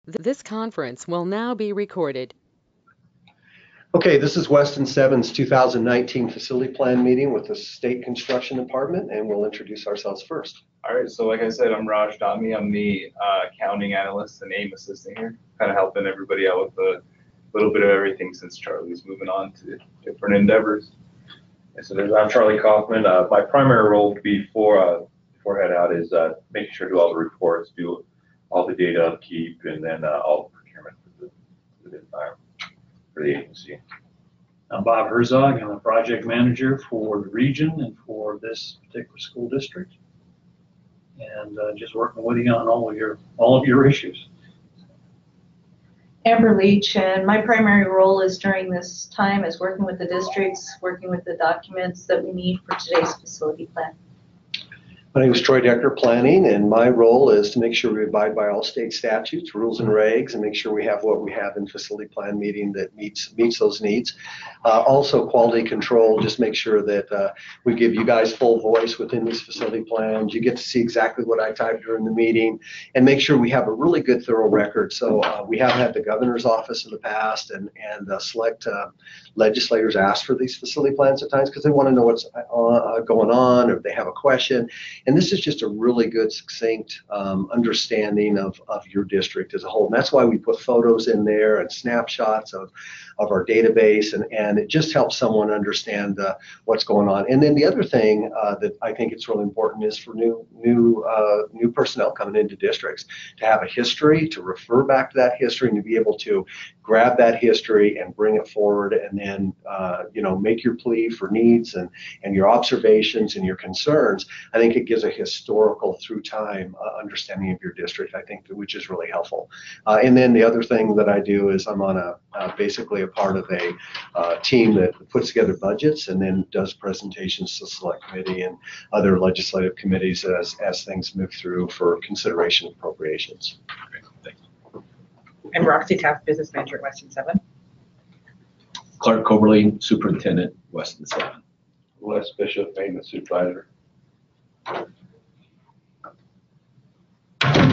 This conference will now be recorded. Okay, this is WES07's 2019 facility plan meeting with the State Construction Department, and we'll introduce ourselves first. All right, so like I said, I'm Raj Dami. I'm the accounting analyst and AIM assistant here, kind of helping everybody out with a little bit of everything since Charlie's moving on to different endeavors. And so I'm Charlie Kaufman. My primary role before head out is making sure to do all the reports, do all the data upkeep, and then all the procurement for the agency. I'm Bob Herzog. I'm a project manager for the region and for this particular school district, and just working with you on all of your issues. Amber Leach, and my primary role is during this time is working with the districts, working with the documents that we need for today's facility plan. My name is Troy Decker, Planning, and my role is to make sure we abide by all state statutes, rules, and regs, and make sure we have what we have in facility plan meeting that meets those needs. Also, quality control, just make sure that we give you guys full voice within these facility plans. You get to see exactly what I typed during the meeting, and make sure we have a really good, thorough record. So we have had the governor's office in the past, and select legislators ask for these facility plans at times because they want to know what's going on, or if they have a question. And this is just a really good, succinct understanding of your district as a whole. And that's why we put photos in there and snapshots of our database, and it just helps someone understand what's going on. And then the other thing that I think it's really important is for new personnel coming into districts to have a history, to refer back to that history, and to be able to grab that history and bring it forward, and then make your plea for needs and your observations and your concerns. I think it gives a historical through time understanding of your district, I think, which is really helpful. And then the other thing that I do is I'm on basically a part of a team that puts together budgets and then does presentations to the select committee and other legislative committees as things move through for consideration of appropriations. Great, thank you. I'm Roxy Taft, business manager at WES07. Clark Coberly, superintendent, Weston 7. Les Bishop, maintenance supervisor. I'm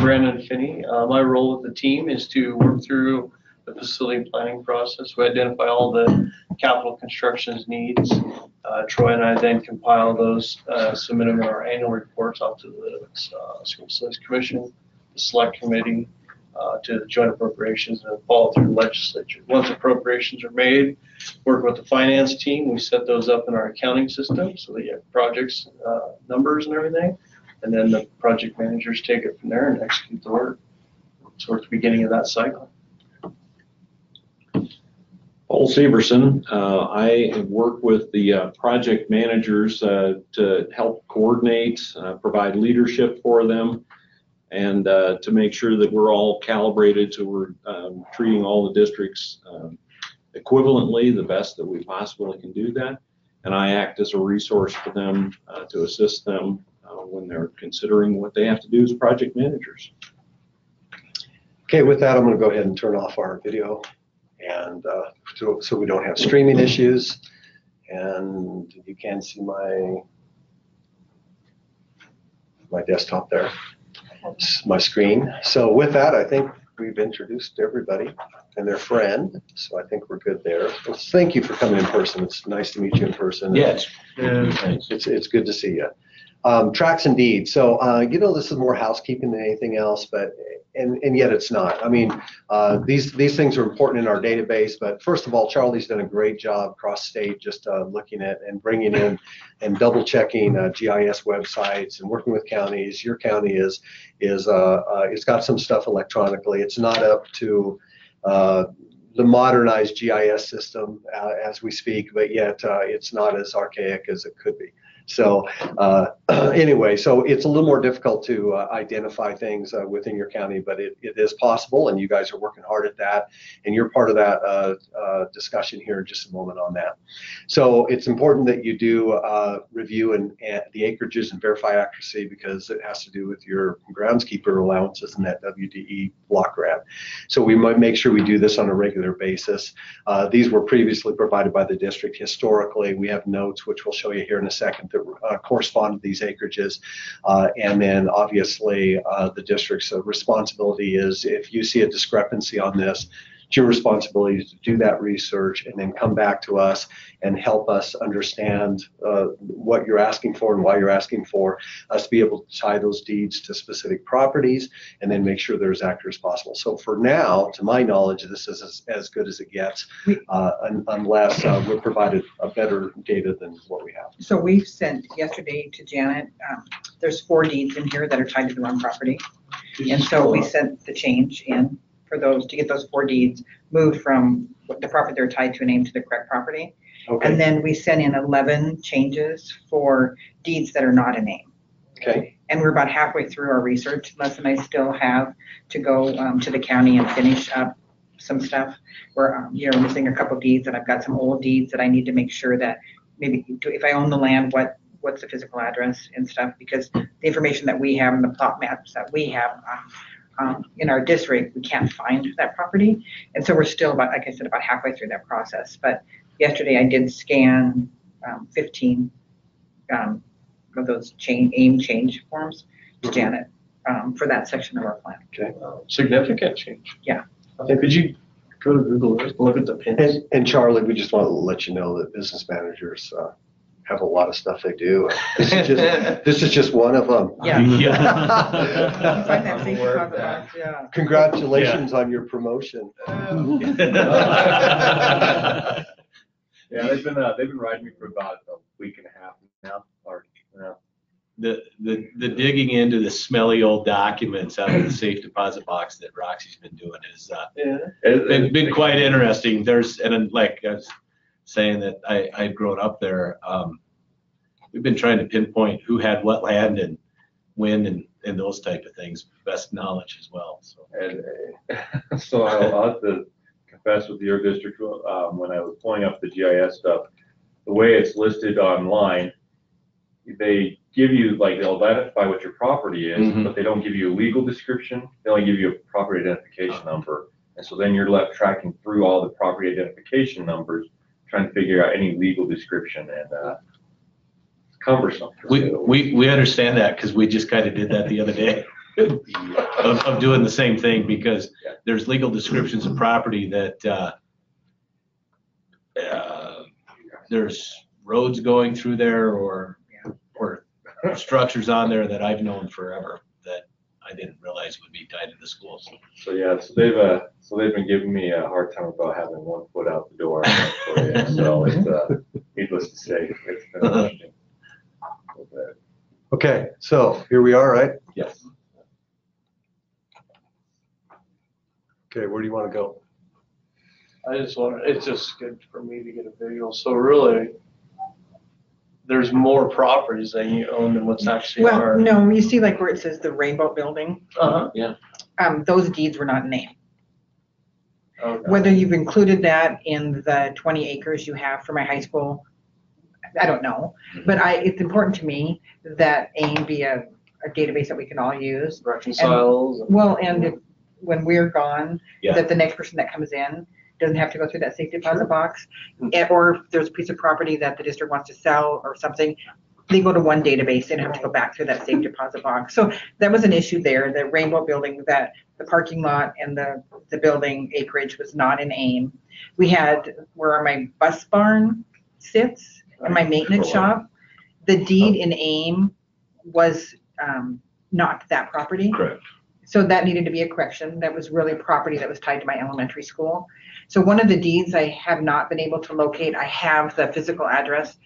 Brandon Finney. My role with the team is to work through the facility planning process. We identify all the capital constructions needs. Troy and I then compile those, submit them in our annual reports off to the School Facilities Commission, the Select Committee, to the Joint Appropriations, and follow through the legislature. Once appropriations are made, work with the finance team. We set those up in our accounting system so that you have projects, numbers, and everything. And then the project managers take it from there and execute the work. So we're at the beginning of that cycle. Paul Severson. I work with the project managers to help coordinate, provide leadership for them, and to make sure that we're all calibrated so we're treating all the districts equivalently, the best that we possibly can do that. And I act as a resource for them to assist them when they're considering what they have to do as project managers. Okay, with that, I'm going to go ahead and turn off our video, and so we don't have streaming issues. And you can see my desktop there, my screen. So with that, I think we've introduced everybody and their friend, so I think we're good there. Well, thank you for coming in person. It's nice to meet you in person. Yes. It's good to see you. Tracks and deeds. So this is more housekeeping than anything else, but and yet it's not. I mean, these things are important in our database, but first of all, Charlie's done a great job cross state, just looking at and bringing in and double checking GIS websites and working with counties. Your county it's got some stuff electronically. It's not up to the modernized GIS system as we speak, but yet it's not as archaic as it could be. So anyway, so it's a little more difficult to identify things within your county, but it is possible, and you guys are working hard at that, and you're part of that discussion here in just a moment on that. So it's important that you do review and the acreages and verify accuracy, because it has to do with your groundskeeper allowances and that WDE block grant. So we might make sure we do this on a regular basis. These were previously provided by the district historically. We have notes, which we'll show you here in a second, that that correspond to these acreages. And then obviously the district's responsibility is, if you see a discrepancy on this, it's your responsibility to do that research and then come back to us and help us understand what you're asking for and why you're asking for us to be able to tie those deeds to specific properties and then make sure they're as accurate as possible. So for now, to my knowledge, this is as good as it gets, unless we're provided a better data than what we have. So we've sent yesterday to Janet, there's 4 deeds in here that are tied to the wrong property. And so we sent the change in for those, to get those 4 deeds moved from the property they're tied to a name to the correct property. Okay. And then we sent in 11 changes for deeds that are not a name. Okay. And we're about halfway through our research. Les and I still have to go to the county and finish up some stuff. We're missing a couple deeds, and I've got some old deeds that I need to make sure that maybe if I own the land, what's the physical address and stuff, because the information that we have and the plot maps that we have in our district, we can't find that property. And so we're still about, like I said, about halfway through that process. But yesterday I did scan 15 of those AIM change forms to Janet for that section of our plan. Okay. Significant change. Yeah. And could you go to Google Earth and look at the pins? And Charlie, we just want to let you know that business managers have a lot of stuff they do. This is just one of them. Yeah. Yeah. Find that safety deposit box, yeah. Congratulations on your promotion. Yeah, they've been riding me for about a week and a half now. Or, The digging into the smelly old documents out of the safe deposit box that Roxy's been doing is been quite interesting. Like I was saying that I'd grown up there. We've been trying to pinpoint who had what land and when and those type of things, best knowledge as well. So and so I'll have to confess with your district, when I was pulling up the GIS stuff, the way it's listed online, they give you, like, they'll identify what your property is, but they don't give you a legal description. They only give you a property identification number. And so then you're left tracking through all the property identification numbers, trying to figure out any legal description, and it's cumbersome. we understand that, because we just kind of did that the other day of doing the same thing, because there's legal descriptions of property that there's roads going through there or structures on there that I've known forever that I didn't realize would be tied to the schools. So yeah, so they've been giving me a hard time about having 1 foot out the door. So it's needless to say, it's been interesting. Okay, so here we are, right? Yes. Okay, where do you want to go? It's just good for me to get a visual. So really, there's more properties that you own than what's actually Well, are. no, you see like where it says the Rainbow Building, Uh-huh. those deeds were not named. Okay. Whether you've included that in the 20 acres you have for my high school, I don't know. But it's important to me that AIM be a database that we can all use. Reconciles. And when we're gone, Yeah. that the next person that comes in doesn't have to go through that safe deposit box. Or if there's a piece of property that the district wants to sell or something, they go to one database, they don't have to go back through that safe deposit box. So that was an issue there, the Rainbow Building, that the parking lot and the building acreage was not in AIM. We had where my bus barn sits and my maintenance shop, the deed in AIM was not that property. Correct. So that needed to be a correction. That was really property that was tied to my elementary school. So one of the deeds I have not been able to locate. I have the physical address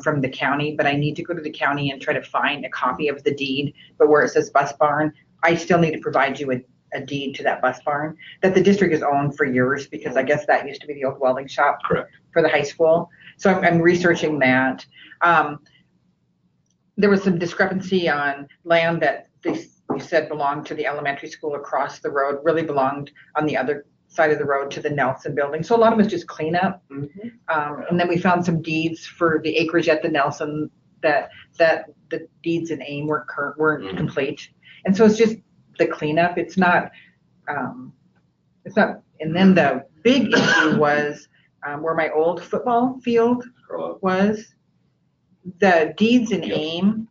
from the county, but I need to go to the county and try to find a copy of the deed. But where it says bus barn, I still need to provide you a deed to that bus barn that the district has owned for years, because I guess that used to be the old welding shop. Correct. For the high school. So I'm researching that. There was some discrepancy on land that they said belonged to the elementary school across the road, really belonged on the other side of the road to the Nelson building. So a lot of it was just cleanup. And then we found some deeds for the acreage at the Nelson that the deeds in AIM weren't complete. And so it's just the cleanup. It's not. And then the big issue was where my old football field was. The deeds in Yep. AIM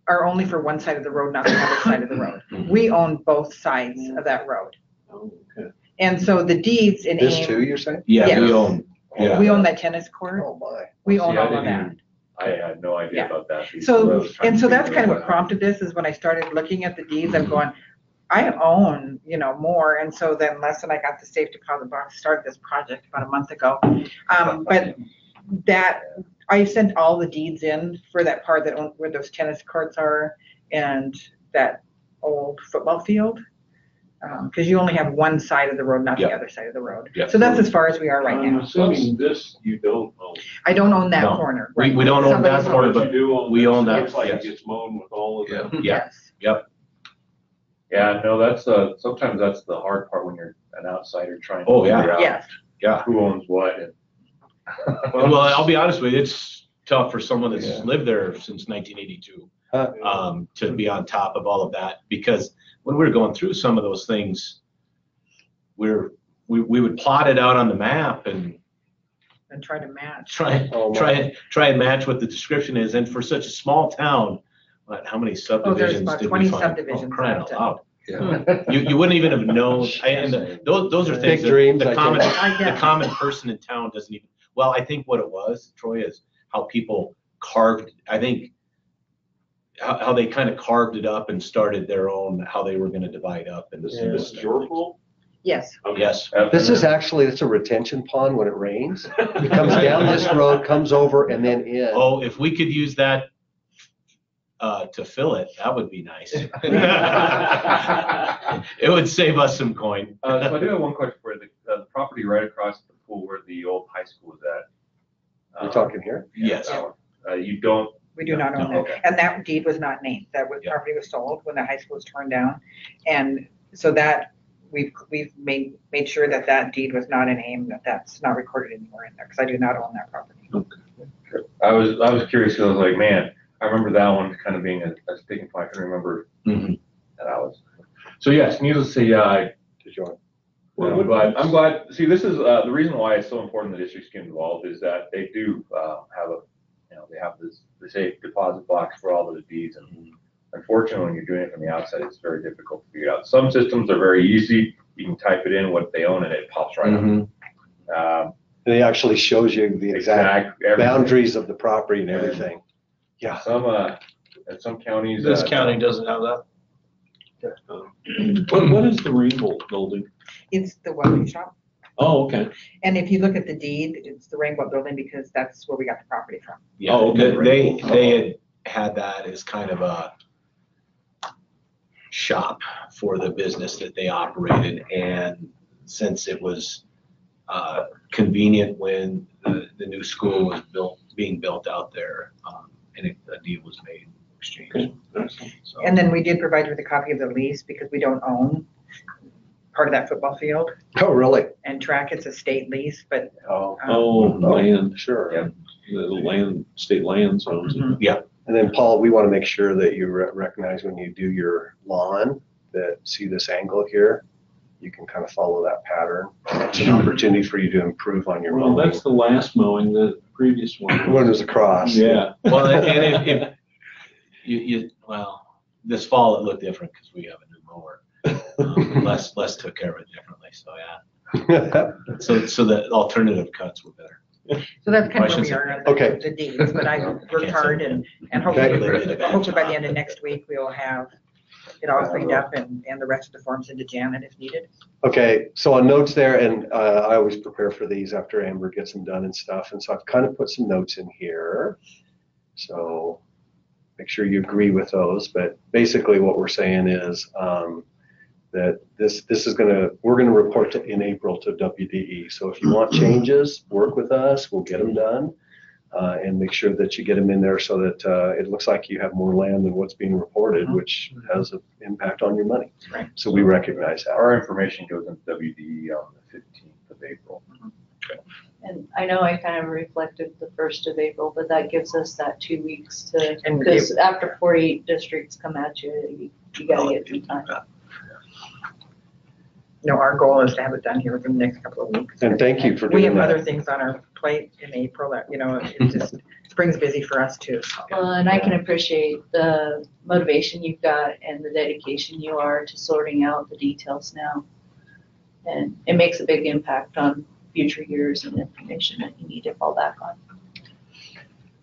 are only for one side of the road, not the other side of the road. We own both sides of that road. Oh, okay. And so the deeds in This AIM, too, you're saying? Yeah, we Yes. own, yeah. we own that tennis court. Oh, my. We own See, I all of didn't that. even- I had no idea Yeah. about that. piece, I So, was trying and to so that's figure kind of out what prompted this, is when I started looking at the deeds, I'm going, I own, more. And so then Les and I got the safe deposit box, started this project about a month ago. But that, I sent all the deeds in for that part where those tennis courts are and that old football field. Because you only have one side of the road, not the Yep. other side of the road. Yep. So that's as far as we are right I'm now. assuming this you don't own. I don't own that No. corner. We right. don't own that Somebody's corner, But but you do own. we this. own that, Looks like yes. it gets mown with all of them. Yeah. Yes. Yeah, no, that's, sometimes that's the hard part when you're an outsider trying to Oh, yeah. figure out Yes. Yeah. who owns what. And Well, I'll be honest with you, it's tough for someone that's Yeah. lived there since 1982, Huh. to be on top of all of that. Because when we were going through some of those things, we would plot it out on the map and And try to match. try Oh, and match what the description is. And for such a small town, how many subdivisions about did we 20 find? subdivisions Oh, crying out left. loud. Yeah. You wouldn't even have known. Those are Big things that dreams, the I common take it. the common person in town doesn't even. Well, I think what it was, Troy, is how people carved. I think how they kind of carved it up and started their own, how they were going to divide up. And This is your pool? Yes. Yes. This is actually, it's a retention pond when it rains. It comes down this road, comes over, and then in. Oh, if we could use that to fill it, that would be nice. It would save us some coin. So I do have one question for you. The property right across the pool where the old high school is at. You're talking here? Yes. That one. You don't. We do not own No, that. And that deed was not named. That Yeah. property was sold when the high school was torn down. And so that, we've made sure that deed was not in AIM, that's not recorded anywhere in there, because I do not own that property. I was curious because I was like, man, I remember that one kind of being a sticking point. I couldn't remember Mhm. that was. So yes, needless to say, yeah, To join. I'm glad. See, this is the reason why it's so important the districts get involved is that they do have they have this safe deposit box for all of the deeds, and unfortunately, when you're doing it from the outside, it's very difficult to figure out. Some systems are very easy. You can type it in what they own, and it pops right Mhm. up. And it actually shows you the exact everything. boundaries of the property and everything. Yeah. Some at some counties. This county doesn't have that. What is the Rainbow building? It's the welding shop. Oh, okay. And if you look at the deed, it's the Rainbow Building because that's where we got the property from. Yeah. Oh, okay. They had that as kind of a shop for the business that they operated, and since it was convenient when the new school was being built out there, and a deal was made in exchange. So, And then we did provide you with a copy of the lease because we don't own part of that football field Oh, really? and track. It's a state lease, but Oh, land, Sure. Yeah. the state land owns it. mhm. And then, Paul, we want to make sure that you recognize when you do your lawn, that see this angle here, you can kind of follow that pattern. It's an opportunity for you to improve on your Well, mowing. that's the last mowing, the previous one. One is across. Yeah. well, and if this fall it looked different because we have a new mower. Les took care of it differently, so yeah. So the alternative cuts were better. So that's kind I of where we shouldn't are say on Okay. the deeds, but I worked hard and hopefully by the end of next week, we'll have it all cleaned up and the rest of the forms into Janet if needed. Okay, so on notes there, and I always prepare for these after Amber gets them done and stuff, and so I've kind of put some notes in here. So make sure you agree with those, but basically what we're saying is that we're gonna report in April to WDE. So if you want changes, work with us, we'll get them done. And make sure that you get them in there so that it looks like you have more land than what's being reported, which has an impact on your money. Right. So we recognize that. Our information goes into WDE on the 15th of April. And I know I kind of reflected the 1st of April, but that gives us that 2 weeks to, And because after 48 districts come at you, you gotta get some time. No, our goal is to have it done here within the next couple of weeks. And thank you for We doing have other that. things on our plate in April that, it's just, it's spring's busy for us too, so. Well, and I can appreciate the motivation you've got and the dedication you are to sorting out the details now. And it makes a big impact on future years and information that you need to fall back on.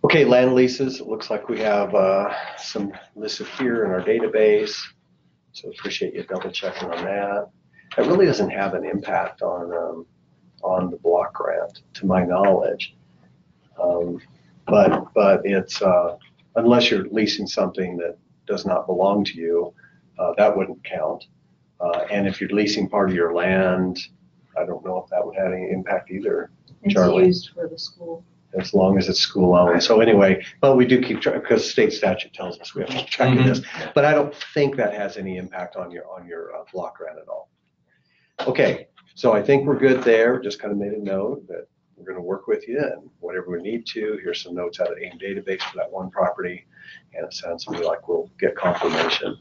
Okay, land leases. It looks like we have some listed here in our database. So appreciate you double checking on that. It really doesn't have an impact on the block grant, to my knowledge. But it's unless you're leasing something that does not belong to you, that wouldn't count. And if you're leasing part of your land, I don't know if that would have any impact either, It's Charlie. used for the school. As long as it's school owned. So anyway, but we do keep track because state statute tells us we have to keep track of this. But I don't think that has any impact on your block grant at all. Okay, so I think we're good there. Just kind of made a note that we're going to work with you and whatever we need to. Here's some notes out of AIM database for that one property, and it sounds to me like we'll get confirmation.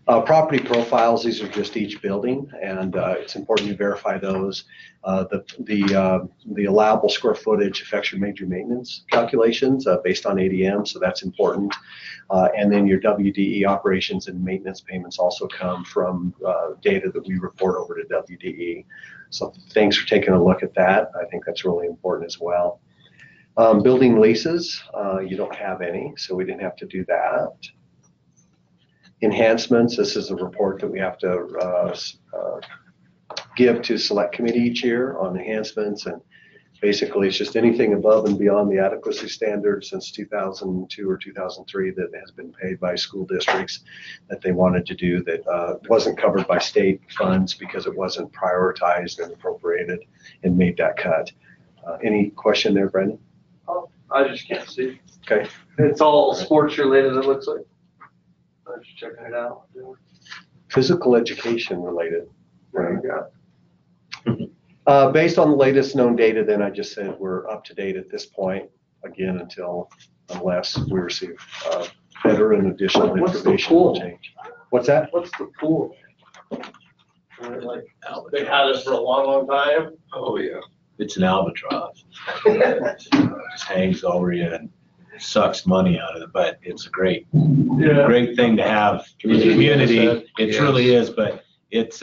Property profiles, these are just each building, and it's important to verify those. The allowable square footage affects your major maintenance calculations based on ADM, so that's important. And then your WDE operations and maintenance payments also come from data that we report over to WDE. So thanks for taking a look at that. I think that's really important as well. Building leases, you don't have any, so we didn't have to do that. Enhancements, this is a report that we have to give to select committee each year on enhancements, and basically it's just anything above and beyond the adequacy standard since 2002 or 2003 that has been paid by school districts that they wanted to do that wasn't covered by state funds because it wasn't prioritized and appropriated and made that cut. Any question there, Brendan? Oh, I just can't see. Okay. It's all sports related, it looks like. I'm just checking it out. Physical education related. There you go. Based on the latest known data, then I just said we're up to date at this point, again, unless we receive better and additional What's the information pool? will change. What's that? What's the pool? Like, they had us for a long, long time. Oh, yeah. It's an albatross. It just hangs over you and sucks money out of it, but it's a great thing to have in the community. It truly is, but it's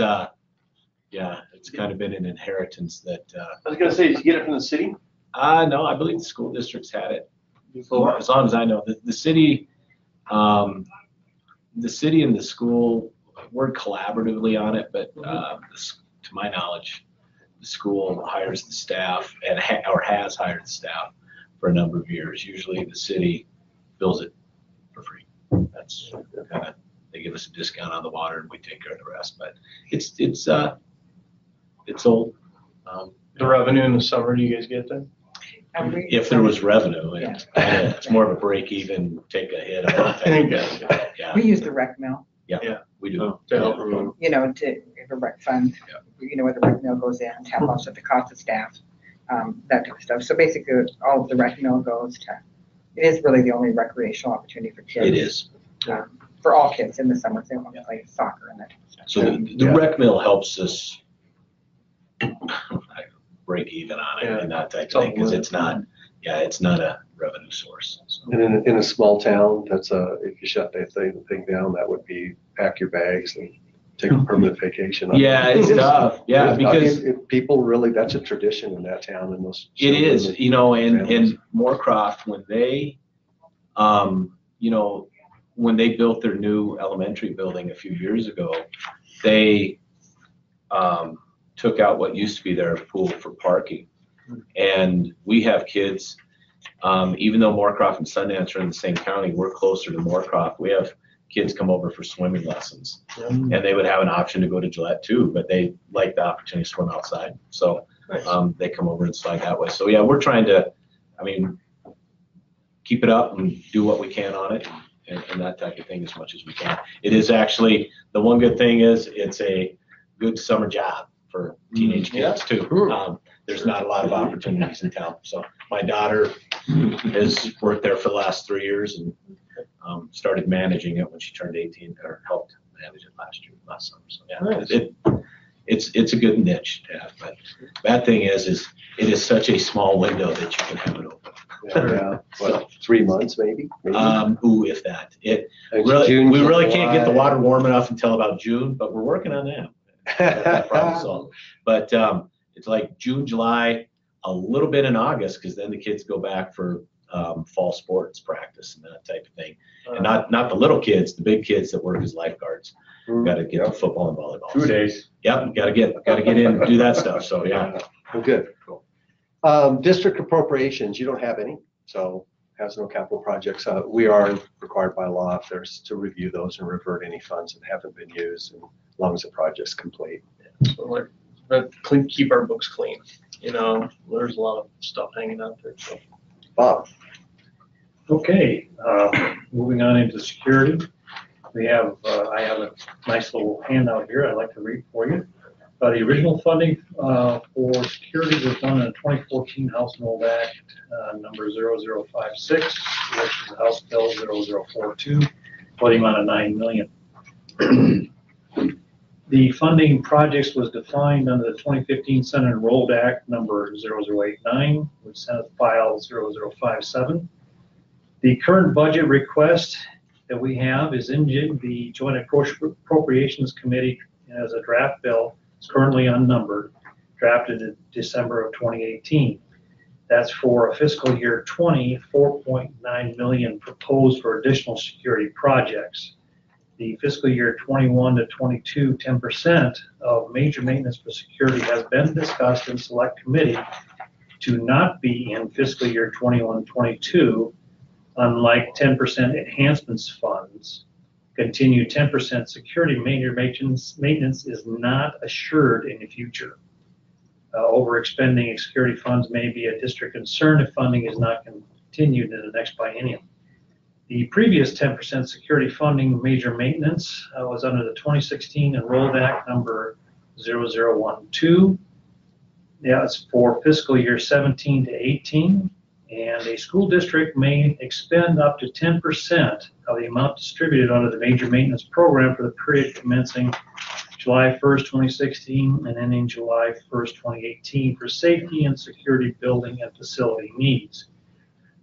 it's kind of been an inheritance that. I was gonna say, did you get it from the city? No, I believe the school districts had it before, as long as I know. The city and the school work collaboratively on it, but to my knowledge, the school hires the staff and has hired the staff for a number of years. Usually the city bills it for free. That's kind of, they give us a discount on the water and we take care of the rest, but it's old. The revenue in the summer, do you guys get that? If there was revenue, it's more of a break even, take a hit. Yeah. We use the rec mill, We do. To help. you know, to the rec fund, you know, where the rec mill goes in, to help offset the cost of staff, that type of stuff. So basically, all of the rec mill goes to, it is really the only recreational opportunity for kids. It is. For all kids in the summer, if they want to play soccer and that type of stuff. So the rec mill helps us break even on it and that type of thing, because it's not a revenue source. So. And in a small town, that's if you shut that thing down, that would be pack your bags and take a permanent vacation. Yeah, it's tough. Yeah, because people really, that's a tradition in that town and those. It is, you know, and Moorcroft, when they, when they built their new elementary building a few years ago, they took out what used to be their pool for parking. And we have kids, even though Moorcroft and Sundance are in the same county, we're closer to Moorcroft. We have kids come over for swimming lessons, and they would have an option to go to Gillette too, but they like the opportunity to swim outside. So they come over and slide that way. So yeah, we're trying to, keep it up and do what we can on it and that type of thing as much as we can. It is actually, the one good thing is it's a good summer job for teenage kids too. There's not a lot of opportunities in town. So my daughter has worked there for the last 3 years and started managing it when she turned 18, or helped manage it last summer. So yeah, it's a good niche to have. But bad thing is it is such a small window that you can have it open. Yeah, well, 3 months maybe. Ooh, if that. It It's really, June, we really can't get the July. water warm enough until about June, but we're working on that. Get that problem solved. But it's like June, July, a little bit in August, because then the kids go back for fall sports practice and that type of thing. And not the little kids, the big kids that work as lifeguards. Got to get to football and volleyball. 2 days. Yep, got to get in and do that stuff. So yeah. Well, good. Cool. District appropriations, you don't have any, so has no capital projects. We are required by law if there's to review those and revert any funds that haven't been used, and as long as the project's complete. So like, keep our books clean. You know, there's a lot of stuff hanging out there. So. Bob. Okay, moving on into security. We have, I have a nice little handout here I'd like to read for you. The original funding for security was done in the 2014 House and Old Act number 0056, which is House Bill 0042, for the amount of $9 million. The funding projects was defined under the 2015 Senate Enrolled Act number 0089, with Senate File 0057. The current budget request that we have is in the Joint Appropriations Committee as a draft bill. It's currently unnumbered, drafted in December of 2018. That's for a fiscal year 20, $4.9 million proposed for additional security projects. The fiscal year 21 to 22, 10% of major maintenance for security has been discussed in select committee to not be in fiscal year 21-22, unlike 10% enhancements funds. Continued 10% security major maintenance is not assured in the future. Overexpending security funds may be a district concern if funding is not continued in the next biennium. The previous 10% security funding major maintenance was under the 2016 Enrolled Act number 0012. Yeah, it's for fiscal year 17 to 18. And a school district may expend up to 10% of the amount distributed under the major maintenance program for the period commencing July 1st, 2016 and ending July 1st, 2018 for safety and security building and facility needs.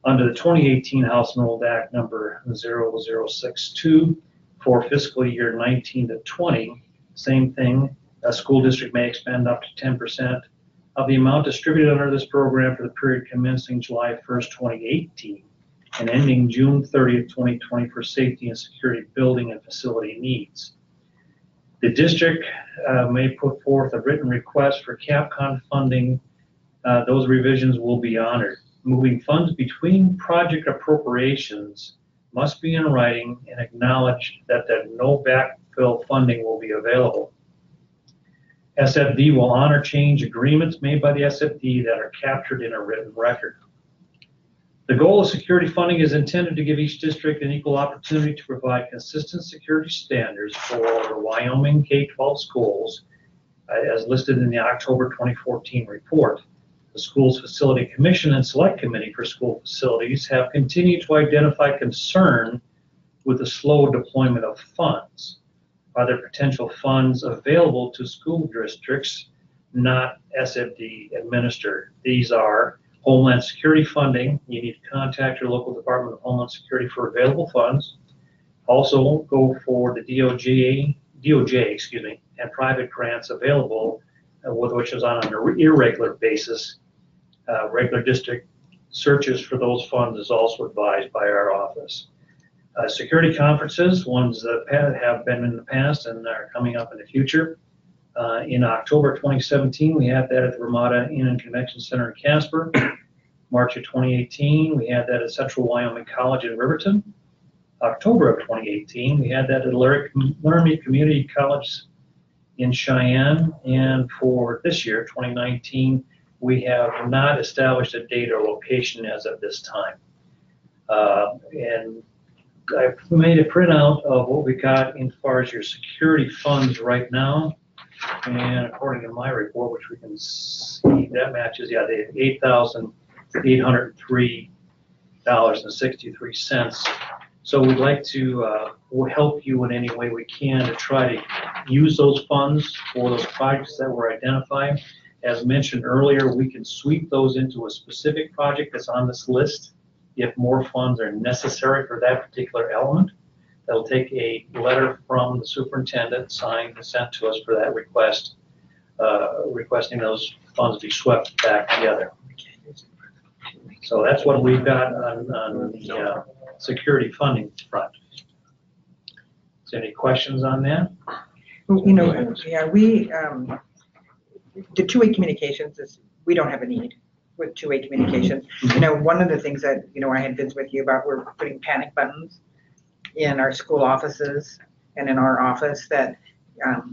Under the 2018 House Enrolled Act number 0062 for fiscal year 19 to 20, same thing, a school district may expend up to 10% of the amount distributed under this program for the period commencing July 1st, 2018 and ending June 30th, 2020 for safety and security building and facility needs. The district may put forth a written request for CAPCON funding. Those revisions will be honored. Moving funds between project appropriations must be in writing and acknowledge that no backfill funding will be available. SFD will honor change agreements made by the SFD that are captured in a written record. The goal of security funding is intended to give each district an equal opportunity to provide consistent security standards for the Wyoming K-12 schools, as listed in the October 2014 report. The Schools Facility Commission and Select Committee for School Facilities have continued to identify concern with the slow deployment of funds. Are there potential funds available to school districts not SFD administered? These are Homeland Security funding. You need to contact your local Department of Homeland Security for available funds. Also go for the DOJ, and private grants available, which is on an irregular basis. Regular district searches for those funds is also advised by our office. Security conferences, ones that have been in the past and are coming up in the future. In October 2017, we had that at the Ramada Inn and Convention Center in Casper. March of 2018, we had that at Central Wyoming College in Riverton. October of 2018, we had that at Laramie Community College in Cheyenne. And for this year, 2019, we have not established a date or location as of this time. And I've made a printout of what we got in far as your security funds right now. And according to my report, which we can see, that matches, yeah, they have $803.63. So we'd like to help you in any way we can to try to use those funds for those projects that we're identifying. As mentioned earlier, we can sweep those into a specific project that's on this list if more funds are necessary for that particular element. They'll take a letter from the superintendent, signed and sent to us for that request, requesting those funds be swept back together. So that's what we've got on the security funding front. Is there any questions on that? You know, yeah, the two-way communications is, we don't have a need with two-way communications. You know, one of the things that, you know, I had been with you about, we're putting panic buttons in our school offices and in our office that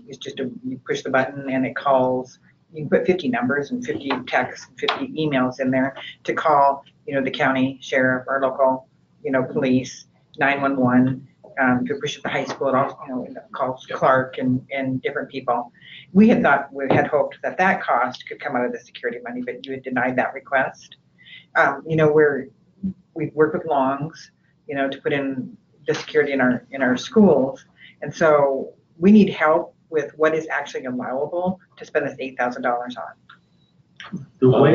is just you push the button and it calls. You can put 50 numbers and 50 texts, 50 emails in there to call, you know, the county sheriff, our local, you know, police, 911. If you push at the high school, it also, you know, it calls Clark and different people. We had hoped that that cost could come out of the security money, but you had denied that request. You know, we work with Longs, you know, to put in the security in our schools, and so we need help with what is actually allowable to spend this $8,000 on. The way,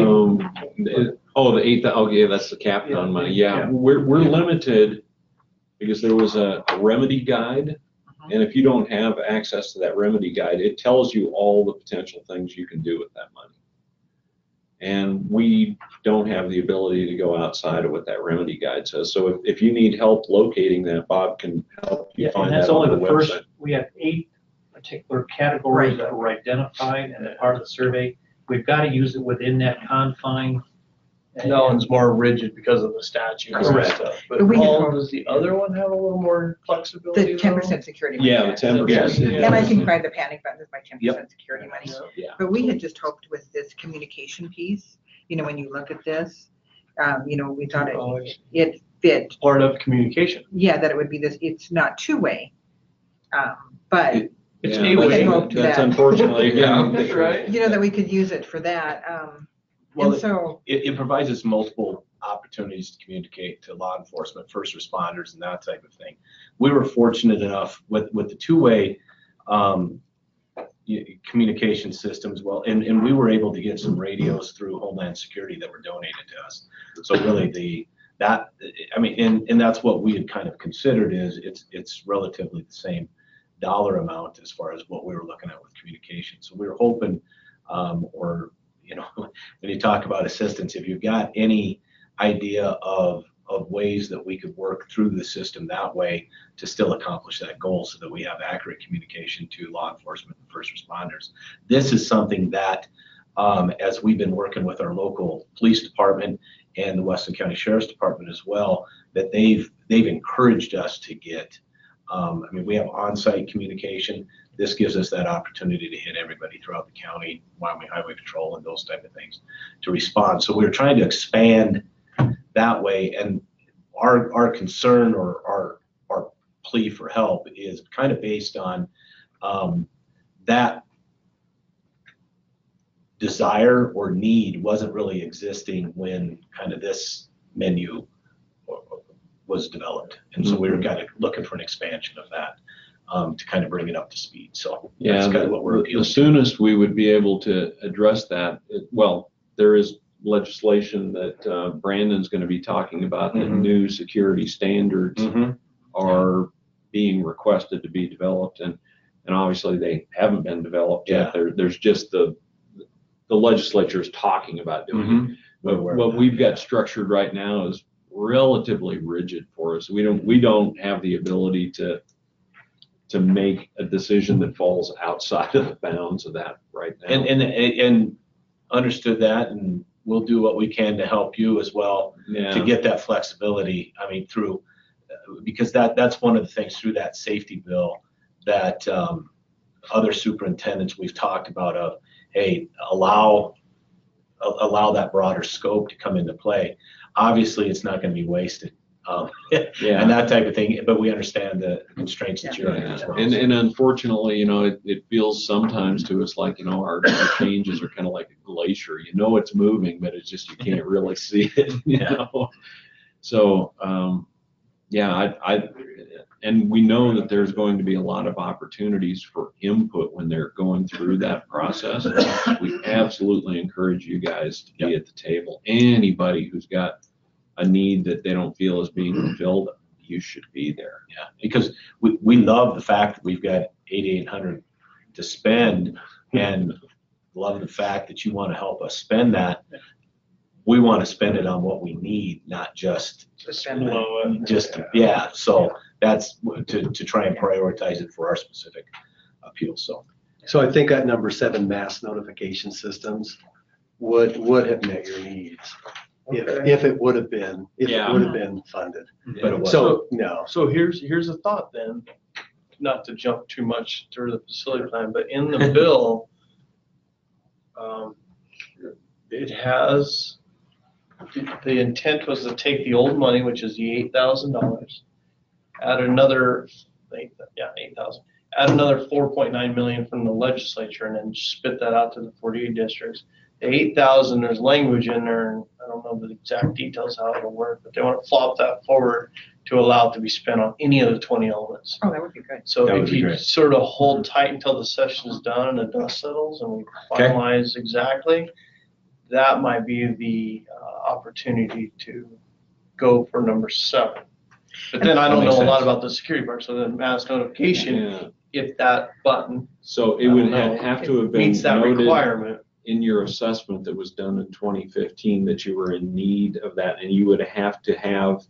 the 8,000. Okay, that's the cap on money. Yeah, we're limited because there was a remedy guide, and if you don't have access to that remedy guide, it tells you all the potential things you can do with that money. And we don't have the ability to go outside of what that remedy guide says. So if you need help locating that, Bob can help you find and that's that on only the the first. website. We have 8 particular categories that were identified and as part of the survey. We've got to use it within that confine. That one's more rigid because of the statutes and Correct. stuff. But But we Paul, can- does the other one have a little more flexibility? The 10% security money. Yeah, the 10%. Yeah. And I can buy the panic buttons by 10% security money. Yeah. But we had just hoped with this communication piece, you know, when you look at this, you know, we thought it fit. Part of communication. Yeah, that it would be this, it's not two-way, but It's Yeah, a we way. had hoped That's that, unfortunately. That's right. you know, that we could use it for that. Well, And so, it provides us multiple opportunities to communicate to law enforcement, first responders, and that type of thing. We were fortunate enough with the two-way communication systems, well, and we were able to get some radios through Homeland Security that were donated to us. So really and that's what we had kind of considered is it's relatively the same dollar amount as far as what we were looking at with communication. So we were hoping, or you know, when you talk about assistance, if you've got any idea of ways that we could work through the system that way to still accomplish that goal so that we have accurate communication to law enforcement and first responders. This is something that, as we've been working with our local police department and the Weston County Sheriff's Department as well, that they've encouraged us to get. I mean, we have on-site communication. This gives us that opportunity to hit everybody throughout the county, Wyoming Highway Patrol and those type of things to respond. So we're trying to expand that way. And our concern or our plea for help is kind of based on that desire or need wasn't really existing when kind of this menu was developed. And so we were kind of looking for an expansion of that. To kind of bring it up to speed. So that's kind of what we're appealing the soonest we would be able to address that, well, there is legislation that Brandon's going to be talking about, that new security standards are being requested to be developed, and obviously they haven't been developed yet. There's just the legislature is talking about doing it. But what we've got structured right now is relatively rigid for us. We don't have the ability to make a decision that falls outside of the bounds of that right now. And understood that, and we'll do what we can to help you as well to get that flexibility. I mean, because that's one of the things through that safety bill that other superintendents we've talked about of, hey, allow that broader scope to come into play. Obviously, it's not going to be wasted. And that type of thing, but we understand the constraints that you're in as well. And unfortunately, you know, it feels sometimes to us like, you know, our changes are kind of like a glacier. You know it's moving, but it's just you can't really see it, you know. So, and we know that there's going to be a lot of opportunities for input when they're going through that process. We absolutely encourage you guys to be at the table. Anybody who's got a need that they don't feel is being fulfilled, you should be there. Yeah, because we love the fact that we've got 8,800 to spend, and love the fact that you want to help us spend that. We want to spend it on what we need, not just yeah. So that's to try and prioritize it for our specific appeal. So I think that number 7, mass notification systems, would have met your needs if it would have been funded. But it wasn't. So no. So here's a thought then, not to jump too much through the facility plan, but in the bill, it has, the intent was to take the old money, which is the $8,000, add another, 8,000, add another 4.9 million from the legislature, and then spit that out to the 48 districts. The 8,000, there's language in there, and I don't know the exact details how it'll work, but they want to flop that forward to allow it to be spent on any of the 20 elements. Oh, that would be good. So That would if be you great. sort of hold tight until the session is done and the dust settles and we finalize exactly, that might be the opportunity to go for number 7. But then I don't know a lot about the security part, so then mass notification, if that button So it would have to have been meets that noted requirement. in your assessment that was done in 2015 that you were in need of that, and you would have to have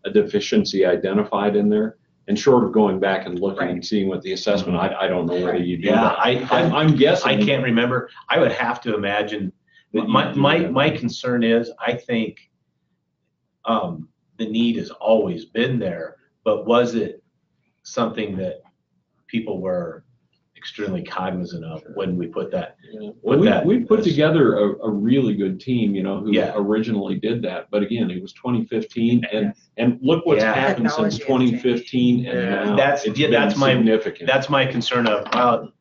a deficiency identified in there. And short of going back and looking and seeing what the assessment, I don't know whether you do yeah, that. I'm guessing. I can't remember. I would have to imagine. My concern is, I think the need has always been there, but was it something that people were extremely cognizant of when we put that? We put together a really good team, who originally did that. But again, it was 2015, and look what's happened since 2015, and now that's my significant. That's my concern of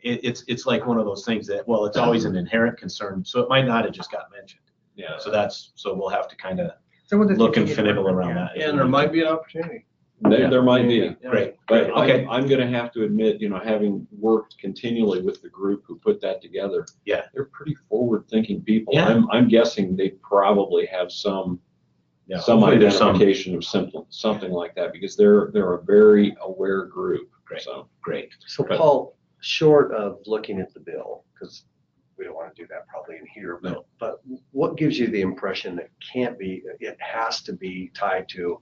it's like one of those things that, well, it's always an inherent concern, so it might not have just got mentioned. Yeah. So we'll have to kind of we'll look and finagle around that. And there might be an opportunity. There might be. Great. But Okay. I'm going to have to admit, having worked continually with the group who put that together, they're pretty forward-thinking people. Yeah. I'm guessing they probably have some hopefully there's identification of something like that, because they're a very aware group. Great. So great. So Paul, short of looking at the bill, because we don't want to do that probably in here, but what gives you the impression that it has to be tied to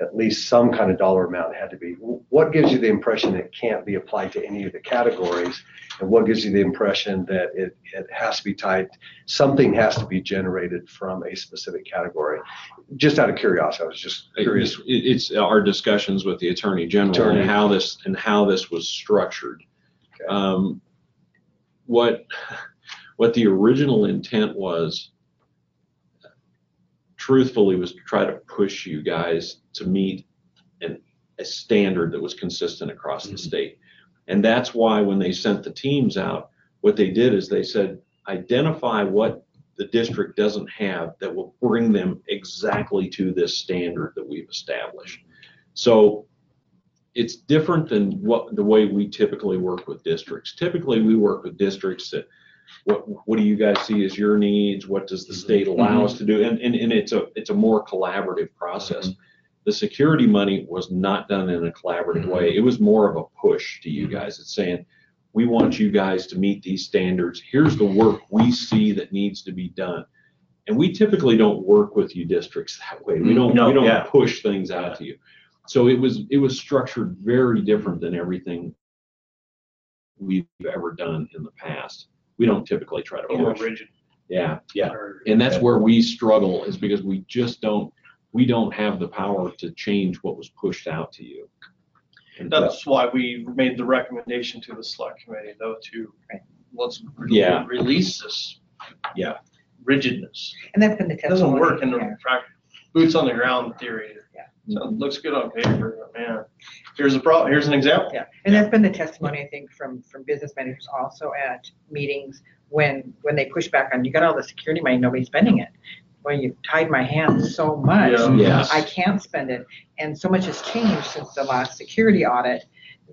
at least some kind of dollar amount? Had to be. What gives you the impression it can't be applied to any of the categories, and what gives you the impression that it has to be tied, something has to be generated from a specific category? Just out of curiosity, I was just curious. It's our discussions with the Attorney General and how this was structured. Okay. What the original intent was, truthfully, was to try to push you guys to meet a standard that was consistent across the state. And that's why when they sent the teams out, what they did is they said, identify what the district doesn't have that will bring them exactly to this standard that we've established. So it's different than the way we typically work with districts. Typically, we work with districts that, what do you guys see as your needs? What does the state allow us to do? And it's a more collaborative process. The security money was not done in a collaborative way. It was more of a push to you guys. It's saying, we want you guys to meet these standards. Here's the work we see that needs to be done. And we typically don't work with you districts that way. We don't push things out to you. So it was structured very different than everything we've ever done in the past. We don't typically try to push. Rigid. Yeah. And that's where we struggle, is because we don't have the power to change what was pushed out to you. And that's why we made the recommendation to the select committee, though, to let's release this rigidness. And that's been the It doesn't testimony. work in the boots on the ground theory. So it looks good on paper, but man, here's a problem. Here's an example. Yeah, and that's been the testimony, I think, from business managers also at meetings when they push back on, you got all the security money, nobody's spending it. well, you've tied my hands so much. Yeah. Yes. I can't spend it. And so much has changed since the last security audit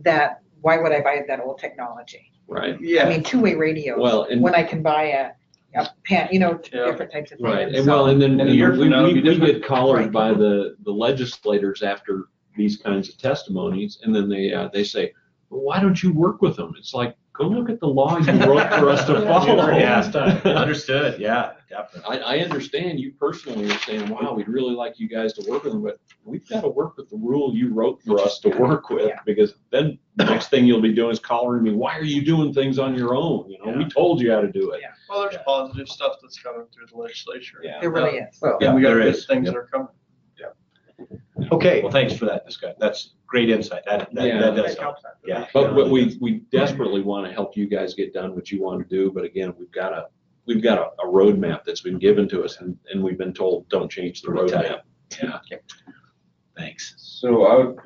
that why would I buy that old technology? Right. I mean, two-way radios, Well, and- when I can buy a pen, Yeah. different types of things. Right, and So- well, and then And a year from now, it'd be we different. get collared Right. by the legislators after these kinds of testimonies, and then they say, well, why don't you work with them? It's like, go look at the law you wrote for us to follow. Yeah, understood, yeah, definitely. I understand you personally are saying, wow, we'd really like you guys to work with them, but we've got to work with the rule you wrote for us to work with, Yeah. because then the next thing you'll be doing is collaring me, why are you doing things on your own? We told you how to do it. Yeah. Well, there's Yeah. positive stuff that's coming through the legislature. Yeah. There really is. Well, And we got there good is. things Yep. that are coming. okay. Well, thanks for that discussion. That's great insight. That Yeah. does That help. helps. Yeah. But we desperately want to help you guys get done what you want to do, but again, we've got a roadmap that's been given to us, and we've been told, don't change the Pretty tight. roadmap. Yeah. Thanks. So I would,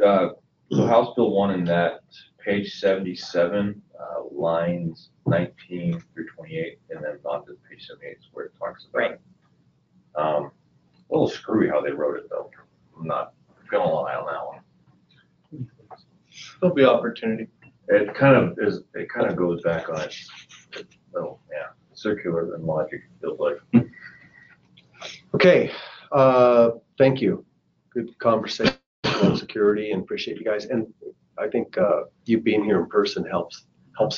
so House Bill 1 in that, page 77, lines 19 through 28, and then on to page 78 is where it talks about it. A little screwy how they wrote it, though. I'm not gonna lie on that one. There'll be opportunity. It kind of goes back on its, oh, yeah, circular and logic, feels like. Okay, thank you. Good conversation on security, and appreciate you guys. And I think you being here in person helps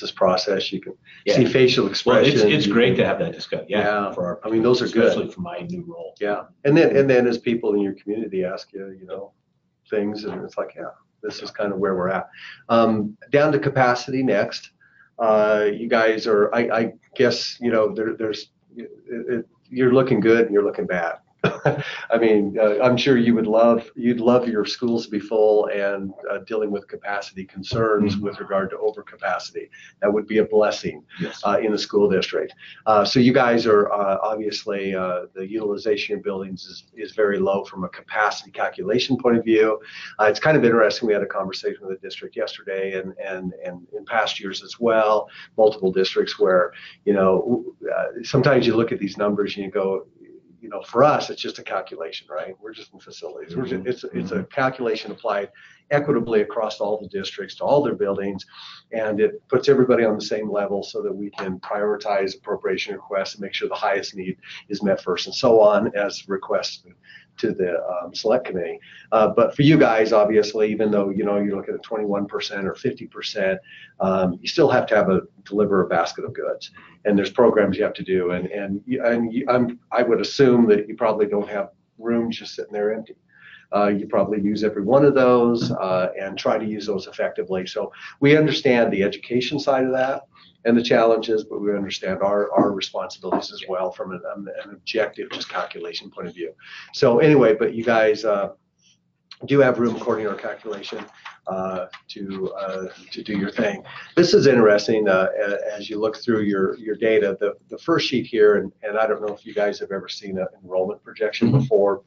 this process. You can see facial Well, expressions. it's great to have that discussion, yeah. Yeah. For our, I mean, those are good. especially for my new role. Yeah, and then as people in your community ask you, things, and it's like, yeah, this is kind of where we're at. Down to capacity next. You guys are, I guess, you're looking good and you're looking bad. I mean, I'm sure you'd love your schools to be full, and dealing with capacity concerns with regard to overcapacity. That would be a blessing in the school district. So you guys are obviously the utilization of buildings is very low from a capacity calculation point of view. It's kind of interesting. We had a conversation with the district yesterday, and in past years as well, multiple districts where sometimes you look at these numbers and you go, for us, it's just a calculation, right? We're just in facilities. It's a calculation applied equitably across all the districts to all their buildings, and it puts everybody on the same level so that we can prioritize appropriation requests and make sure the highest need is met first, and so on as requests to the select committee. But for you guys, obviously, even though you're looking at 21% or 50%, you still have to deliver a basket of goods, and there's programs you have to do, I would assume that you probably don't have rooms just sitting there empty. You probably use every one of those and try to use those effectively. So we understand the education side of that and the challenges, but we understand our responsibilities as well from an objective, just calculation point of view. So anyway, but you guys do have room according to our calculation to do your thing. This is interesting as you look through your data. The first sheet here, and I don't know if you guys have ever seen an enrollment projection before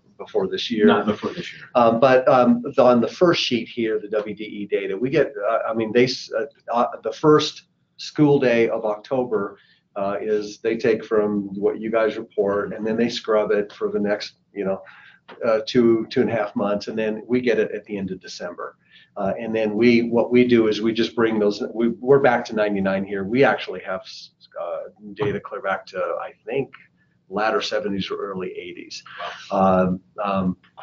this year. Not before this year. But on the first sheet here, the WDE data, we get, the first school day of October is they take from what you guys report, and then they scrub it for the next, 2.5 months, and then we get it at the end of December. And then what we do is we just bring those, we're back to 99 here. We actually have data clear back to, I think, latter 70s or early 80s.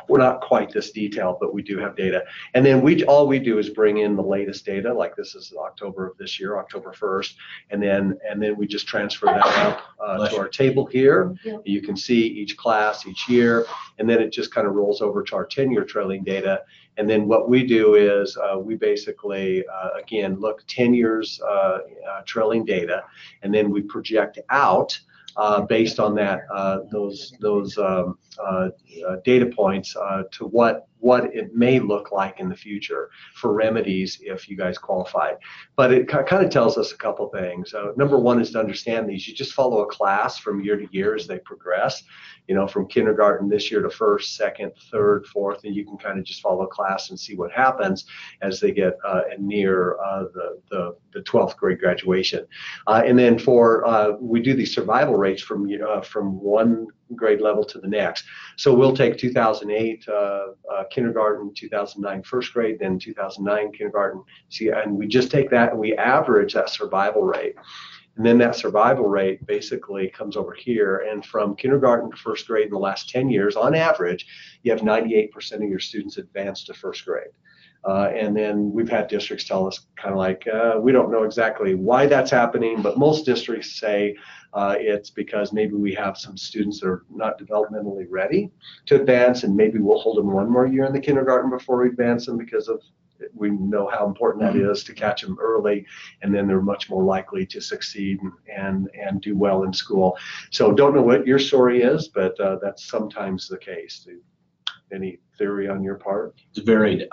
We're not quite this detailed, but we do have data. And then all we do is bring in the latest data, like this is October of this year, October 1st, and then we just transfer that up to our table here. You can see each class each year, and then it just kind of rolls over to our 10-year trailing data. And then what we do is we basically, again, look 10 years trailing data, and then we project out based on that those data points to what it may look like in the future for remedies if you guys qualify. But it kind of tells us a couple things. Number one is to understand these. You just follow a class from year to year as they progress. From kindergarten this year to first, second, third, fourth, and you can kind of just follow a class and see what happens as they get near the 12th grade graduation. And then we do these survival rates from one grade level to the next. So we'll take 2008 kindergarten, 2009 first grade, then 2009 kindergarten. See, and we just take that and we average that survival rate. And then that survival rate basically comes over here. And from kindergarten to first grade in the last 10 years, on average, you have 98% of your students advance to first grade. And then we've had districts tell us kind of like, we don't know exactly why that's happening, but most districts say it's because maybe we have some students that are not developmentally ready to advance, and maybe we'll hold them one more year in the kindergarten before we advance them because of we know how important that is to catch them early, and then they're much more likely to succeed and do well in school. So don't know what your story is, but that's sometimes the case. Any theory on your part? It's varied,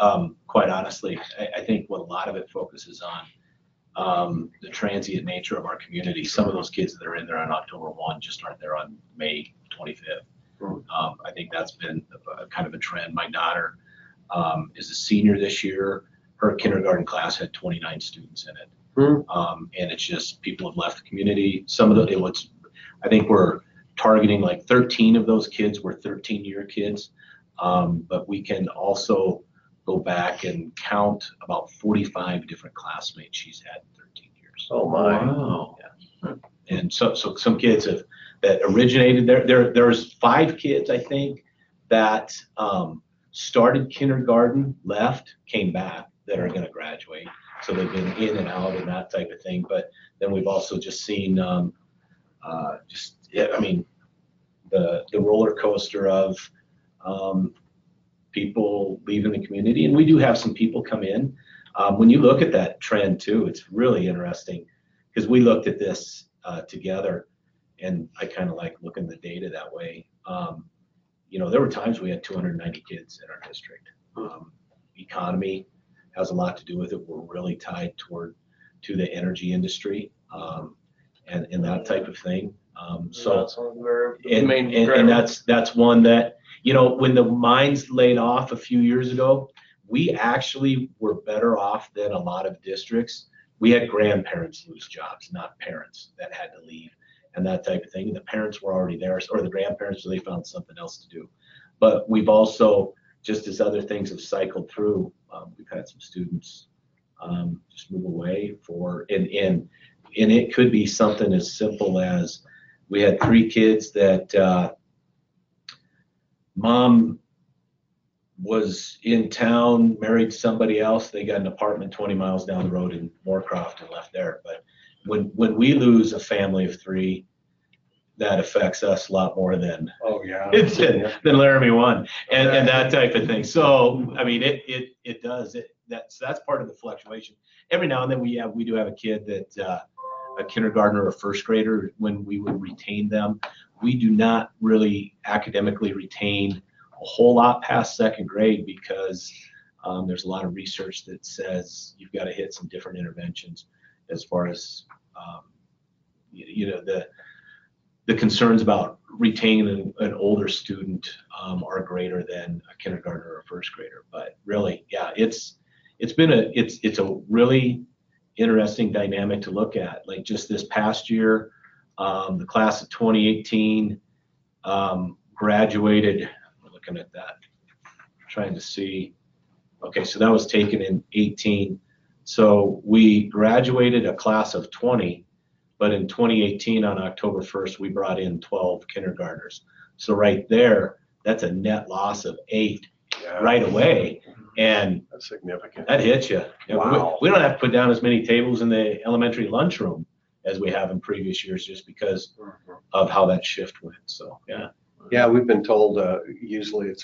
quite honestly. I think what a lot of it focuses on the transient nature of our community. Some of those kids that are in there on October 1 just aren't there on May 25th. I think that's been kind of a trend. My daughter is a senior this year. Her kindergarten class had 29 students in it. And it's just people have left the community. Some of I think we're targeting like 13 of those kids were 13-year kids. But we can also go back and count about 45 different classmates she's had in 13 years. Oh my! Wow. Yeah. And so some kids that originated there. There's 5 kids I think that started kindergarten, left, came back that are going to graduate. So they've been in and out and that type of thing. But then we've also just seen the roller coaster of people leaving the community, and we do have some people come in. When you look at that trend too, it's really interesting because we looked at this together, and I kind of like looking at the data that way. There were times we had 290 kids in our district. Economy has a lot to do with it. We're really tied to the energy industry and that type of thing. That's one that, when the mines laid off a few years ago, we actually were better off than a lot of districts. We had grandparents lose jobs, not parents that had to leave and that type of thing. And the parents were already there, or the grandparents, so they found something else to do. But we've also, just as other things have cycled through, we've had some students just move away and it could be something as simple as we had 3 kids that mom was in town, married somebody else. They got an apartment 20 miles down the road in Moorcroft and left there. But when we lose a family of 3, that affects us a lot more than than Laramie 1 and that type of thing. So I mean, it does. That's part of the fluctuation. Every now and then we do have a kid that a kindergartner or a first grader, when we would retain them, we do not really academically retain a whole lot past second grade because there's a lot of research that says you've got to hit some different interventions as far as the concerns about retaining an older student are greater than a kindergartner or a first grader. But really, yeah, it's a really interesting dynamic to look at. Like just this past year, the class of 2018 graduated. We're looking at that, trying to see. Okay, so that was taken in 18. So we graduated a class of 20, but in 2018 on October 1st, we brought in 12 kindergartners. So right there, that's a net loss of 8 right away. And that's significant. That hits you. Wow. We don't have to put down as many tables in the elementary lunchroom as we have in previous years just because of how that shift went. So, yeah. Yeah, we've been told usually it's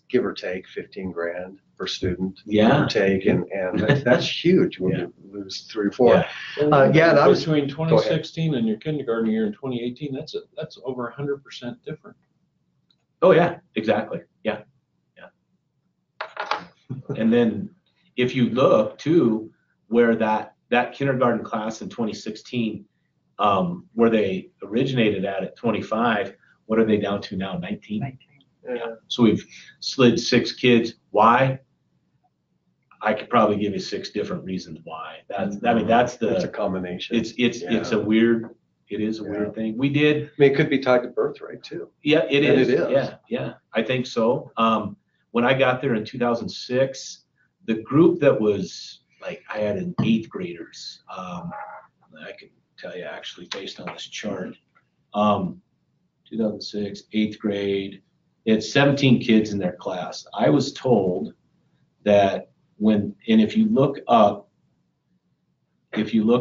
give or take 15 grand per student. Yeah. Give or take, and that's huge when you lose 3 or 4. Yeah, that was between 2016 and your kindergarten year in 2018. That's over 100% different. Oh yeah, exactly. Yeah. And then if you look too, where that kindergarten class in 2016, where they originated at 25, what are they down to now? 19? Yeah. So we've slid 6 kids. Why? I could probably give you 6 different reasons why. It's a combination. It's a weird It is a Yeah. weird thing. We did. I mean, it could be tied to birth rate too. Yeah, it And is. it is. Yeah, yeah, I think so. When I got there in 2006, the group that was like, I had an 8th graders. I can tell you actually based on this chart. 2006, 8th grade, they had 17 kids in their class. I was told that and if you look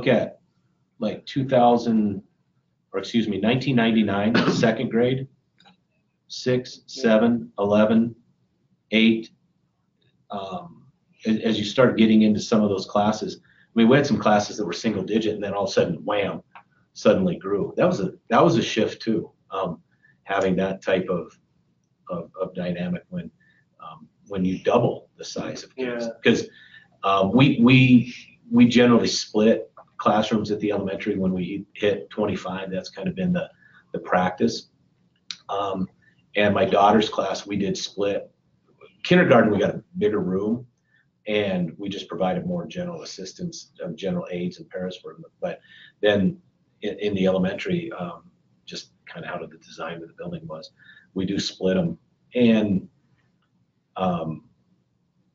at like 1999, 2nd grade, 6, 7, 11, 8, as you start getting into some of those classes, I mean, we had some classes that were single digit and then all of a sudden, wham, suddenly grew. That was a shift too, having that type of dynamic when you double the size of kids. Because we generally split classrooms at the elementary when we hit 25. That's kind of been the practice. And my daughter's class, we did split. Kindergarten, we got a bigger room, and we just provided more general assistance, general aids and paras for them. But then in the elementary, just kind of how the design of the building was, we do split them. And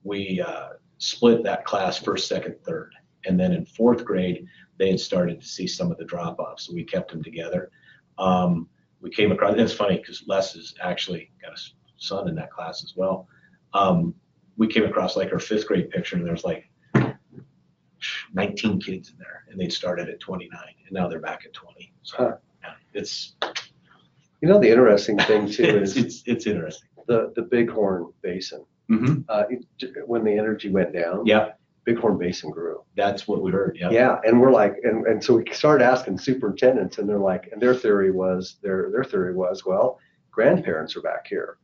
we split that class 1st, 2nd, 3rd. And then in 4th grade, they had started to see some of the drop-offs, so we kept them together. We came across, and it's funny because Les has actually got a son in that class as well. We came across like our 5th grade picture, and there's like 19 kids in there, and they'd started at 29, and now they're back at 20. So yeah, it's The interesting thing too is it's interesting. The Bighorn Basin. Mm-hmm. When the energy went down, Yeah, Bighorn Basin grew. that's what we heard. Yeah. Yeah, and we're like, and so we started asking superintendents, and they're like, and their theory was, well, grandparents are back here.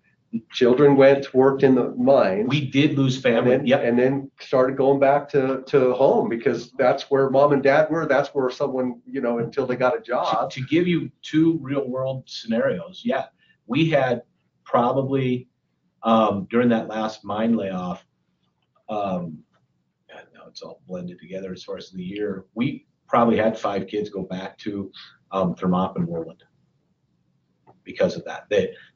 Children worked in the mines. We did lose family. And then started going back to home because that's where mom and dad were. That's where someone, until they got a job. To give you 2 real world scenarios, yeah, we had probably during that last mine layoff, now it's all blended together as far as the year, we probably had 5 kids go back to Thermop and Worland because of that.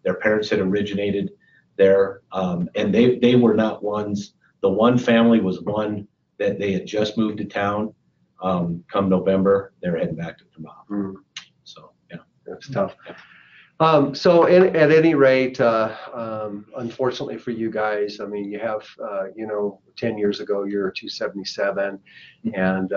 Their parents had originated there, and they were not ones. The one family was one that they had just moved to town. Come November, they were heading back to Thermop. Mm. So yeah, That's tough. So at any rate, unfortunately for you guys, I mean, you have, 10 years ago, you're 277, and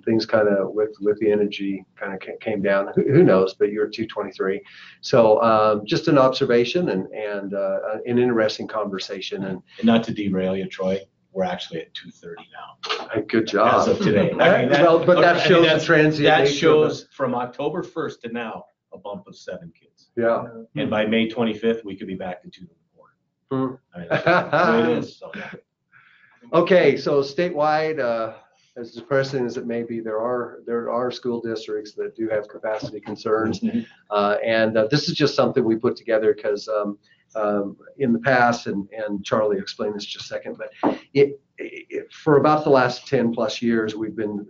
things kind of with the energy kind of came down. Who knows? But you're 223. So just an observation and an interesting conversation. And not to derail you, Troy, we're actually at 230 now. Good job. As of today. That shows the transient. That shows from October 1st to now a bump of 7 kids. Yeah. And by May 25th, we could be back to 2.25. I mean, that's the way it is. So, yeah. Okay, so statewide, as depressing as it may be, there are school districts that do have capacity concerns, and this is just something we put together because in the past, and Charlie explained this just a second, but for about the last 10 plus years, we've been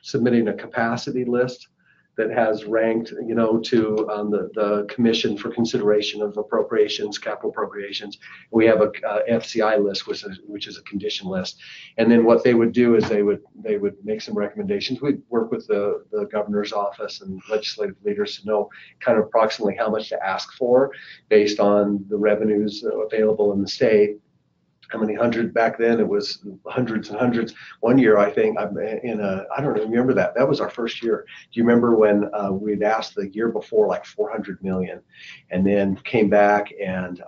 submitting a capacity list that has ranked, to the Commission for Consideration of Appropriations, Capital Appropriations. We have a FCI list, which is a condition list. And then what they would do is they would make some recommendations. We'd work with the governor's office and legislative leaders to know kind of approximately how much to ask for based on the revenues available in the state. How many hundred back then? It was hundreds and hundreds. One year, I think, I don't remember that. That was our first year. Do you remember when we'd asked the year before like 400 million, and then came back and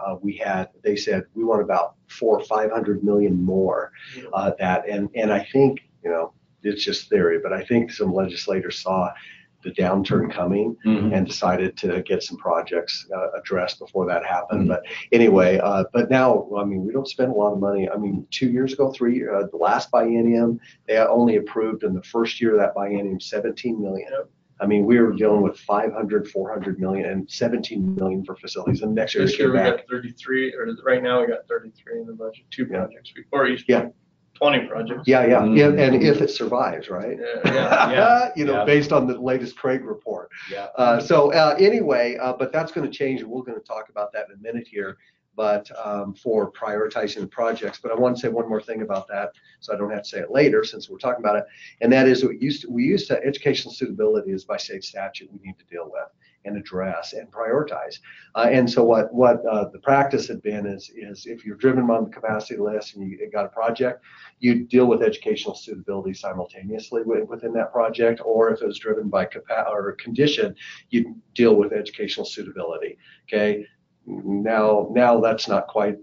they said we want about 400 or 500 million more. And I think it's just theory, but I think some legislators saw the downturn coming and decided to get some projects addressed before that happened. But anyway, but now, I mean, we don't spend a lot of money. I mean, 2 years ago, the last biennium, they only approved in the first year of that biennium 17 million. I mean, we were dealing with 500, 400 million and 17 million for facilities. And next year, This year we got 33, or right now we got 33 in the budget, 2 projects before each. Yeah. 20 projects. Yeah, yeah, Mhm. and if it survives, right? Yeah. Yeah. Based on the latest Craig report. Yeah. Anyway, but that's going to change, and we're going to talk about that in a minute here. But for prioritizing the projects, but I want to say one more thing about that, so I don't have to say it later, since we're talking about it, and that is we used to educational suitability is by state statute we need to deal with and address and prioritize. And so what the practice had been is if you're driven on the capacity list and you got a project, you deal with educational suitability simultaneously within that project, or if it was driven by or condition, you deal with educational suitability. Okay. Now that's not quite,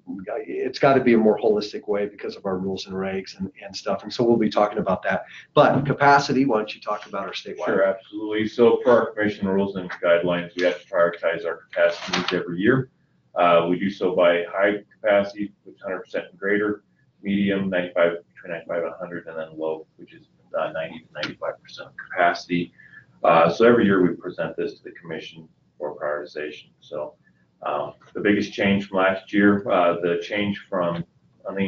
it's got to be a more holistic way because of our rules and regs and stuff. And so we'll be talking about that. But capacity, why don't you talk about our statewide? Sure, absolutely. So for our commission rules and guidelines, we have to prioritize our capacity needs every year. We do so by high capacity, which is 100% and greater, medium, 95, between 95 and 100, and then low, which is 90 to 95% capacity. So every year we present this to the commission for prioritization. So the biggest change from last year, the change from,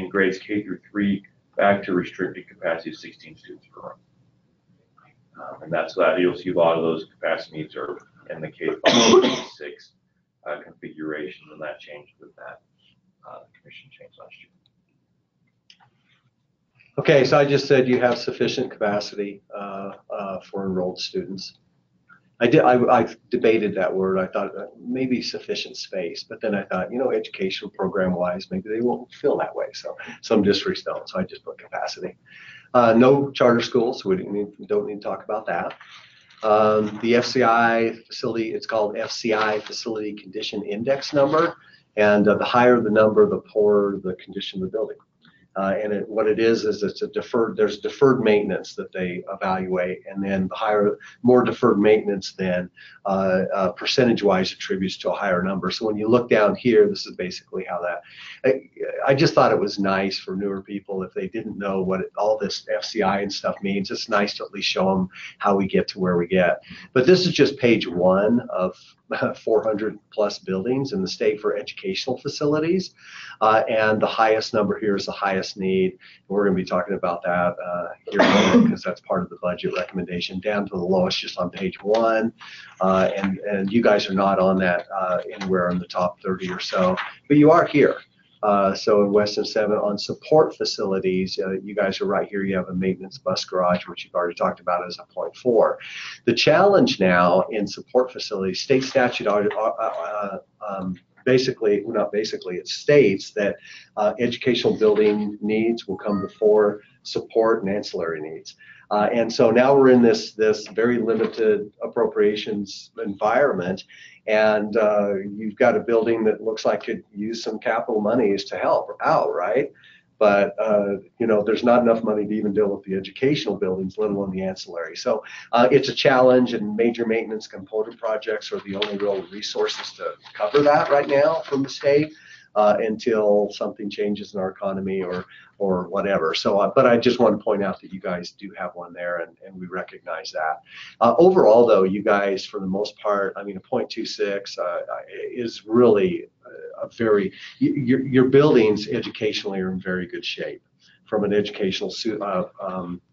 grades K through 3 back to restricted capacity of 16 students per room. And that's that. You'll see a lot of those capacity needs are in the K-5, K-6 configuration, and that changed with that the commission changed last year. Okay, so I just said you have sufficient capacity for enrolled students. I debated that word. I thought maybe sufficient space, but then I thought, educational program wise, maybe they won't feel that way. So some districts don't. So I just put capacity. No charter schools. So we don't need to talk about that. The FCI facility, it's called FCI Facility Condition Index number. And the higher the number, the poorer the condition of the building. What it is it's there's deferred maintenance that they evaluate, and then more deferred maintenance than percentage-wise attributes to a higher number. So when you look down here, this is basically how that, I just thought it was nice for newer people if they didn't know what all this FCI and stuff means. It's nice to at least show them how we get to where we get. But this is just page 1 of 400 plus buildings in the state for educational facilities, and the highest number here is the highest need. We're going to be talking about that here because that's part of the budget recommendation. Down to the lowest, just on page 1, and you guys are not on that anywhere in the top 30 or so, but you are here. So in WES07 on support facilities, you guys are right here. You have a maintenance bus garage, which you've already talked about as a 0.4. The challenge now in support facilities, state statute basically, well, not basically, it states that educational building needs will come before support and ancillary needs. And so now we're in this very limited appropriations environment, and you've got a building that looks like could use some capital monies to help out, right? But there's not enough money to even deal with the educational buildings, let alone the ancillary. So it's a challenge, and major maintenance component projects are the only real resources to cover that right now from the state until something changes in our economy or whatever. So, but I just want to point out that you guys do have one there, and we recognize that. Overall, though, you guys, for the most part, a 0.26 is really a very, your buildings educationally are in very good shape from an educational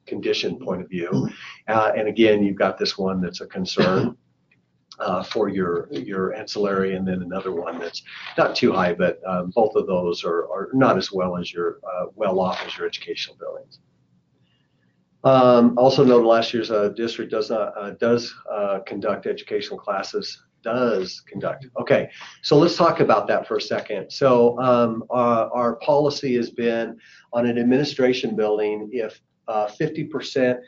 condition point of view. And again, you've got this one that's a concern for your ancillary, and then another one that's not too high, but both of those are not as well as well off as your educational buildings. Also note last year's district does conduct educational classes. Okay, so let's talk about that for a second. So our policy has been on an administration building, if 50%,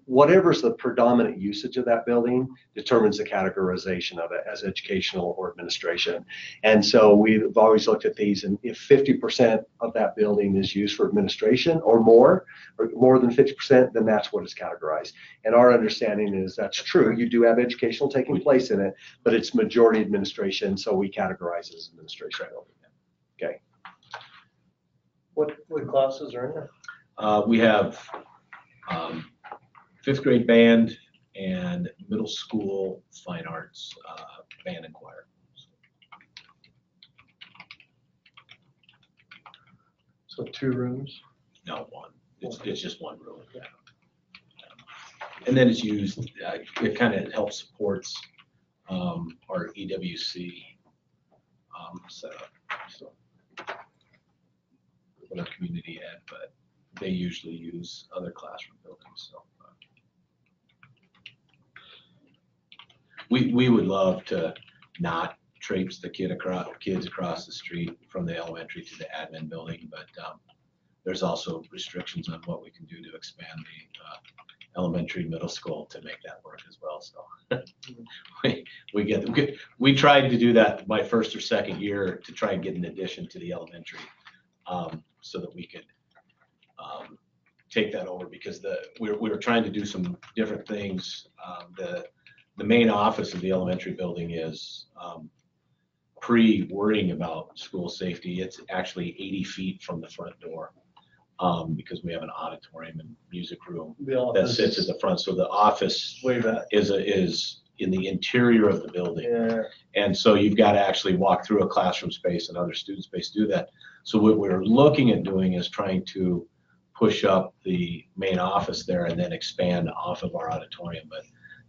whatever's the predominant usage of that building determines the categorization of it as educational or administration. And so we've always looked at these, and if 50% of that building is used for administration or more than 50%, then that's what is categorized. And our understanding is that's true. You do have educational taking place in it, but it's majority administration, so we categorize it as administration. Okay. What classes are in there? We have 5th grade band and middle school fine arts band and choir. So 2 rooms? No, 1. It's just one rule. Yeah. And then it's used, it kind of helps supports our EWC setup. So with our community ed, but they usually use other classroom buildings. So we would love to not traipse the kids across the street from the elementary to the admin building, but there's also restrictions on what we can do to expand the elementary, middle school to make that work as well. So we tried to do that my first or second year to try and get an addition to the elementary, so that we could take that over, because we were trying to do some different things. The main office of the elementary building is pre-worrying about school safety. It's actually 80 feet from the front door, because we have an auditorium and music room that sits at the front. So the office is in the interior of the building. Yeah. And so you've got to actually walk through a classroom space and other student space to do that. So what we're looking at doing is trying to push up the main office there and then expand off of our auditorium, but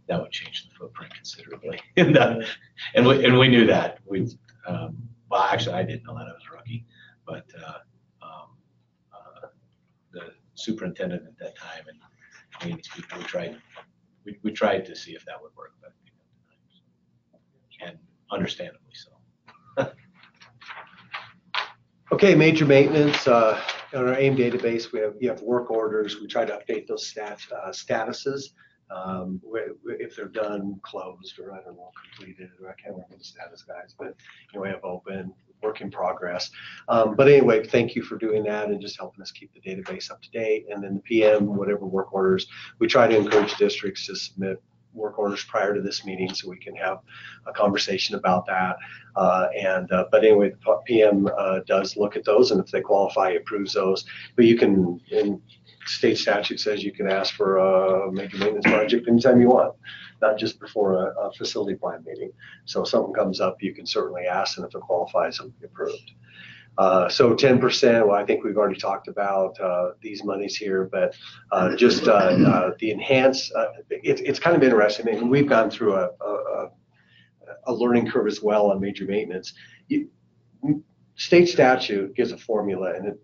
that would change the footprint considerably. and we knew that. Well, actually, I didn't know that. I was a rookie, but the superintendent at that time and these people, we tried to see if that would work, but and understandably so. Okay, major maintenance. On our AIM database, you have work orders. We try to update those statuses. If they're done, closed, or I don't know, completed, or I can't remember the status, guys, but we have open, work in progress. But anyway, thank you for doing that and just helping us keep the database up to date. And then the PM, whatever work orders, we try to encourage districts to submit work orders prior to this meeting so we can have a conversation about that. But anyway, the PM does look at those, and if they qualify, he approves those. But you can, in state statute says you can ask for a major maintenance project anytime you want, not just before a facility plan meeting. So if something comes up, you can certainly ask, and if it qualifies, it'll be approved. So 10%, well, I think we've already talked about these monies here, but just the enhance, it's kind of interesting. I mean, we've gone through a learning curve as well on major maintenance. State statute gives a formula, and it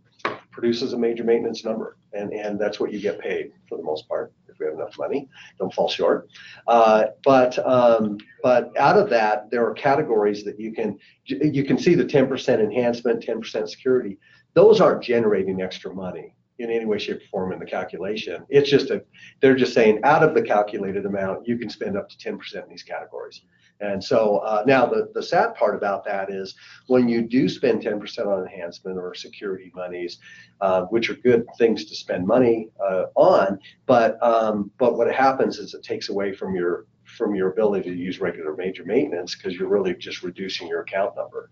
produces a major maintenance number, and that's what you get paid for the most part. If we have enough money, don't fall short. But out of that, there are categories that you can see the 10% enhancement, 10% security. Those aren't generating extra money in any way, shape, or form in the calculation. It's just they're just saying out of the calculated amount, you can spend up to 10% in these categories. And so now the sad part about that is when you do spend 10% on enhancement or security monies, which are good things to spend money on, but what happens is it takes away from your ability to use regular major maintenance, because you're really just reducing your account number.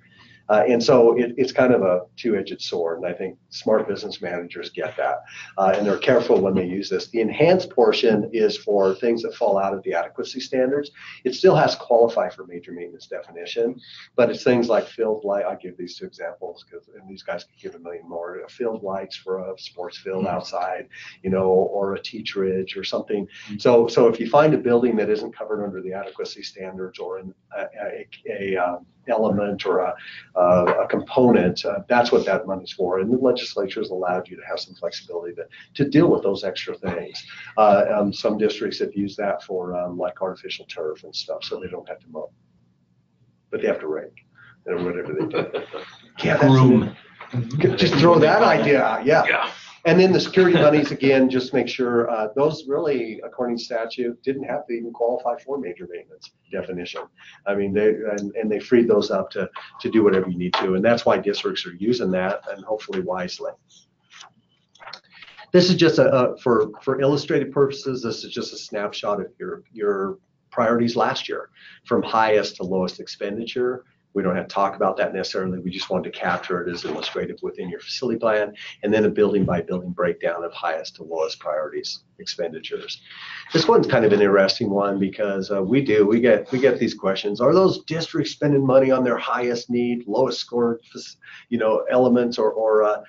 And so it's kind of a two-edged sword, and I think smart business managers get that, and they're careful when they use this. The enhanced portion is for things that fall out of the adequacy standards. It still has to qualify for major maintenance definition, but it's things like field light. I give these two examples, and these guys could give a million more. Field lights for a sports field outside, or a teacherage or something. So if you find a building that isn't covered under the adequacy standards, or an element or a component, that's what that money's for. And the legislature has allowed you to have some flexibility to deal with those extra things. Some districts have used that for like artificial turf and stuff, so they don't have to mow, but they have to rake or whatever they do. Groom. Just throw that idea out. Yeah. And then the security monies, again, just make sure those really, according to statute, didn't have to even qualify for major maintenance definition. I mean, they freed those up to do whatever you need to, and that's why districts are using that, and hopefully wisely. This is just for illustrative purposes. This is just a snapshot of your priorities last year, from highest to lowest expenditure. We don't have to talk about that necessarily. We just wanted to capture it as illustrative within your facility plan, and then a building by building breakdown of highest to lowest priorities expenditures. This one's kind of an interesting one because we get these questions. Are those districts spending money on their highest need, lowest score, elements or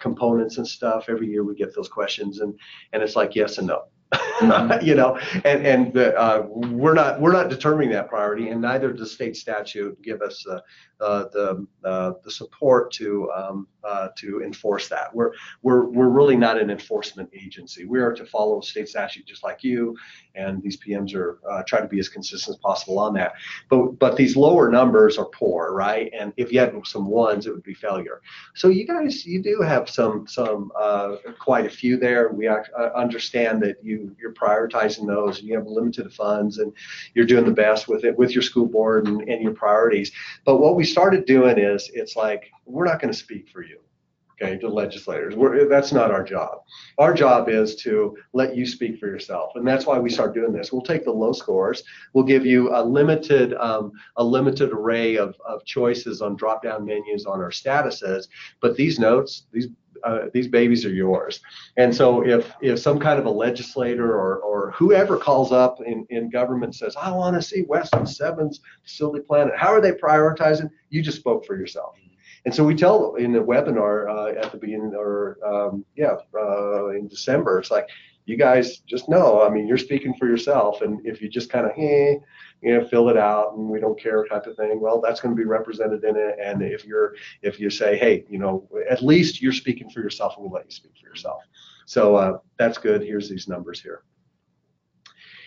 components and stuff? Every year we get those questions, and it's like yes and no. We're not determining that priority, and neither does state statute give us the support to enforce that. We're really not an enforcement agency. We are to follow state statute just like you, and these PMs are try to be as consistent as possible on that. But these lower numbers are poor, right? And if you had some ones, it would be failure. So you do have some quite a few there. We understand that you're prioritizing those, and you have limited funds, and you're doing the best with it with your school board and your priorities. But what we started doing is, it's like, we're not going to speak for you, okay, to legislators. That's not our job. Our job is to let you speak for yourself, and that's why we start doing this. We'll take the low scores. We'll give you a limited array of choices on drop-down menus on our statuses, but these notes, these babies are yours. And so if some kind of a legislator or whoever calls up in government and says, I want to see WES07's facility plan, how are they prioritizing? You just spoke for yourself. And so we tell in the webinar at the beginning, in December, it's like, you guys just know, I mean, you're speaking for yourself, and if you just kind of fill it out and we don't care type of thing, well, that's going to be represented in it. And if you say, hey, at least you're speaking for yourself, and we'll let you speak for yourself. So that's good. Here's these numbers here.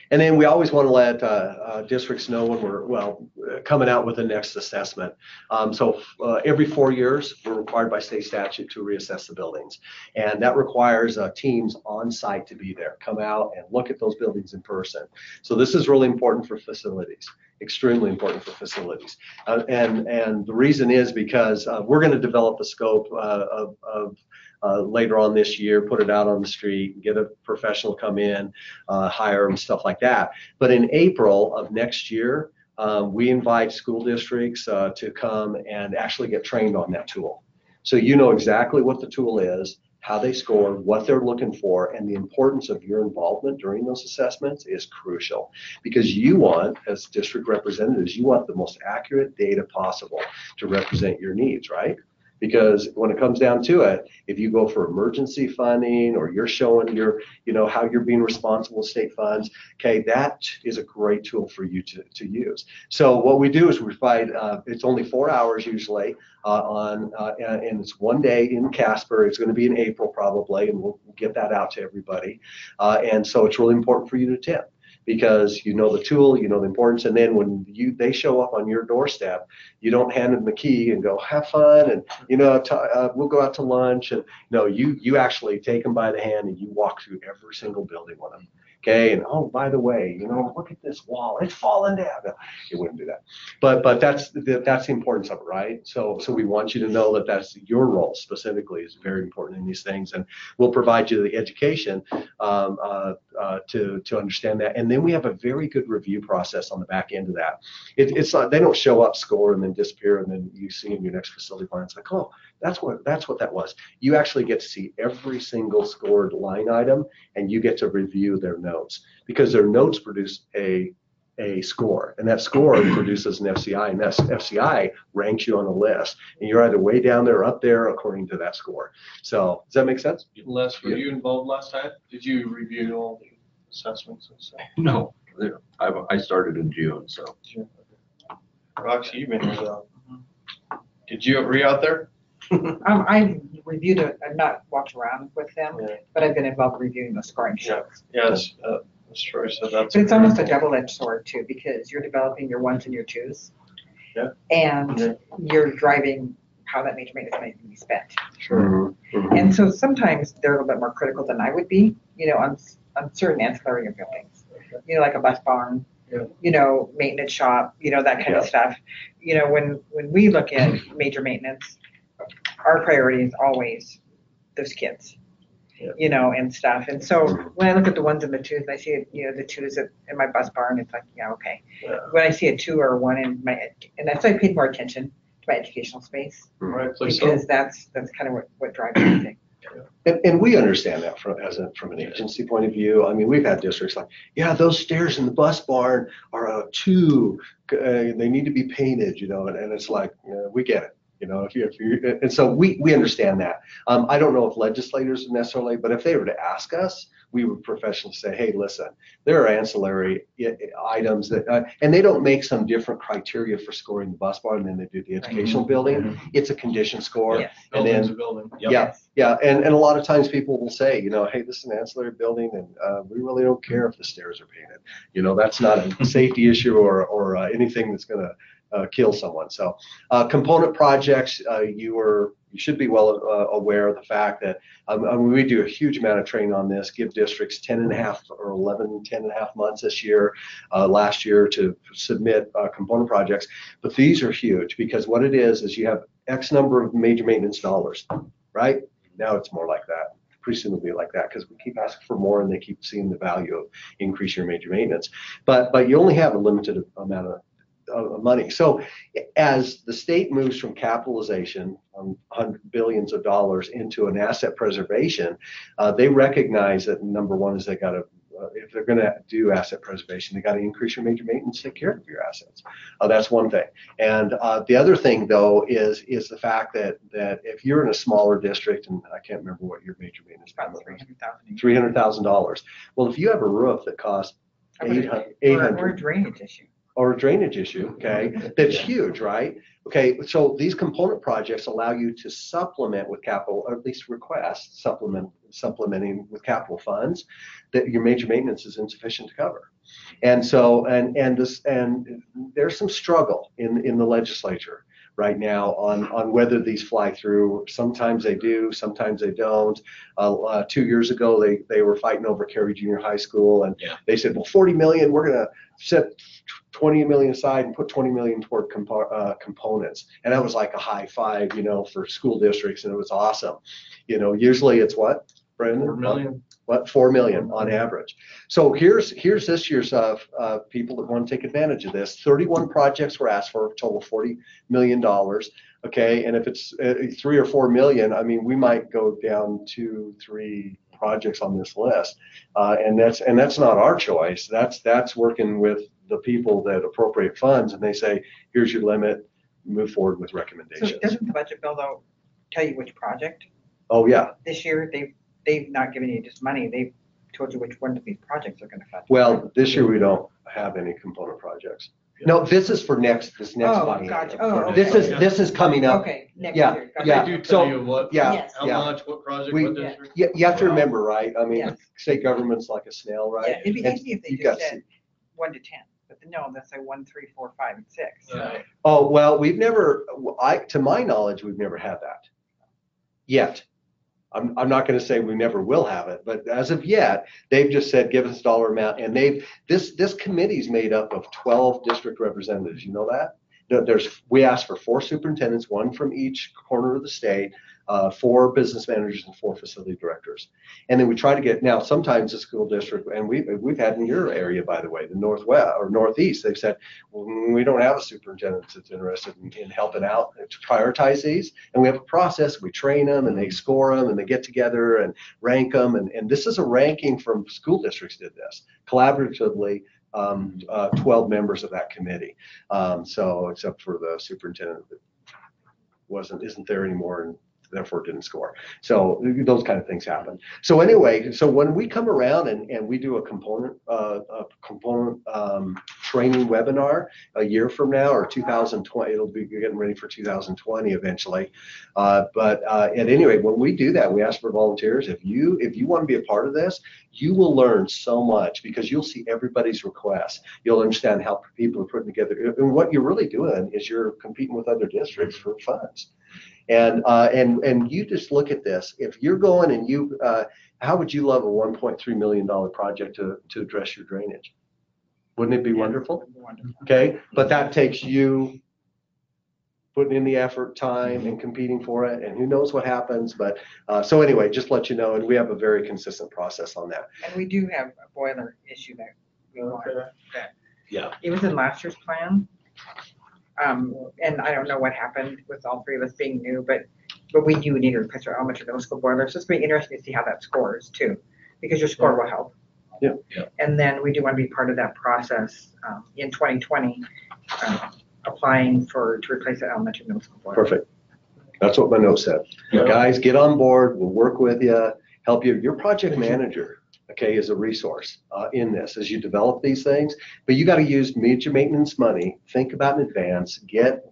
And then we always want to let districts know when we're coming out with the next assessment. So every 4 years, we're required by state statute to reassess the buildings. And that requires teams on site to be there, come out and look at those buildings in person. So this is really important for facilities, extremely important for facilities. And the reason is because we're going to develop a scope later on this year, put it out on the street, get a professional come in, hire them, stuff like that. But in April of next year, we invite school districts to come and actually get trained on that tool. So you know exactly what the tool is, how they score, what they're looking for, and the importance of your involvement during those assessments is crucial, because you want, as district representatives, you want the most accurate data possible to represent your needs, right? Because when it comes down to it, if you go for emergency funding, or you're showing how you're being responsible with state funds, okay, that is a great tool for you to use. So what we do is we provide, it's only 4 hours usually, and it's 1 day in Casper. It's going to be in April probably, and we'll get that out to everybody. And so it's really important for you to attend, because you know the tool, you know the importance, and then when they show up on your doorstep, you don't hand them the key and go, have fun, and we'll go out to lunch. And no, you actually take them by the hand and you walk through every single building with them. Okay, and oh, by the way, look at this wall, it's falling down. No, it wouldn't do that, but that's the importance of it, right? So we want you to know that that's your role specifically is very important in these things, and we'll provide you the education to understand that. And then we have a very good review process on the back end of that. It's not, they don't show up, score, and then disappear, and then you see in your next facility plan, it's like, oh, that's what that was. You actually get to see every single scored line item, and you get to review their notes, because their notes produce a score, and that score produces an FCI, and that FCI ranks you on a list, and you're either way down there or up there according to that score. So does that make sense? Les, were you involved last time? Did you review all the assessments and stuff? No, I started in June, so. Roxy, you've been here though. Were you out there? I reviewed it. I've not walked around with them, but I've been involved reviewing the scoring sheets. Yeah, it's Troy said that's. But it's almost a double-edged sword too, because you're developing your ones and your twos. Yeah. And you're driving how that major maintenance money can be spent. Sure. Mm-hmm. And so sometimes they're a little bit more critical than I would be, on certain ancillary buildings, like a bus barn, maintenance shop, that kind of stuff. When we look at major maintenance, our priority is always those kids. you know, and stuff. And so when I look at the ones and the twos, and I see it, you know, the twos in my bus barn, it's like, yeah, okay. Yeah. When I see a two or a one in my, and that's why I paid more attention to my educational space, Right, because that's kind of what drives everything. And we understand that from an agency point of view. I mean, we've had districts like, yeah, those stairs in the bus barn are a two, they need to be painted, you know, and it's like, we get it. You know, and so we understand that. I don't know if legislators necessarily, but if they were to ask us, we would professionally say, hey, listen, there are ancillary items that, and they don't make some different criteria for scoring the bus barn than they do the educational building. It's a condition score. Yes. And Building's then, a building. yeah, and a lot of times people will say, you know, hey, this is an ancillary building, and we really don't care if the stairs are painted. You know, that's not a safety issue or anything that's going to kill someone. So component projects, you should be well aware of the fact that we do a huge amount of training on this, give districts 10 and a half months this year, last year to submit component projects. But these are huge because what it is you have X number of major maintenance dollars, right? Now it's more like that. Pretty soon it'll be like that because we keep asking for more and they keep seeing the value of increasing your major maintenance. But you only have a limited amount of money. So as the state moves from capitalization on billions of dollars into an asset preservation, they recognize that number one is they got to, if they're going to do asset preservation, they got to increase your major maintenance, take care of your assets. That's one thing. And the other thing though is the fact that if you're in a smaller district, and I can't remember what your major maintenance is, $300,000. Well, if you have a roof that costs $800,000 or a drainage issue. Or a drainage issue, okay, that's huge, right? Okay, so these component projects allow you to supplement with capital, or at least request supplementing with capital funds that your major maintenance is insufficient to cover. And so, and there's some struggle in the legislature right now on whether these fly through. Sometimes they do, sometimes they don't. 2 years ago, they were fighting over Cary Junior High School, and they said, well, 40 million, we're going to set 20 million aside and put 20 million toward components. And that was like a high five, you know, for school districts, and it was awesome. You know, usually it's what, Brendan? 4 million. What, 4 million on average. So here's this year's people that want to take advantage of this. 31 projects were asked for, a total of $40 million. Okay, and if it's 3 or 4 million, I mean, we might go down 2, 3 projects on this list, and that's not our choice. That's working with the people that appropriate funds, and they say, here's your limit, move forward with recommendations. So doesn't the budget bill though tell you which project? Oh yeah. This year they've not given you just money. They've told you which one of these projects are going to fund. Well, this year we don't have any component projects. No, this is for this next biennium. Gotcha. Oh, okay. This is coming up. Okay, next Yeah, year. Gotcha. yeah. They do So, tell you what, yeah, how much, what project, We- what district. You have to remember, right? I mean, Yes. state government's like a snail, right? Yeah, it'd be And easy if they you just got- said 1 to 10, but no, that's like 1, 3, 4, 5, and 6. Yeah. Oh, well, we've never, to my knowledge, we've never had that yet. I'm not going to say we never will have it, but as of yet, they've just said, give us a dollar amount. And this committee's made up of 12 district representatives. You know that? We asked for 4 superintendents, 1 from each corner of the state, 4 business managers, and 4 facility directors. And then we try to get, now sometimes the school district, and we've had in your area, by the way, the northwest or northeast, they've said, well, we don't have a superintendent that's interested in helping out to prioritize these. And we have a process, we train them and they score them and they get together and rank them. And this is a ranking from school districts did this collaboratively. 12 members of that committee. So except for the superintendent that isn't there anymore and therefore didn't score. So those kind of things happen. So anyway, so when we come around and we do a component training webinar a year from now or 2020, it'll be getting ready for 2020 eventually. But at any rate, when we do that, we ask for volunteers. If you want to be a part of this, you will learn so much because you'll see everybody's requests. You'll understand how people are putting together. And what you're really doing is you're competing with other districts for funds. And you just look at this. If you're going and how would you love a $1.3 million project to address your drainage? Wouldn't it be wonderful? Wonderful. Okay, but that takes you putting in the effort, time, and competing for it, and who knows what happens. But so anyway, just let you know, and we have a very consistent process on that. And we do have a boiler issue that we want. That Yeah. It was in last year's plan. And I don't know what happened with all three of us being new, but we do need to replace our elementary middle school boiler. So it's going to be interesting to see how that scores too, because your score will help. Yeah. And then we do want to be part of that process in 2020, applying to replace the elementary middle school boiler. Perfect. That's what my note said. Yeah. Guys, get on board. We'll work with you, help you. Your project manager, okay, is a resource in this as you develop these things. But you got to use major maintenance money. Think about in advance. Get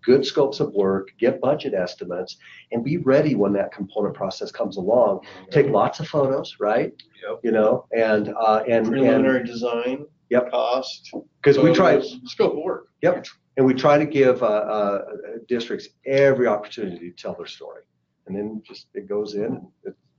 good scopes of work. Get budget estimates, and be ready when that component process comes along. Take lots of photos, right? Yep. You know, and Preliminary design. Yep. Cost. because we try. Scope of work. Yep. And we try to give districts every opportunity to tell their story. And then just it goes in and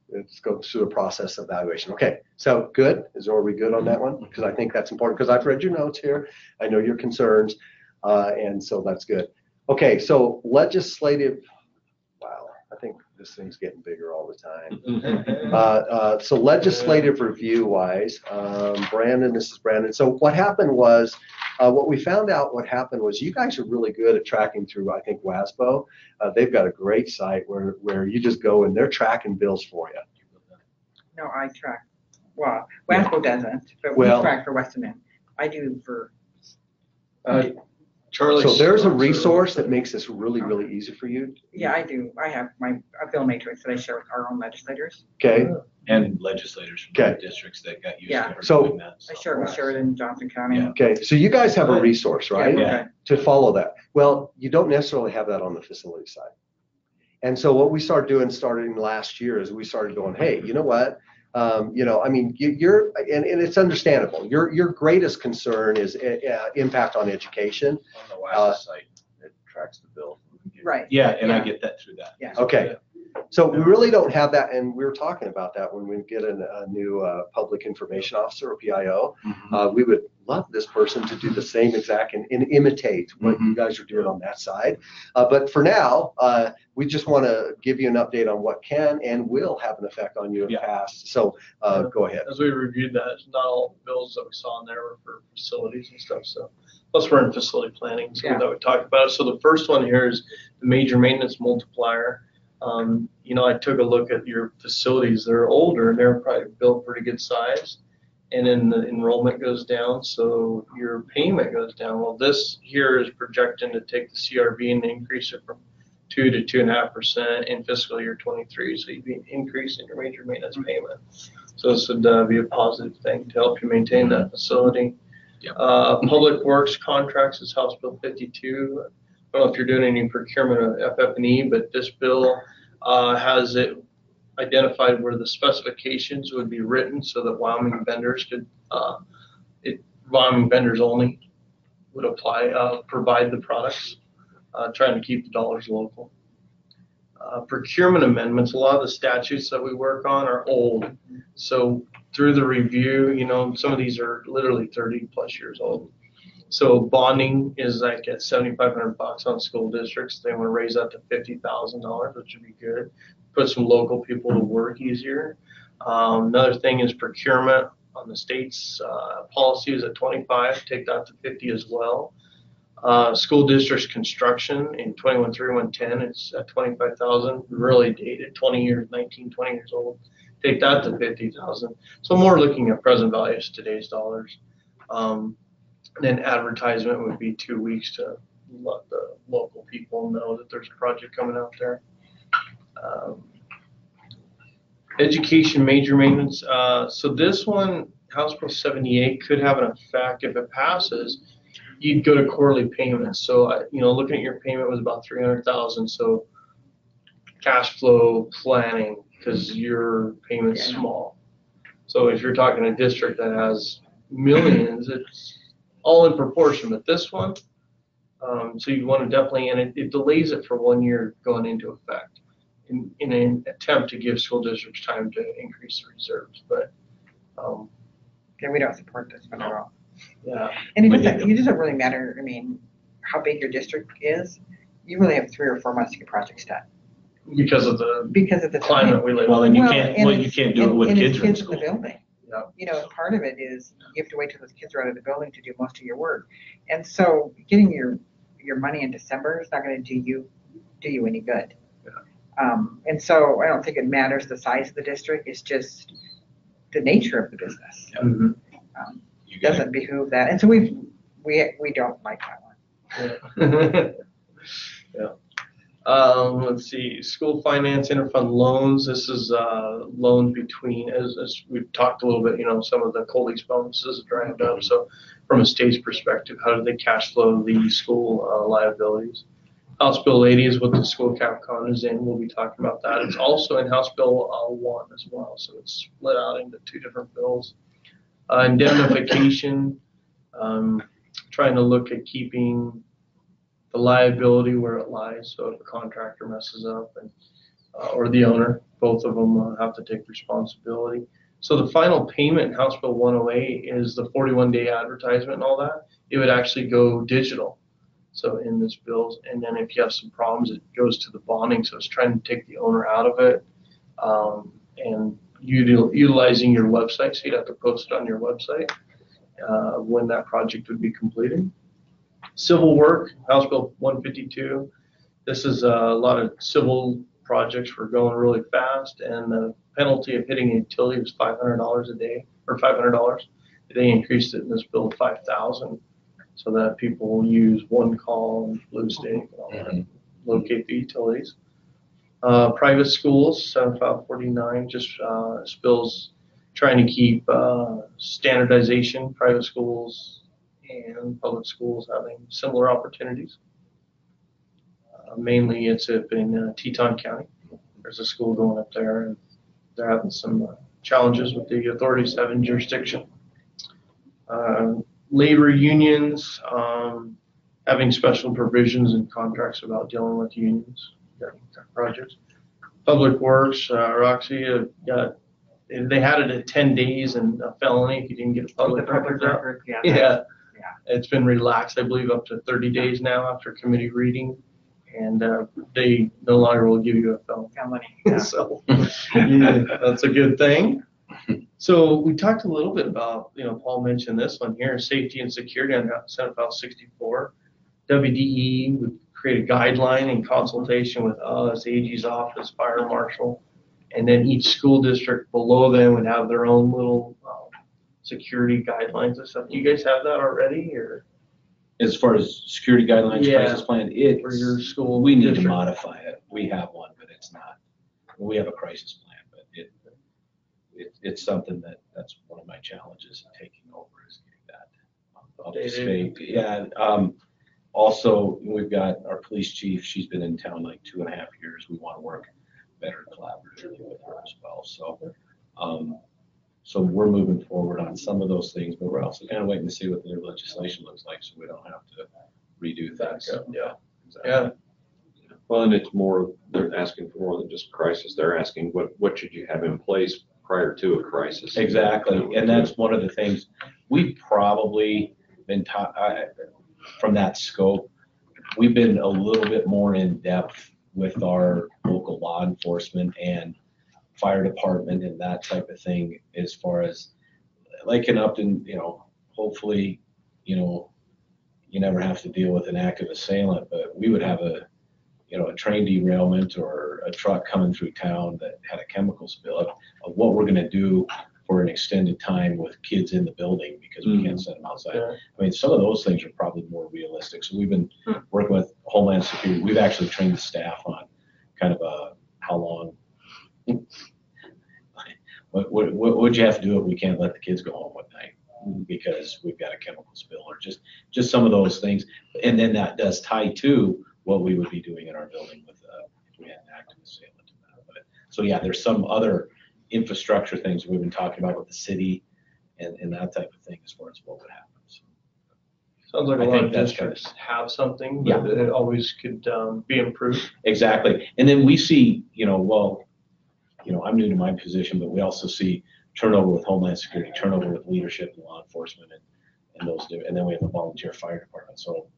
it goes through the process of evaluation. Okay, so good. Are we good on that one? Because I think that's important because I've read your notes here. I know your concerns. And so that's good. Okay, so legislative, wow, I think this thing's getting bigger all the time. So legislative review wise, Brandon, this is Brandon. So what happened was, what we found out what happened was you guys are really good at tracking through, I think, WASBO. They've got a great site where you just go and they're tracking bills for you. No, I track. Well, WASCO doesn't, but Well- we track for Weston Inn. I do for. Charlie. So there's a resource that makes this really, really easy for you. Yeah, I do. I have a bill matrix that I share with our own legislators. Okay. And legislators from Okay. other districts that got used Yeah. to So- doing that. I share with Sheridan, Johnson County. Yeah. Okay. So you guys have a resource, right? Yeah. To follow that. Well, you don't necessarily have that on the facility side. And so what we started doing starting last year is we started going, hey, you know what? I mean, you're, and it's understandable. Your greatest concern is impact on education. On the WASA site, it tracks the bill. Right. Yeah, and I Yeah. get that through that. Yeah. Okay. So we really don't have that, and we were talking about that when we get a new public information officer or PIO. We would love this person to do the same exact and imitate what you guys are doing on that side. But for now, we just want to give you an update on what can and will have an effect on you in past. So go ahead. As we reviewed that, not all bills that we saw in there were for facilities and stuff. So plus we're in facility planning, so that we talked about it. So the first one here is the major maintenance multiplier. I took a look at your facilities. They're older and they're probably built pretty good size. And then the enrollment goes down, so your payment goes down. Well, this here is projecting to take the CRV and increase it from 2 to 2.5% in fiscal year 23. So you'd be increasing your major maintenance payment. So this would be a positive thing to help you maintain that facility. Public Works contracts is House Bill 52. I don't know if you're doing any procurement of FF&E, but this bill has it identified where the specifications would be written so that Wyoming vendors could, Wyoming vendors only would apply, provide the products, trying to keep the dollars local. Procurement amendments, a lot of the statutes that we work on are old. So through the review, some of these are literally 30 plus years old. So bonding is like at $7,500 on school districts. They want to raise that to $50,000, which would be good. Put some local people to work easier. Another thing is procurement on the state's policy is at 25. Take that to 50 as well. School districts construction in 21.3.110, it's at 25,000. Really dated, 20 years old. Take that to 50,000. So more looking at present values, today's dollars. Then advertisement would be 2 weeks to let the local people know that there's a project coming out there. Education major maintenance. So this one, House Bill 78, could have an effect if it passes. You'd go to quarterly payments. So looking at your payment was about 300,000. So cash flow planning, because your payment's small. So if you're talking a district that has millions, it's all in proportion. But this one, so you want to definitely, and it delays it for 1 year going into effect in an attempt to give school districts time to increase the reserves. But we don't support this one at all. yeah. And it doesn't really matter, how big your district is. you really have 3 or 4 months to get projects done Because of the because of the climate time. we live Well, in. and you Well, can't, and well, you it's- can't do it and- when and kids it's are in kids in the school. building. Yeah. You know, part of it is you have to wait till those kids are out of the building to do most of your work. And so getting your money in December is not going to do you any good. And so I don't think it matters the size of the district. It's just the nature of the business. Mhm. You gotta- Doesn't behoove that. And so we don't like that one. Yeah. Let's see, school finance interfund loans. This is loan between, as we've talked a little bit, some of the Coley's bonuses are dried up. So from a state's perspective, how do they cash flow the school liabilities? House Bill 80 is what the school CapCon is in. We'll be talking about that. It's also in House Bill 1 as well. So it's split out into 2 different bills. Indemnification, trying to look at keeping the liability where it lies. So if a contractor messes up or the owner, both of them have to take responsibility. So the final payment in House Bill 108 is the 41-day advertisement and all that. It would actually go digital. So in this bill, and then if you have some problems, it goes to the bonding. So it's trying to take the owner out of it and utilizing your website. So you'd have to post it on your website when that project would be completed. Civil work, House Bill 152. This is a lot of civil projects were going really fast, and the penalty of hitting a utility was $500 a day, or $500. They increased it in this bill to $5,000, so that people will use one call and blue stake and all that, locate the utilities. Private schools, Senate File 49, just bills trying to keep standardization, private schools and public schools having similar opportunities. Mainly it's up in Teton County. There's a school going up there, and they're having some challenges with the authorities having jurisdiction. Labor unions, having special provisions and contracts about dealing with unions, projects. Public Works, Roxy, they had it at 10 days and a felony if you didn't get a public record. Yeah. It's been relaxed, I believe, up to 30 days now after committee reading, and they no longer will give you a felony. So yeah, that's a good thing. So we talked a little bit about, Paul mentioned this one here, safety and security on Senate File 64. WDE would create a guideline in consultation with us, AG's office, fire marshal, and then each school district below them would have their own little security guidelines and stuff. Do you guys have that already, or? As far as security guidelines, crisis plan, For your school we need to district? modify it. We have one, but it's not. We have a crisis plan, but it's something that's one of my challenges in taking over is getting that up to speed. Yeah. Also, we've got our police chief. She's been in town like 2.5 years. We want to work better collaboratively with her as well. So we're moving forward on some of those things, but we're also kind of waiting to see what the new legislation looks like, so we don't have to redo things. Yeah. Exactly. Yeah. Well, and it's more, they're asking for more than just crisis. They're asking what should you have in place prior to a crisis? Exactly, and that's one of the things we've probably been taught from that scope. We've been a little bit more in depth with our local law enforcement and fire department and that type of thing, as far as like in Upton, hopefully, you never have to deal with an active assailant, but we would have a train derailment or a truck coming through town that had a chemical spill of what we're going to do for an extended time with kids in the building because we can't send them outside. Yeah. I mean, some of those things are probably more realistic. So we've been working with Homeland Security. We've actually trained the staff on kind of how long, what would you have to do if we can't let the kids go home at night because we've got a chemical spill, or just some of those things. And then that does tie to what we would be doing in our building with if we had an active assailant. So yeah, there's some other infrastructure things we've been talking about with the city and that type of thing as far as what would happen. So, Sounds like a I lot think of that's districts have something, Yeah. but it always could be improved. exactly. And then we see, I'm new to my position, but we also see turnover with Homeland Security, turnover with leadership and law enforcement, and those, and then we have a volunteer fire department. So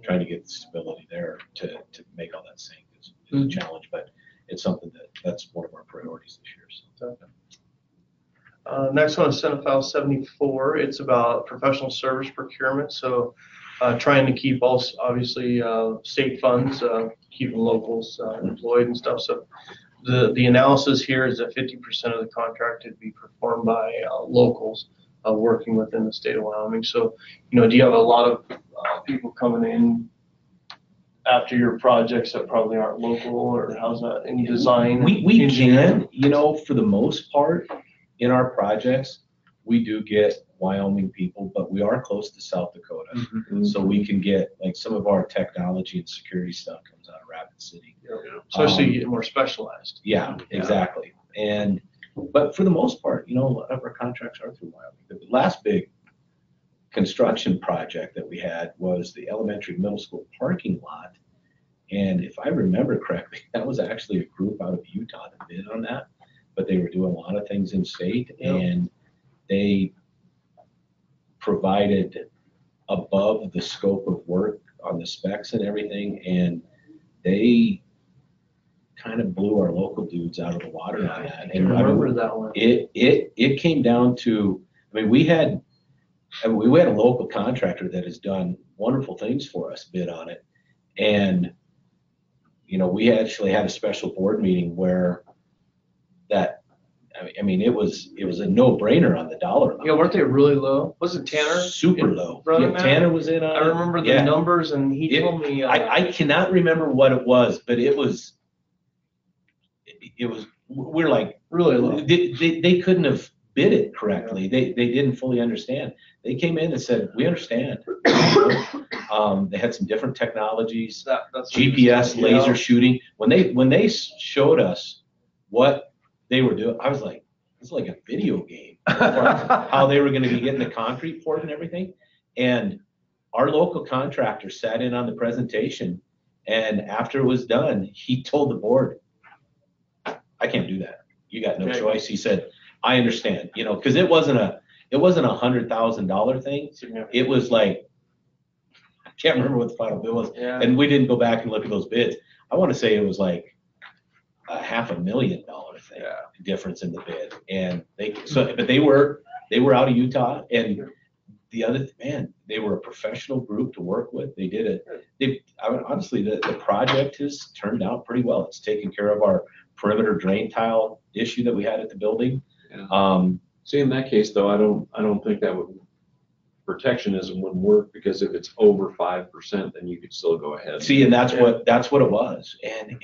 trying to get the stability there to food challenge, but it's something that's one of our priorities this year. So. Next one is Senate File 74. It's about professional service procurement. So trying to keep also obviously state funds, keeping locals employed and stuff. So the analysis here is that 50% of the contract would be performed by locals working within the state of Wyoming. So, do you have a lot of people coming in after your projects that probably aren't local, or how's that in design? We can, for the most part in our projects, we do get Wyoming people, but we are close to South Dakota. Mm-hmm. So we can get, like, some of our technology and security stuff comes out of Rapid City. Especially you get more specialized. Yeah, exactly. But for the most part, a lot of our contracts are through Wyoming. The last big construction project that we had was the elementary middle school parking lot. And if I remember correctly, that was actually a group out of Utah that bid on that, but they were doing a lot of things in state, and they provided above the scope of work on the specs and everything, and they kind of blew our local dudes out of the water on that. And I remember that one. It came down to, we had a local contractor that has done wonderful things for us bid on it, and we actually had a special board meeting where it was a no-brainer on the dollar amount. Yeah, weren't they really low? Wasn't Tanner? Super low. Yeah, Tanner was in on it. I remember the numbers, and he told me. I cannot remember what it was, but it was. We're like really low. They couldn't have bid it correctly. They didn't fully understand. They came in and said, "We understand." They had some different technologies, that's GPS, laser shooting. When they showed us what they were doing, I was like, it's like a video game. How they were going to be getting the concrete poured and everything. And our local contractor sat in on the presentation, and after it was done, he told the board, "I can't do that. You got no choice." He said, "I understand, because it wasn't a $100,000 thing. It was like, I can't remember what the final bid was, and we didn't go back and look at those bids. I want to say it was like a $500,000 thing, difference in the bid. And but they were out of Utah, and the other they were a professional group to work with. They did it. Honestly, the project has turned out pretty well. It's taken care of our perimeter drain tile issue that we had at the building. Yeah. See, in that case, though, I don't think that protectionism wouldn't work, because if it's over 5%, then you could still go ahead. See, and that's what it was, and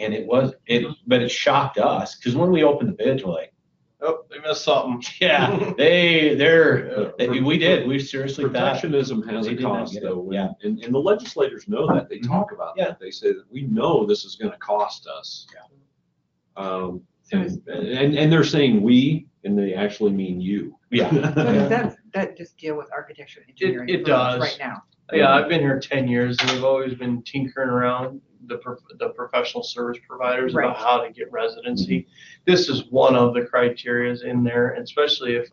but it shocked us, because when we opened the bids, we're like, oh, they missed something. Yeah, we seriously protectionism has a cost, though. And the legislators know that. They talk about that. They say that we know this is going to cost us. And they're saying we, and they actually mean you. So does that just deal with architecture and engineering? It does right now. Yeah, I've been here 10 years, and we've always been tinkering around the professional service providers about how to get residency. This is one of the criterias in there, and especially if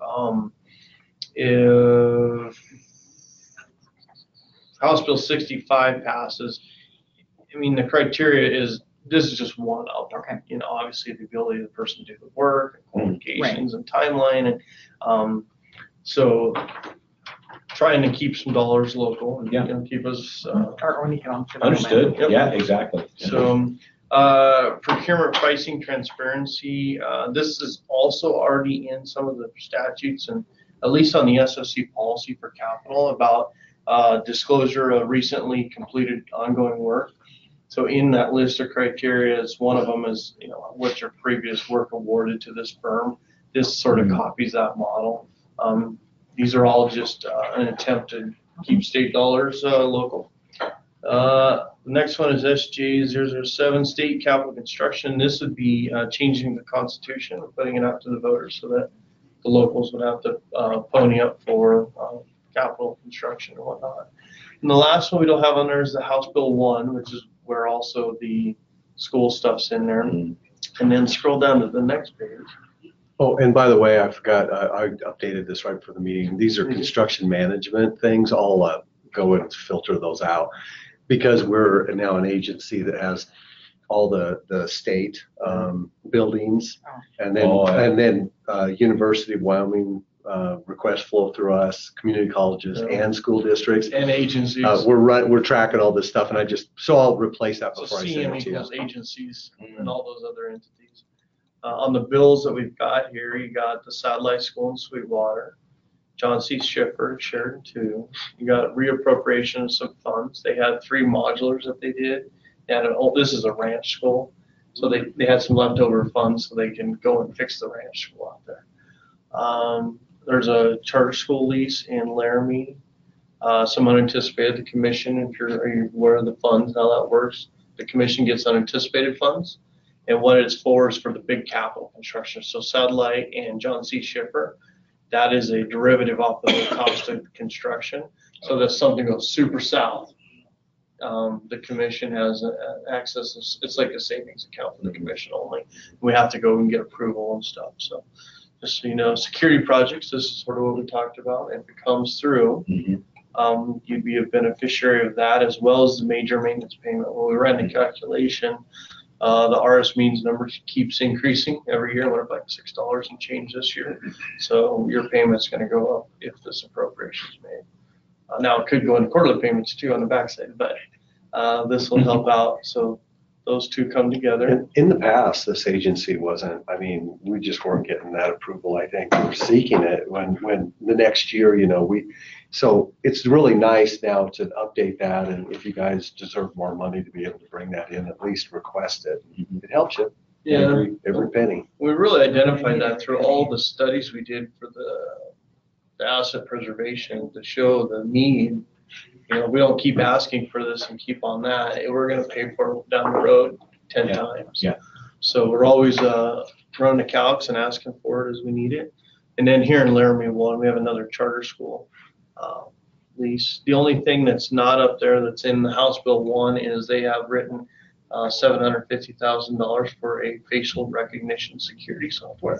House Bill 65 passes. The criteria is, this is just one of them. Okay. Obviously the ability of the person to do the work, and qualifications, and timeline, and so trying to keep some dollars local and keep us our own economic development. Understood. Yeah, exactly. So procurement pricing transparency. This is also already in some of the statutes, and at least on the SOC policy for capital, about disclosure of recently completed ongoing work. So in that list of criteria, one of them is, what's your previous work awarded to this firm? This sort of copies that model. These are all just an attempt to keep state dollars local. The next one is SJ007, state capital construction. This would be changing the constitution and putting it out to the voters so that the locals would have to pony up for capital construction and whatnot. And the last one we don't have on there is the House Bill 1, which is where also the school stuff's in there. And then scroll down to the next page. Oh, and by the way, I forgot, I updated this right before the meeting. These are construction management things. I'll go and filter those out, because we're now an agency that has all the state buildings, and Oh, yeah. then University of Wyoming requests flow through us, community colleges and school districts. And agencies. We're tracking all this stuff, and I'll replace that So before I CM send it to you. equals agencies and all those other entities. On the bills that we've got here, you got the satellite school in Sweetwater, John C. Schiffer, Sheridan 2. You got reappropriation of some funds. They had 3 modulars that they did. They had this is a ranch school, so they had some leftover funds so they can go and fix the ranch school out there. There's a charter school lease in Laramie. Some unanticipated. The commission, are you aware of the funds, how that works? The commission gets unanticipated funds, and what it's for is for the big capital construction. So satellite and John C. Schiffer, that is a derivative off the cost of construction. So that something goes super south, the commission has access. It's like a savings account for the commission only. We have to go and get approval and stuff. So just so you know, security projects, this is sort of what we talked about. If it comes through, you'd be a beneficiary of that, as well as the major maintenance payment. When we ran the calculation, the RS means number keeps increasing every year. Went up like $6 and change this year. So your payment's going to go up if this appropriation is made. Now it could go into quarterly payments too on the backside, but this will help out. So those two come together. In the past, this agency wasn't, I mean, we just weren't getting that approval. I think we were seeking it when the next year, so it's really nice now to update that. And if you guys deserve more money to be able to bring that in, at least request it. It helps you. Yeah. Every penny. We really identified that through all the studies we did for the asset preservation to show the need. We don't keep asking for this and keep on that. We're going to pay for it down the road 10 times. Yeah. So we're always running the calcs and asking for it as we need it. And then here in Laramie, we have another charter school lease. The only thing that's not up there that's in the House Bill 1 is they have written $750,000 for a facial recognition security software.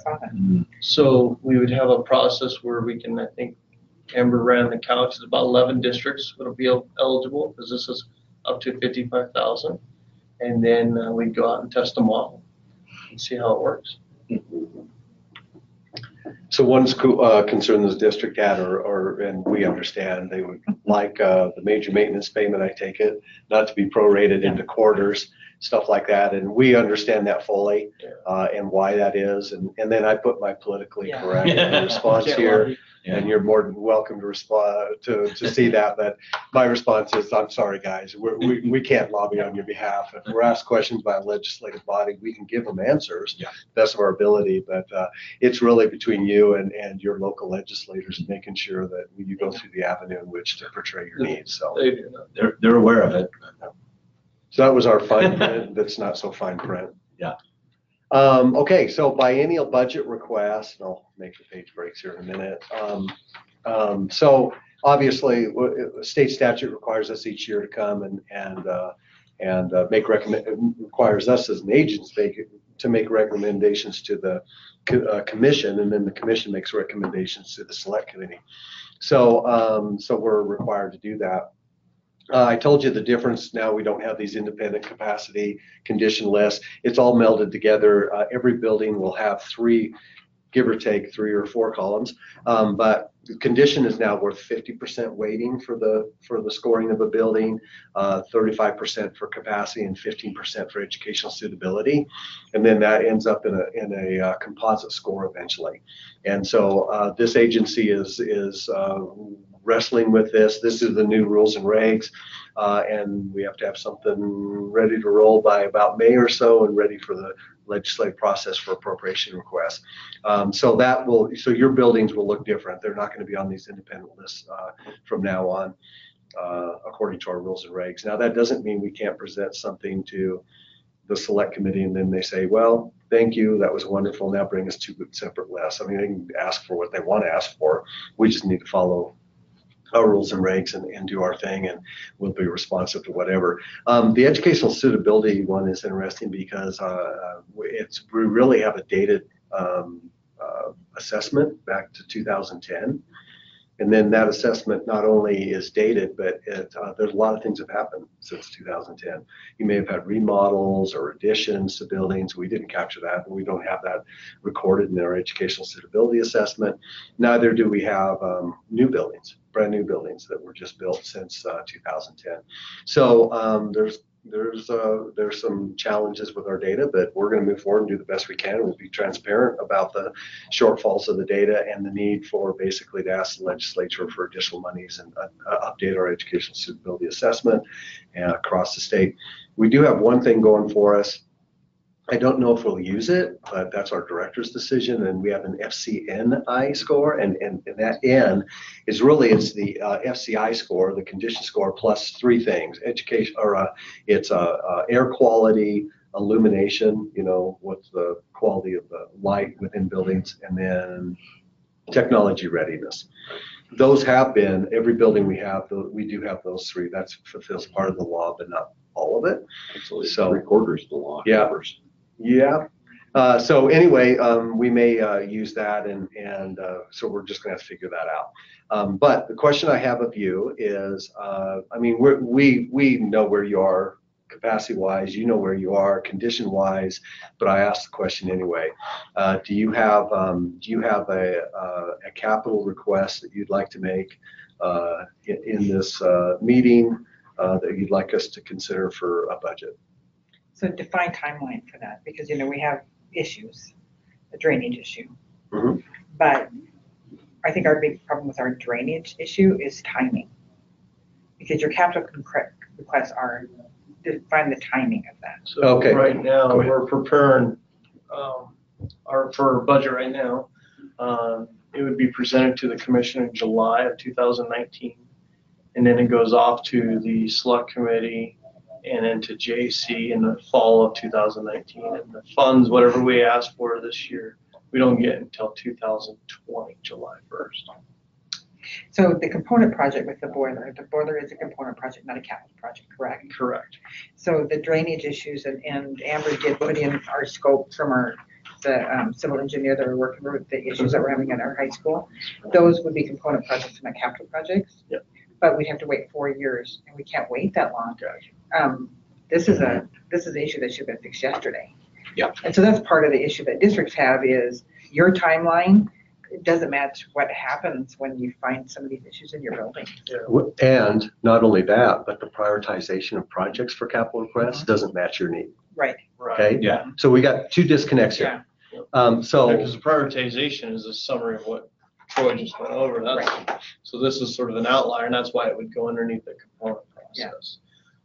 So we would have a process where we can, I think, Amber ran the calcs, it's about 11 districts that'll be eligible, because this is up to 55,000. And then we'd go out and test them all and see how it works. So one's concern this district had, and we understand, they would like the major maintenance payment, I take it, not to be prorated into quarters, stuff like that. And we understand that fully and why that is. And then I put my politically correct response here. And you're more than welcome to respond to see that. But my response is, I'm sorry, guys, we can't lobby on your behalf. If we're asked questions by a legislative body, we can give them answers, best of our ability. But it's really between you and your local legislators, making sure that you go through the avenue in which to portray your needs. So they're aware of it. So that was our fine print. That's not so fine print. Yeah. Okay, so biennial budget request, and I'll make the page breaks here in a minute. So obviously, state statute requires us each year to come and requires us as an agency to make recommendations to the commission, and then the commission makes recommendations to the select committee. So we're required to do that. I told you the difference now. We don't have these independent capacity condition lists. It's all melded together. Every building will have 3, give or take 3 or 4 columns. But the condition is now worth 50% weighting for the scoring of a building, 35% for capacity, and 15% for educational suitability. And then that ends up in a composite score eventually. And so this agency is wrestling with this. This is the new rules and regs, and we have to have something ready to roll by about May or so, and ready for the legislative process for appropriation requests. So your buildings will look different. They're not going to be on these independent lists from now on, according to our rules and regs. Now that doesn't mean we can't present something to the select committee and then they say, well, thank you, that was wonderful, now bring us 2 separate lists. I mean, they can ask for what they want to ask for. We just need to follow our rules and regs and do our thing, and we'll be responsive to whatever. The educational suitability one is interesting because we really have a dated assessment back to 2010. And then that assessment not only is dated, but there's a lot of things have happened since 2010. You may have had remodels or additions to buildings. We didn't capture that, and we don't have that recorded in our educational suitability assessment. Neither do we have new buildings, brand new buildings that were just built since 2010. So there's some challenges with our data, but we're going to move forward and do the best we can. We'll be transparent about the shortfalls of the data and the need for basically to ask the legislature for additional monies and update our educational suitability assessment across the state. We do have one thing going for us. I don't know if we'll use it, but that's our director's decision, and we have an FCNI score, and that N is really, it's the FCI score, the condition score, plus three things: education, or it's air quality, illumination, you know, what's the quality of the light within buildings, and then technology readiness. Those have been, every building we have, we do have those three. That fulfills part of the law, but not all of it. Actually, so 3/4 the law. Yeah. Covers. Yeah. So anyway, we may use that, and so we're just going to have to figure that out. But the question I have of you is, I mean, we know where you are capacity-wise. You know where you are condition-wise. But I asked the question anyway. Do you have a capital request that you'd like to make in this meeting that you'd like us to consider for a budget? So define timeline for that, because, you know, we have issues, a drainage issue. Mm-hmm. But I think our big problem with our drainage issue is timing. Because your capital requests are, define the timing of that. So Okay. right now, Go ahead. we're preparing for our budget right now. It would be presented to the commission in July of 2019. And then it goes off to the select committee and then to JC in the fall of 2019. And the funds, whatever we ask for this year, we don't get until 2020, July 1st. So the component project with the boiler is a component project, not a capital project, correct? Correct. So the drainage issues, and Amber did put in our scope from the civil engineer that we're working with, the issues that we're having at our high school. Those would be component projects and not capital projects. Yep. But we'd have to wait 4 years, and we can't wait that long. Gotcha. This is an issue that should have been fixed yesterday. Yeah. And so that's part of the issue that districts have, is your timeline, it doesn't match what happens when you find some of these issues in your building. And not only that, but the prioritization of projects for capital requests doesn't match your need. Right. Okay. Yeah. So we got two disconnects here. So Because the prioritization is a summary of what Troy just went over. So this is sort of an outlier, and that's why it would go underneath the component process. Yeah.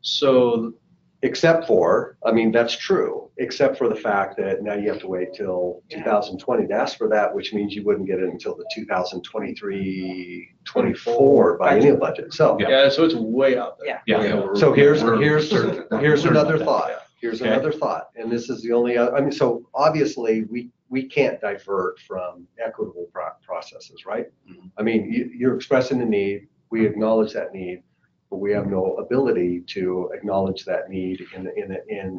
So except for, I mean, that's true, except for the fact that now you have to wait till 2020 to ask for that, which means you wouldn't get it until the 2023-24 biennial budget. So yeah, so it's way out there. Yeah. So here's another thought. Yeah. Here's Okay. another thought, and this is the only other, I mean, so obviously we can't divert from equitable processes, right? Mhm. I mean, you're expressing the need, we acknowledge that need, but we have no ability to acknowledge that need in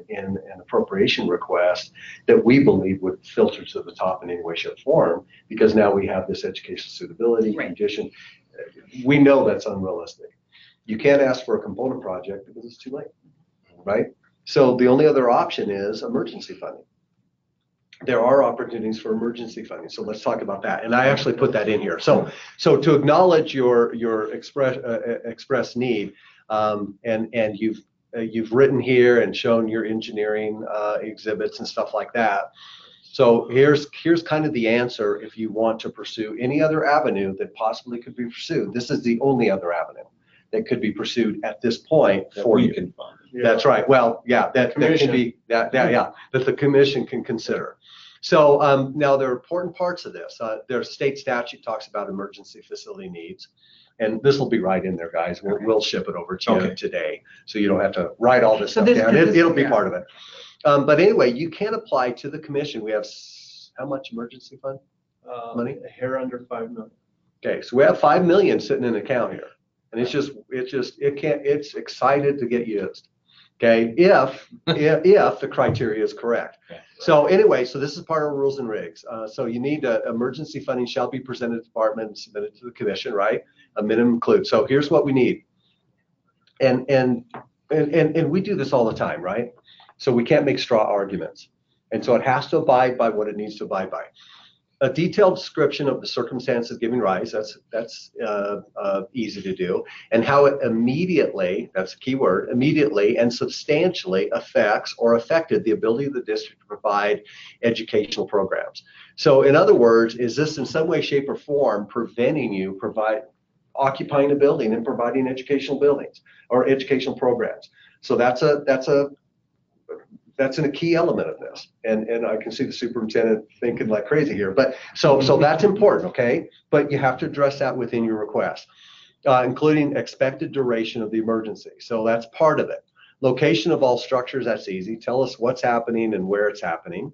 an appropriation request that we believe would filter to the top in any way, shape, or form, because now we have this educational suitability condition. We know that's unrealistic. You can't ask for a component project because it's too late, right? So the only other option is emergency funding. There are opportunities for emergency funding, so let's talk about that. And I actually put that in here. So to acknowledge your express need, and you've written here and shown your engineering exhibits and stuff like that. So here's kind of the answer if you want to pursue any other avenue that possibly could be pursued. This is the only other avenue that could be pursued at this point for you. Can fund. That's right. Well, yeah, that can be that the commission can consider. So now there are important parts of this. Their state statute talks about emergency facility needs, and this will be right in there, guys. We'll ship it over to you today, so you don't have to write all this stuff down. It'll be part of it. But anyway, you can apply to the commission. We have how much emergency fund money? A hair under 5 million. Okay, so we have 5 million sitting in an account here, and it's excited to get used. Okay, if the criteria is correct. Okay. So anyway, so this is part of rules and regs. So you need emergency funding shall be presented to the department and submitted to the commission, right? A minimum include. So here's what we need. And we do this all the time, right? So we can't make straw arguments. And so it has to abide by what it needs to abide by. A detailed description of the circumstances giving rise, that's easy to do, and how it immediately, that's the key word, immediately and substantially affects or affected the ability of the district to provide educational programs. So in other words, is this in some way, shape, or form preventing you occupying a building and providing educational buildings or educational programs? So that's a key element of this, and I can see the superintendent thinking like crazy here. But so that's important, okay? But you have to address that within your request, including expected duration of the emergency. So that's part of it. Location of all structures, that's easy. Tell us what's happening and where it's happening.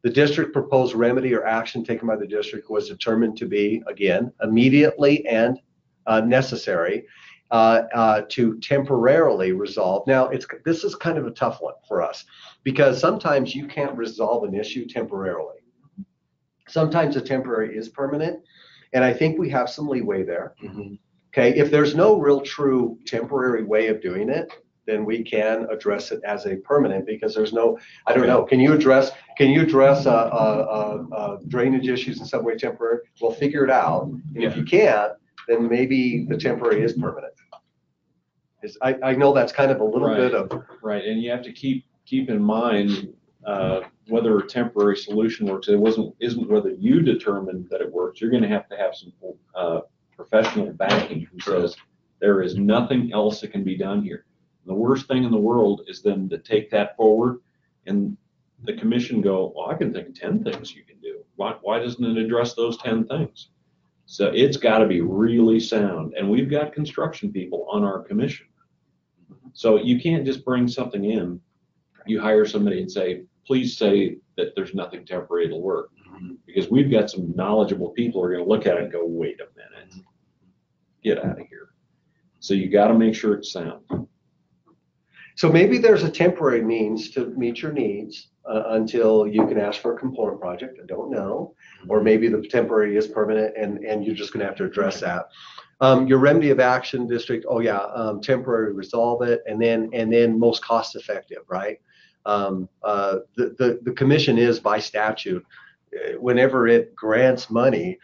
The district proposed remedy or action taken by the district was determined to be, again, immediately and necessary to temporarily resolve. Now, this is kind of a tough one for us because sometimes you can't resolve an issue temporarily. Sometimes a temporary is permanent, and I think we have some leeway there. Mm-hmm. Okay, if there's no real true temporary way of doing it, then we can address it as a permanent because there's no, I don't know, can you address drainage issues in some way temporary? We'll figure it out. And if you can't, then maybe the temporary is permanent. I know that's kind of a little bit of right, and you have to keep in mind whether a temporary solution works. It isn't whether you determine that it works. You're going to have some professional backing who says there is nothing else that can be done here. The worst thing in the world is then to take that forward and the commission go, well, I can think of 10 things you can do. Why doesn't it address those 10 things? So it's got to be really sound. And we've got construction people on our commission. So you can't just bring something in, you hire somebody and say, please say that there's nothing temporary, it'll work. Because we've got some knowledgeable people who are going to look at it and go, wait a minute, get out of here. So you got to make sure it's sound. So maybe there's a temporary means to meet your needs until you can ask for a component project. I don't know. Or maybe the temporary is permanent and you're just going to have to address that. Your remedy of action district, temporary resolve it, and then most cost effective, right? The commission is by statute, whenever it grants money,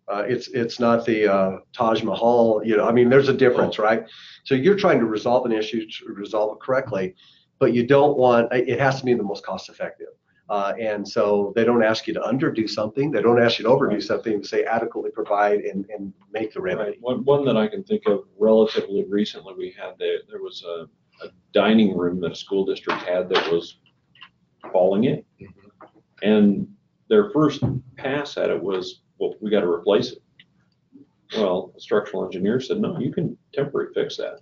it's not the Taj Mahal, I mean, there's a difference, right? So you're trying to resolve an issue to resolve it correctly, but you don't want, it has to be the most cost effective. And so they don't ask you to underdo something. They don't ask you to overdo something. They say adequately provide and make the remedy. Right. One that I can think of relatively recently, we had there was a dining room that a school district had that was falling in. And their first pass at it was, well, we got to replace it. Well, the structural engineer said, no, you can temporary fix that.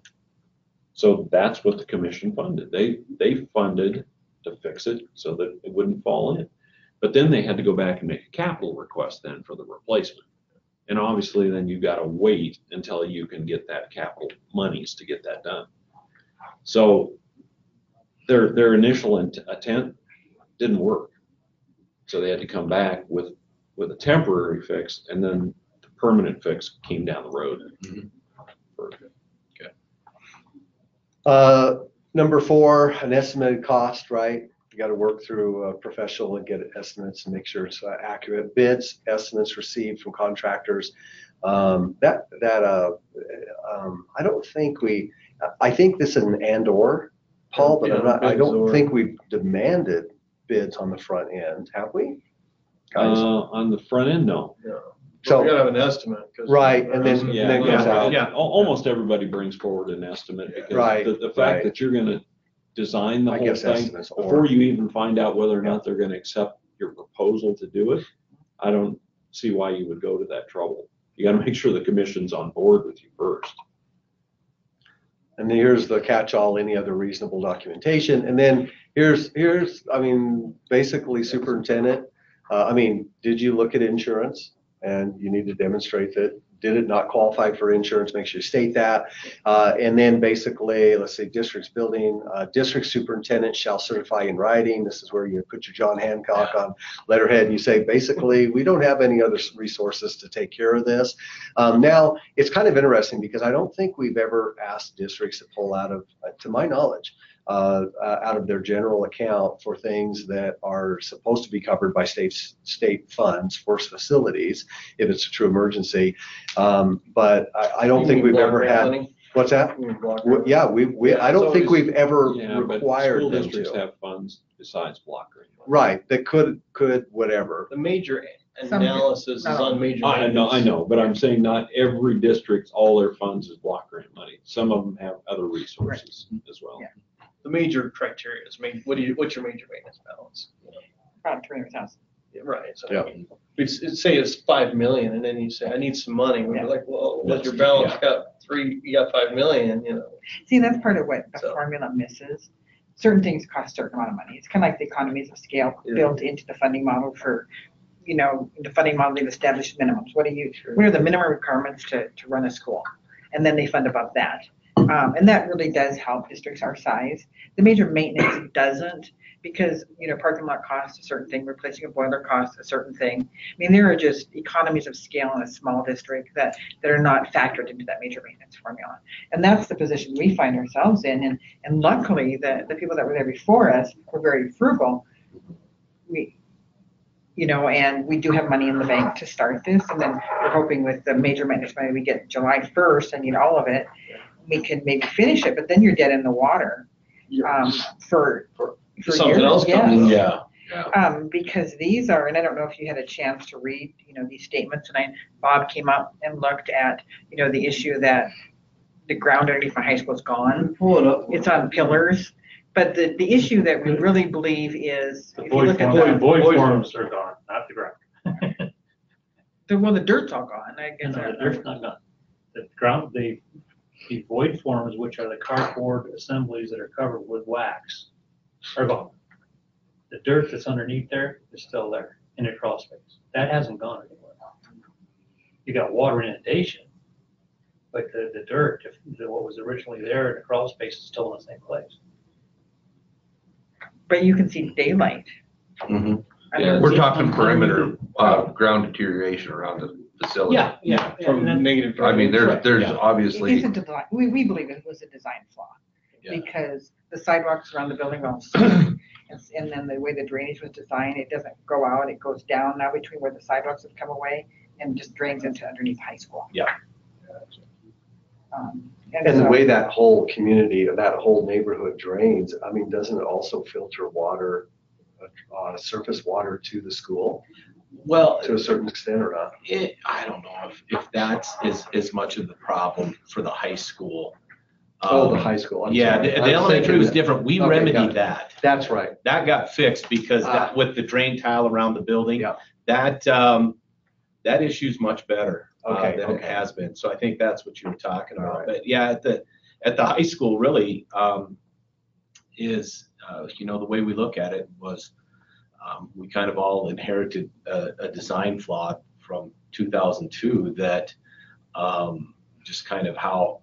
So that's what the commission funded. They funded to fix it so that it wouldn't fall in. But then they had to go back and make a capital request then for the replacement. And obviously then you got to wait until you can get that capital monies to get that done. So their initial intent didn't work. So they had to come back with a temporary fix, and then the permanent fix came down the road. Number 4, an estimated cost, right? You got to work through a professional and get estimates and make sure it's accurate. Bids, estimates received from contractors. I don't think I think this is an and/or, Paul, but I don't think we've demanded bids on the front end, have we? On the front end, no. Yeah. So we gotta have an estimate. Right, and then goes out. Almost everybody brings forward an estimate because the fact that you're going to design the whole thing before you even find out whether or not they're going to accept your proposal to do it, I don't see why you would go to that trouble. You got to make sure the commission's on board with you first. And then here's the catch-all, any other reasonable documentation. And then here's I mean, basically superintendent, did you look at insurance? And you need to demonstrate that did it not qualify for insurance, make sure you state that. And then basically, let's say district's building, district superintendent shall certify in writing. This is where you put your John Hancock on letterhead and you say, basically, we don't have any other resources to take care of this. Now, it's kind of interesting because I don't think we've ever asked districts to pull out of, to my knowledge, out of their general account for things that are supposed to be covered by state funds for facilities if it's a true emergency. But I don't think we've ever had. Money? What's that? Yeah, I don't think we've ever required school them districts to. have funds besides block grant. Right, that could whatever. The major analysis is on major. I know, but I'm saying not every district, all their funds is block grant money. Some of them have other resources as well. Yeah. The major criteria is, what's your major maintenance balance? About 300,000. Right, so Yeah. we'd say it's 5 million, and then you say, I need some money, we'd be like, well, what's your balance? You got 5 million, you know. See, that's part of what the So- formula misses. Certain things cost a certain amount of money. It's kind of like the economies of scale built into the funding model for, the funding model, they've established minimums. What are the minimum requirements to run a school? And then they fund above that. And that really does help districts our size. The major maintenance doesn't, because, parking lot costs a certain thing, replacing a boiler costs a certain thing. I mean, there are just economies of scale in a small district that are not factored into that major maintenance formula. And that's the position we find ourselves in. And luckily, the people that were there before us were very frugal. And we do have money in the bank to start this. And then we're hoping with the major maintenance money we get July 1st, I need all of it, we can maybe finish it, but then you're dead in the water for something years. else comes up. Yeah. Because these are, and I don't know if you had a chance to read, these statements tonight. Bob came up and looked at, the issue that the ground underneath my high school is gone. Pull it up. It's on pillars. But the issue that we really believe is, if you look at Void forms are gone, not the ground. the dirt's all gone. I guess. No, the dirt's not gone. The ground, the void forms, which are the cardboard assemblies that are covered with wax, are gone. The dirt that's underneath there is still there in a crawl space. That hasn't gone anywhere. You got water inundation, but the dirt, what was originally there in the crawl space, is still in the same place. But you can see daylight. Mm-hmm. I Yeah, mean, we're talking perimeter ground deterioration around the facility. Yeah. From negative. I mean, there's Yeah. obviously. It's a design, we believe it was a design flaw. Yeah. Because the sidewalks around the building are all smooth, and then the way the drainage was designed, it doesn't go out, it goes down now between where the sidewalks have come away and just drains into underneath high school. Yeah. And the way that whole community or that whole neighborhood drains, I mean, doesn't it also filter water, surface water to the school Well, to a certain extent or not? I don't know if that's as much of the problem for the high school. The high school. I'm Yeah, sorry. the I was elementary thinking was that- different. We Okay, got remedied it. that. That's right. That got fixed because Ah. with the drain tile around the building, Yeah. that issue's much better Okay, than it okay. has been. So I think that's what you were talking about. All right. But yeah, at the high school really is the way we look at it was we kind of all inherited a design flaw from 2002 that just kind of how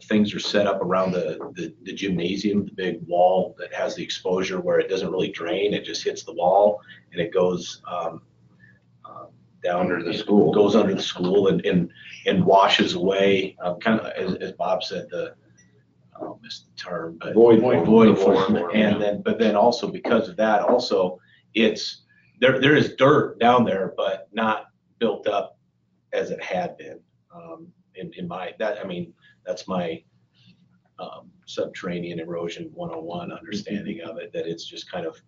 things are set up around the gymnasium, the big wall that has the exposure where it doesn't really drain, it just hits the wall and it goes down Under the school. goes under the school and washes away, kind of as Bob said, I don't miss the term, but Void form. And then also because of that, also it's there is dirt down there, but not built up as it had been. That's my subterranean erosion 101 understanding of it, that it's just kind of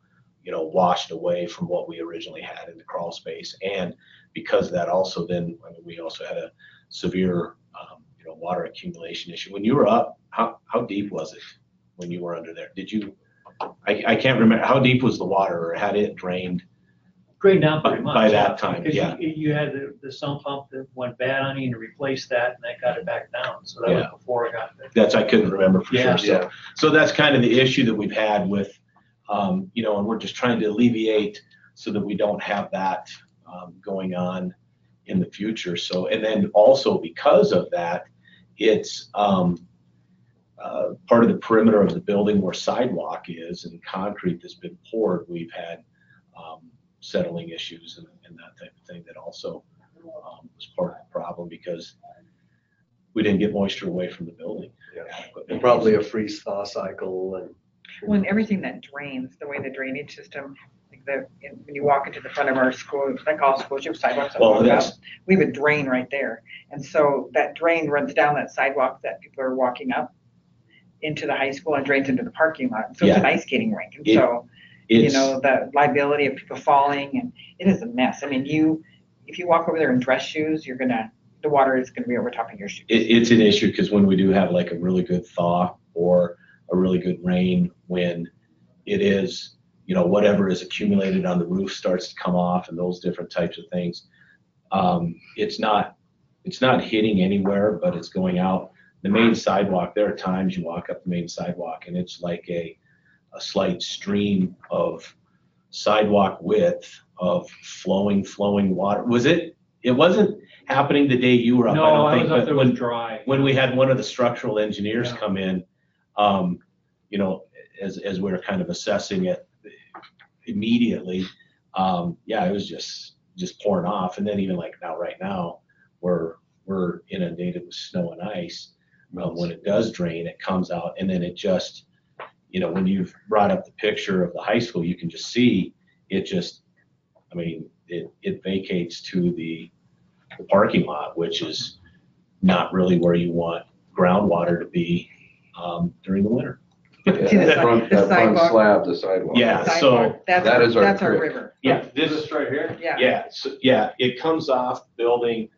washed away from what we originally had in the crawl space. And because of that also then we also had a severe water accumulation issue. When you were up, how deep was it when you were under there? Did you I can't remember how deep was the water, or had it drained Drained down pretty much. by that time? Because Yeah. you had the sump pump that went bad on you and replaced that, and that got it back down. So that was Yeah. before I got there. That's I couldn't remember for Yeah. sure. So that's kind of the issue that we've had with, and we're just trying to alleviate so that we don't have that going on in the future. So, and then also because of that, it's part of the perimeter of the building where sidewalk is and concrete that's been poured, we've had settling issues and that type of thing that also was part of the problem because we didn't get moisture away from the building. And probably a freeze thaw cycle and. When everything that drains, the way the drainage system, like when you walk into the front of our school, like all schools, you have sidewalks that walk up. We have a drain right there. And so that drain runs down that sidewalk that people are walking up into the high school and drains into the parking lot. So it's an ice skating rink. And so, you know, the liability of people falling, and it is a mess. I mean, if you walk over there in dress shoes, the water is going to be over top of your shoes. It's an issue because when we do have like a really good thaw or a really good rain, when it is, you know, whatever is accumulated on the roof starts to come off and those different types of things. It's not hitting anywhere, but it's going out. The main sidewalk, there are times you walk up the main sidewalk and it's like a slight stream of sidewalk width of flowing water. It wasn't happening the day you were up, No, I don't I think, was up but there when dry. when we had one of the structural engineers come in, you know, as we were kind of assessing it immediately, it was just pouring off. And then even like right now, we're inundated with snow and ice. When it does drain, it comes out, and then it just, you know, when you've brought up the picture of the high school, you can just see it just, I mean, it vacates to the parking lot, which is not really where you want groundwater to be during the winter. That front slab, the sidewalk. Yeah, so that's our river. Yeah, this right here. Yeah. So, it comes off building.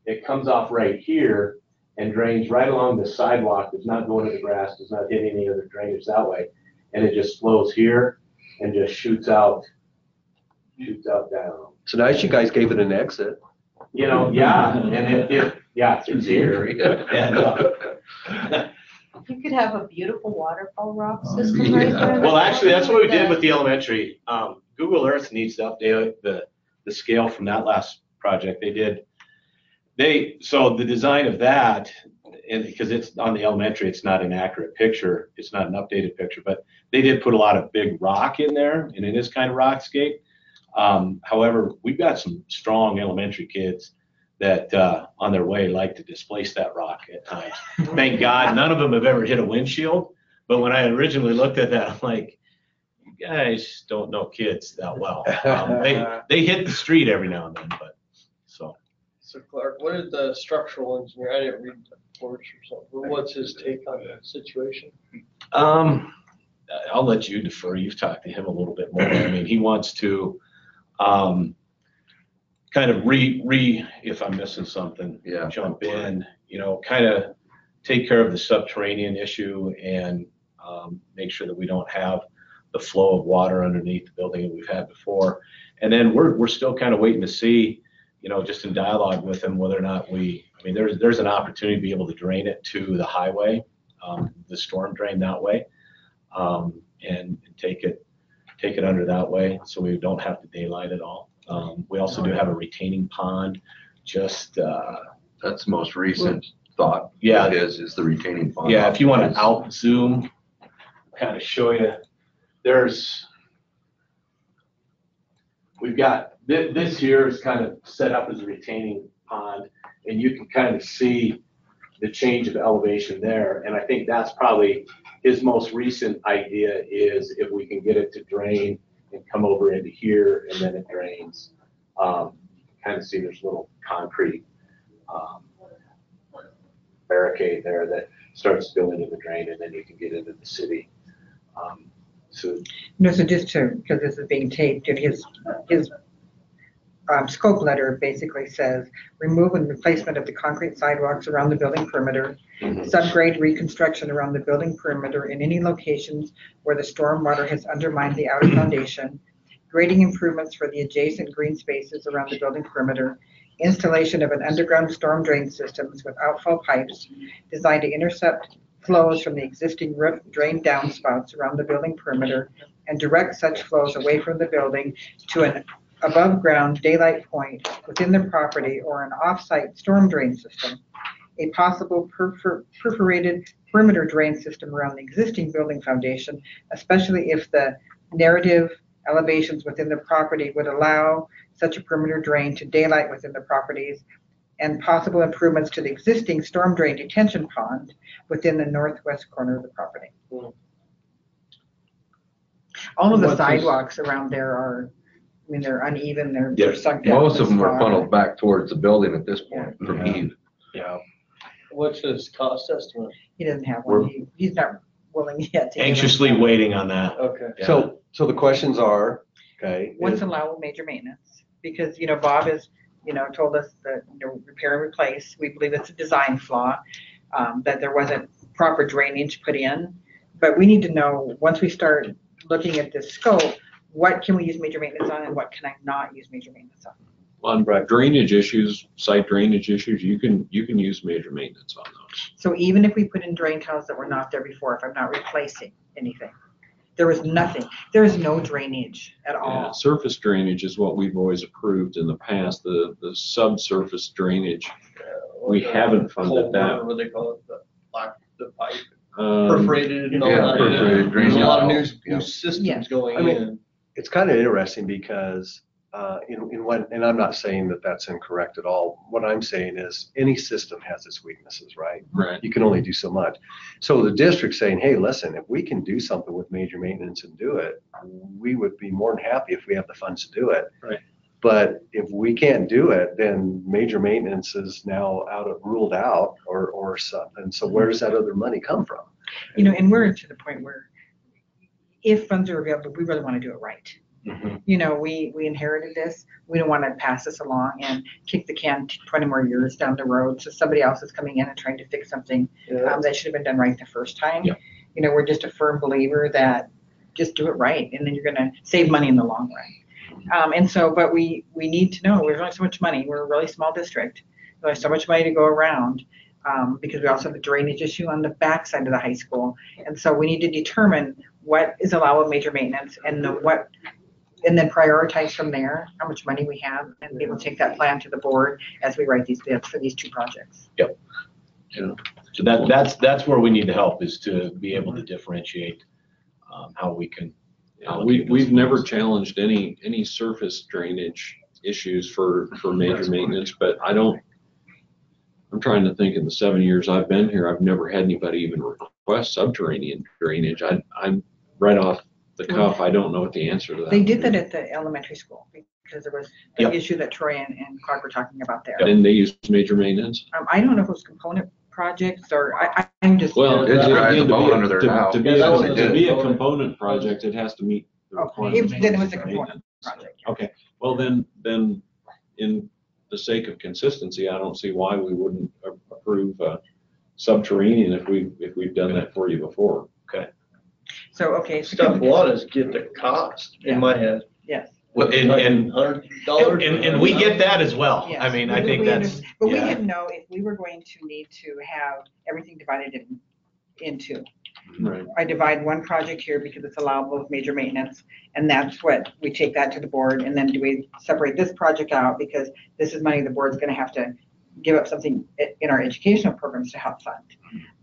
It comes off right here and drains right along the sidewalk. It's not going to the grass. Does not hit any other drainage that way, and it just flows here and just shoots out down. So nice you guys gave it an exit. You know, and it's here. And, You could have a beautiful waterfall rock system right there. well, actually, that's what we did with the elementary. Google Earth needs to update the scale from that last project they did. So the design of that, and because it's on the elementary, it's not an accurate picture. It's not an updated picture, but they did put a lot of big rock in there, and it is kind of rockscape. However, we've got some strong elementary kids that on their way like to displace that rock at times. Thank God none of them have ever hit a windshield. But when I originally looked at that, I'm like, you guys don't know kids that well. They hit the street every now and then, but so. So Clark, what did the structural engineer, I didn't read the reports or something, what's his take on the situation? I'll let you defer. You've talked to him a little bit more. I mean, he wants to kind of if I'm missing something, jump in, you know, kind of take care of the subterranean issue and make sure that we don't have the flow of water underneath the building that we've had before. And then we're still kind of waiting to see, you know, just in dialogue with him, whether or not there's an opportunity to be able to drain it to the highway, the storm drain that way, and take it under that way so we don't have to daylight it all. We also do have a retaining pond, that's the most recent thought. Yeah. Is the retaining pond. Yeah, if you want to out zoom, kind of show you, we've got, this here is kind of set up as a retaining pond, and you can kind of see the change of elevation there. And I think that's probably his most recent idea, is if we can get it to drain and come over into here, and then it drains. Kind of see there's a little concrete barricade there that starts to go into the drain, and then you can get into the city. So just because this is being taped, and his scope letter basically says, remove and replacement of the concrete sidewalks around the building perimeter, subgrade reconstruction around the building perimeter in any locations where the stormwater has undermined the outer foundation, grading improvements for the adjacent green spaces around the building perimeter, installation of an underground storm drain systems with outfall pipes designed to intercept flows from the existing roof drain downspouts around the building perimeter and direct such flows away from the building to an above ground daylight point within the property or an off-site storm drain system, a possible perforated perimeter drain system around the existing building foundation, especially if the narrative elevations within the property would allow such a perimeter drain to daylight within the properties, and possible improvements to the existing storm drain detention pond within the northwest corner of the property. All of the sidewalks around there are, I mean, they're uneven, they're sunk down. Most of them are far. funneled back towards the building at this point from Yeah. Eve. Yeah. What's his cost estimate? He doesn't have one. He's not willing yet to. give us Anxiously one. waiting on that. Okay. Yeah. So the questions are, okay. What's allowable major maintenance? Because, Bob has, told us that, repair and replace, we believe it's a design flaw, that there wasn't proper drainage put in. But we need to know, once we start looking at this scope, what can we use major maintenance on and what can I not use major maintenance on? On drainage issues, site drainage issues, you can use major maintenance on those. So even if we put in drain tiles that were not there before, if I'm not replacing anything, there was nothing, there is no drainage at Yeah, all. surface drainage is what we've always approved in the past. The subsurface drainage, we haven't funded that. What do they call it? The pipe Um, perforated and all Yeah, that. perforated There's a lot of drainage. new Yeah. systems Yes. going I mean, in. It's kind of interesting because and I'm not saying that that's incorrect at all. What I'm saying is any system has its weaknesses, right? Right. You can only do so much. So the district's saying, hey, listen, if we can do something with major maintenance and do it, we would be more than happy if we have the funds to do it. Right. But if we can't do it, then major maintenance is now ruled out or something. So where does that other money come from? And we're to the point where if funds are available, we really want to do it right. Mm-hmm. We inherited this. We don't want to pass this along and kick the can 20 more years down the road. So somebody else is coming in and trying to fix something that should have been done right the first time. Yeah. We're just a firm believer that just do it right, and then you're going to save money in the long run. But we need to know, there's only so much money. We're a really small district. There's so much money to go around because we also have a drainage issue on the back side of the high school. And so we need to determine what is allowable major maintenance and then prioritize from there how much money we have and be able to take that plan to the board as we write these bids for these two projects. Yep. Yeah. So that's where we need to help, is to be able to differentiate how we can. We've never challenged any surface drainage issues for major maintenance, but I'm trying to think, in the 7 years I've been here, I've never had anybody even request subterranean drainage. I'm right off the cuff, I don't know what the answer to that. They did that at the elementary school because there was the Yep. issue that Troy and Clark were talking about there. And they use major maintenance? I don't know if it was component projects or I'm just. Well, It's again, right at the boat under there now. to Yeah, that was be it. a component project, it has to meet the Okay, requirements. then it was a of component maintenance. project. Okay, well then in the sake of consistency, I don't see why we wouldn't approve subterranean if we've done that for you before. So Step one is get the cost in my head. yes. Well, and $100. and we get that as well. Yes. I mean, I think We that's, understand. But we yeah. didn't know if we were going to need to have everything divided into. Right. I divide one project here because it's allowable with major maintenance, and that's what, we take that to the board, and then do we separate this project out because this is money the board's gonna have to give up something in our educational programs to help fund.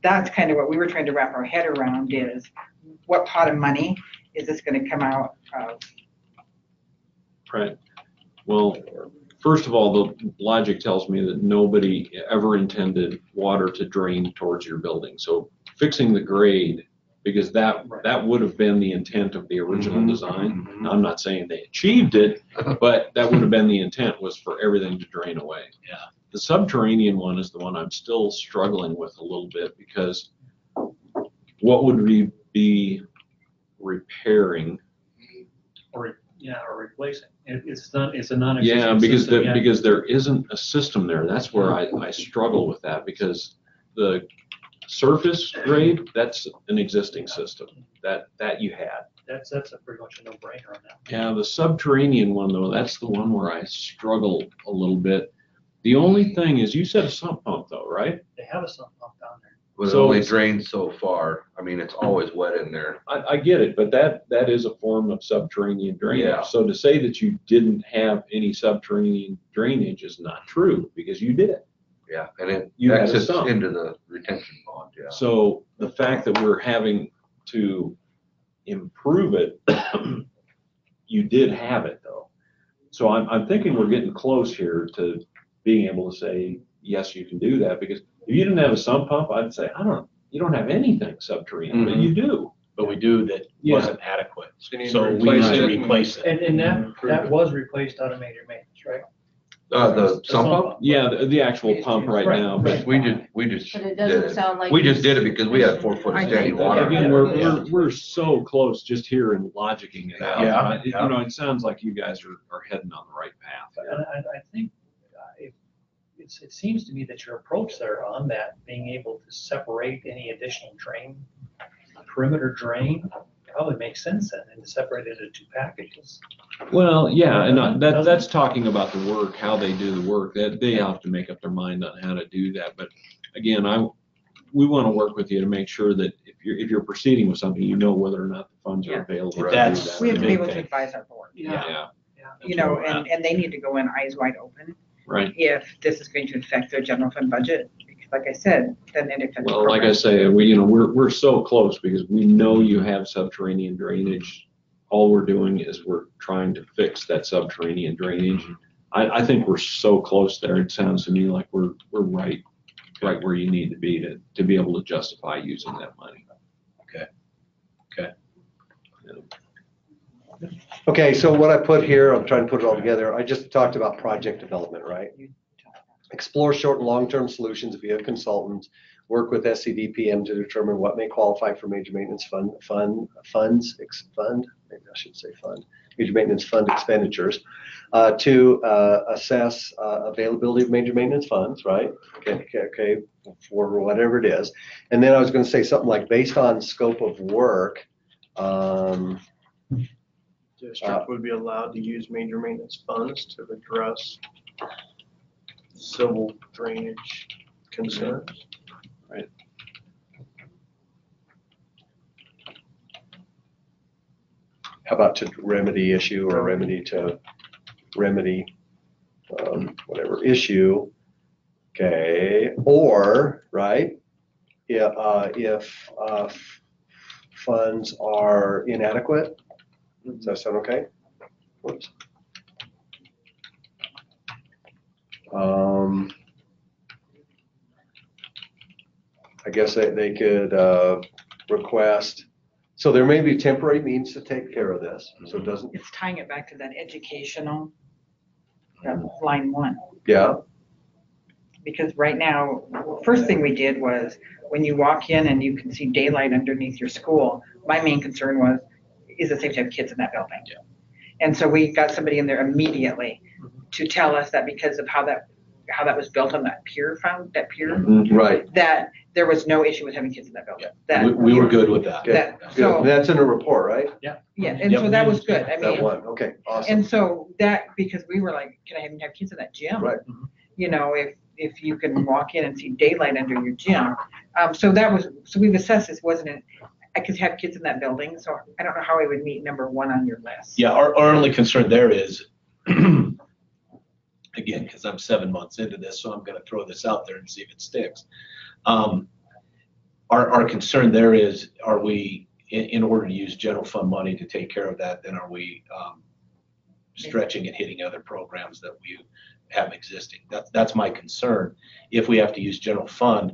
That's kind of what we were trying to wrap our head around, is what pot of money is this gonna come out of? Right. Well, first of all, the logic tells me that nobody ever intended water to drain towards your building. So fixing the grade, because that would have been the intent of the original design. Now, I'm not saying they achieved it, but that would have been the intent, was for everything to drain away. Yeah. The subterranean one is the one I'm still struggling with a little bit, because what would we be repairing? Or replacing. It's a non-existent Yeah, because system. because there isn't a system there. That's where I struggle with that, because the surface grade, that's an existing system that you had. That's a pretty much a no-brainer on that. Yeah, the subterranean one though, that's the one where I struggle a little bit. The only thing is, you said a sump pump though, right? They have a sump pump down there. was So only it's- drained so far. I mean, it's always wet in there. I get it, but that is a form of subterranean drainage. Yeah. So to say that you didn't have any subterranean drainage is not true, because you did. Yeah, and it You had a exits sump. into the retention pond, yeah. So the fact that we're having to improve it, you did have it though. So I'm thinking we're getting close here to being able to say, yes, you can do that, because if you didn't have a sump pump, I'd say, you don't have anything subterranean, but you do. But we do that Yeah. wasn't adequate. So you need to So we replace need to it. replace it. And that was replaced out of major maintenance, right? The sump pump? Yeah, the actual pump right now, but We just But it did doesn't it. sound like. We just did it because we had 4 foot of I standing think- water. again, we're so close just here in logicking it out. Yeah, Right? yeah. You know, it sounds like you guys are heading on the right path. And I think it seems to me that your approach there on that, being able to separate any additional drain, perimeter drain, probably makes sense then, and to separate it into 2 packages. Well, yeah, and that's talking about the work, how they do the work, that they have to make up their mind on how to do that. But again, we want to work with you to make sure that if you're proceeding with something, you know whether or not the funds are Yeah. available to do That's- that. We have to be big able to thing. advise our board. Yeah, You know, and they need to go in eyes wide open right. if this is going to affect their general fund budget. Because like I said, then it affects. Well, like I say, we're so close because we know you have subterranean drainage. All we're doing is we're trying to fix that subterranean drainage. I think we're so close there. It sounds to me like we're right where you need to be able to justify using that money. Okay, so what I put here, I'm trying to put it all together. I just talked about project development, right? Explore short and long-term solutions via consultants. Work with SCDPM to determine what may qualify for major maintenance fund, maybe I should say fund, major maintenance fund expenditures, to assess availability of major maintenance funds, right? Okay, for whatever it is. And then I was going to say something like, based on scope of work, District would be allowed to use major maintenance funds to address civil drainage concerns. how about to remedy issue or remedy whatever issue, okay, or, right, if funds are inadequate, does that sound okay? Whoops. I guess they could request, so there may be temporary means to take care of this, so it doesn't, It's tying it back to that educational, line 1. yeah, Because right now, first thing we did was, when you walk in and you can see daylight underneath your school, my main concern was, is it safe to have kids in that building? Yeah. And so we got somebody in there immediately to tell us that because of how that was built on that pier, right. that there was no issue with having kids in that building. That, We were good with that. That, Good. so, That's in the report, right? yeah, and so that was good. I That mean, one, okay, awesome. and so that, because we were like, can I even have kids in that gym? Right. You know, if you can walk in and see daylight under your gym. So we've assessed this, wasn't it? I could have kids in that building, so I don't know how I would meet number 1 on your list. Yeah, our only concern there is, again, because I'm 7 months into this, so I'm gonna throw this out there and see if it sticks. Our concern there is, are we, in order to use general fund money to take care of that, then are we stretching and hitting other programs that we have existing? That's my concern. If we have to use general fund,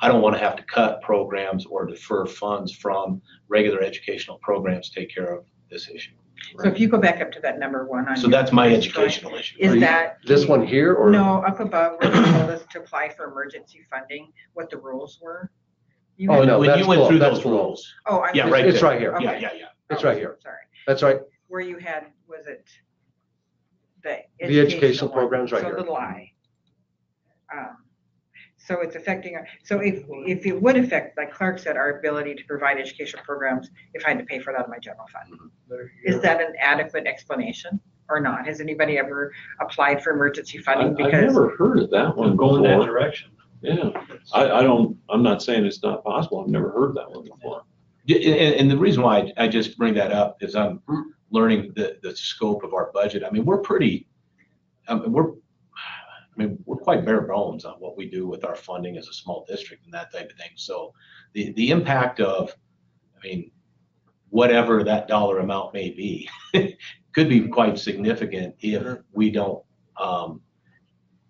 I don't want to have to cut programs or defer funds from regular educational programs to take care of this issue. So if you go back up to that number 1 on So your that's my list, educational issue. Is that? This one here, or? No, up above where they told us to apply for emergency funding, what the rules were. You Oh, had- no, When that's you went below, through that's those below. rules. Oh, I'm. Yeah, just- right It's there. right here. Yeah, Okay. yeah, yeah. It's Oh, right here. Sorry. That's right. Where you had, was it the educational one? programs right So here. little I. So it's affecting, so if it would affect, like Clark said, our ability to provide educational programs, if I had to pay for that out of my general fund. Is that an adequate explanation or not? Has anybody ever applied for emergency funding? I've Because never heard of that one Go in that before. direction. Yeah, I'm not saying it's not possible. I've never heard that one before. And the reason why I just bring that up is I'm learning the scope of our budget. I mean, we're pretty, we're quite bare bones on what we do with our funding as a small district and that type of thing. So the impact of, I mean, whatever that dollar amount may be, could be quite significant if we don't,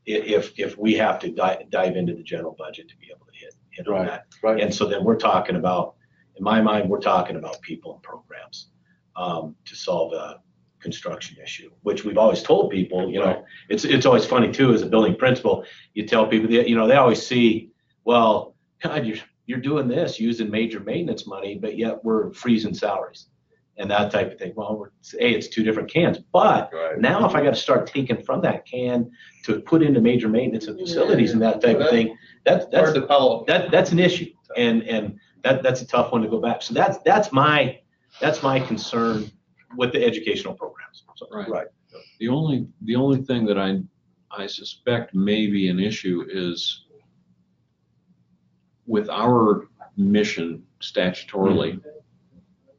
if we have to dive into the general budget to be able to hit on that. Right. And so then we're talking about, in my mind, we're talking about people and programs to solve a construction issue, which we've always told people, you know, it's always funny too, as a building principal, you tell people that, you know, they always see, well, God, you're doing this using major maintenance money, but yet we're freezing salaries and that type of thing. Well, it's two different cans, but now if I got to start taking from that can to put into major maintenance of facilities and that type of thing, that's an issue, and that's a tough one to go back. So that's my concern with the educational programs. So, right. The only thing that I suspect may be an issue is with our mission statutorily,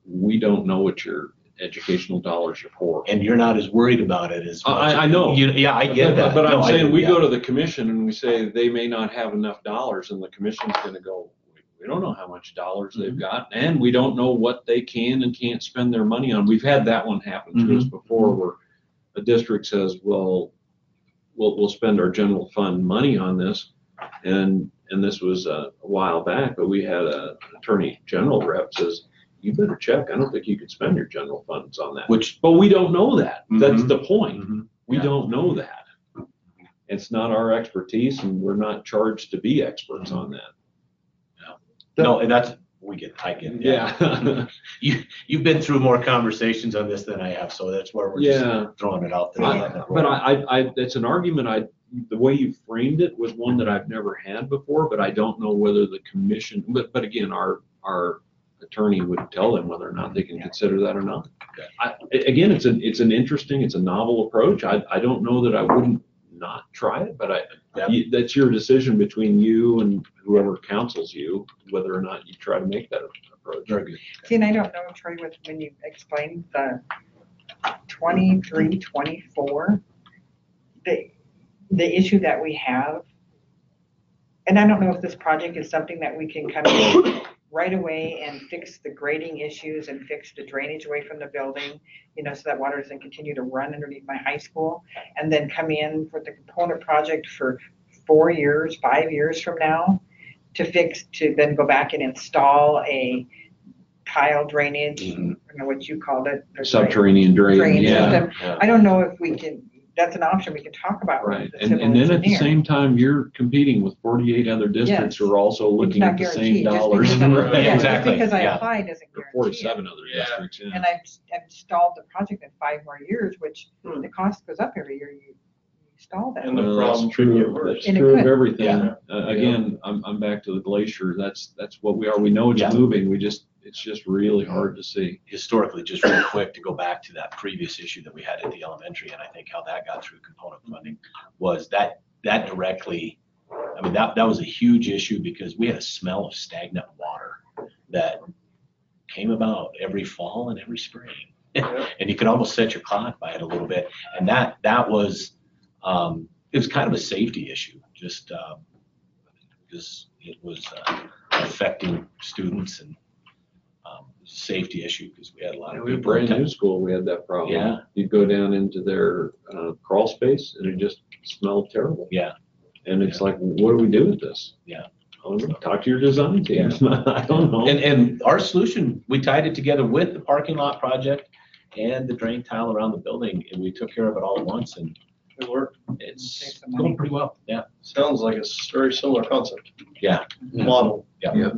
we don't know what your educational dollars are for. And you're not as worried about it as much. I know. Yeah, I get that. But I'm saying we go to the commission and we say they may not have enough dollars, and the commission's going to go, we don't know how much dollars they've got, and we don't know what they can and can't spend their money on. We've had that one happen to us before, where a district says, well, we'll spend our general fund money on this, and this was a while back, but we had an attorney general rep says, you better check. I don't think you could spend your general funds on that. But we don't know that. That's the point. We don't know that. It's not our expertise, and we're not charged to be experts on that. No, and I get it. Yeah. You've been through more conversations on this than I have, so that's where we're just throwing it out there. But that's an argument. The way you framed it was one that I've never had before, but I don't know whether the commission. But again, our attorney would tell them whether or not they can consider that or not. Again, it's an interesting, it's a novel approach. I don't know that I wouldn't not try it, but that's your decision between you and whoever counsels you, whether or not you try to make that approach. Very good. See, and I don't know, Troy, when you explained the 23, 24, the issue that we have, and I don't know if this project is something that we can come in right away and fix the grading issues and fix the drainage away from the building, you know, so that water doesn't continue to run underneath my high school, and then come in for the component project for 4 years, 5 years from now to then go back and install a tile drainage, I don't know what you called it. Subterranean drain. System. I don't know if we can, that's an option we can talk about. Right, and then at the same time, you're competing with 48 other districts who are also looking at the same dollars. Exactly. Because I applied doesn't guarantee 47 other districts. Yeah. And I've installed the project in 5 more years, which the cost goes up every year you install that. And the problem could get worse. That's true of everything. Again, I'm back to the glacier. That's what we are. We know it's moving. It's just really hard to see. Historically, just real quick to go back to that previous issue that we had at the elementary, and I think how that got through component funding was that directly, I mean, that was a huge issue because we had a smell of stagnant water that came about every fall and every spring. And you could almost set your clock by it a little bit. And that was, it was kind of a safety issue, just because it was affecting students, and safety issue because we had a lot of people. Brand new school, we had that problem. Yeah. You'd go down into their crawl space and it just smelled terrible. Yeah. And it's like, what do we do with this? Yeah. Talk to your design team. I don't know. And our solution, we tied it together with the parking lot project and the drain tile around the building, and we took care of it all at once, and it worked. It's going pretty well. Yeah. Sounds like it's a very similar concept. Yeah. Model. Yeah.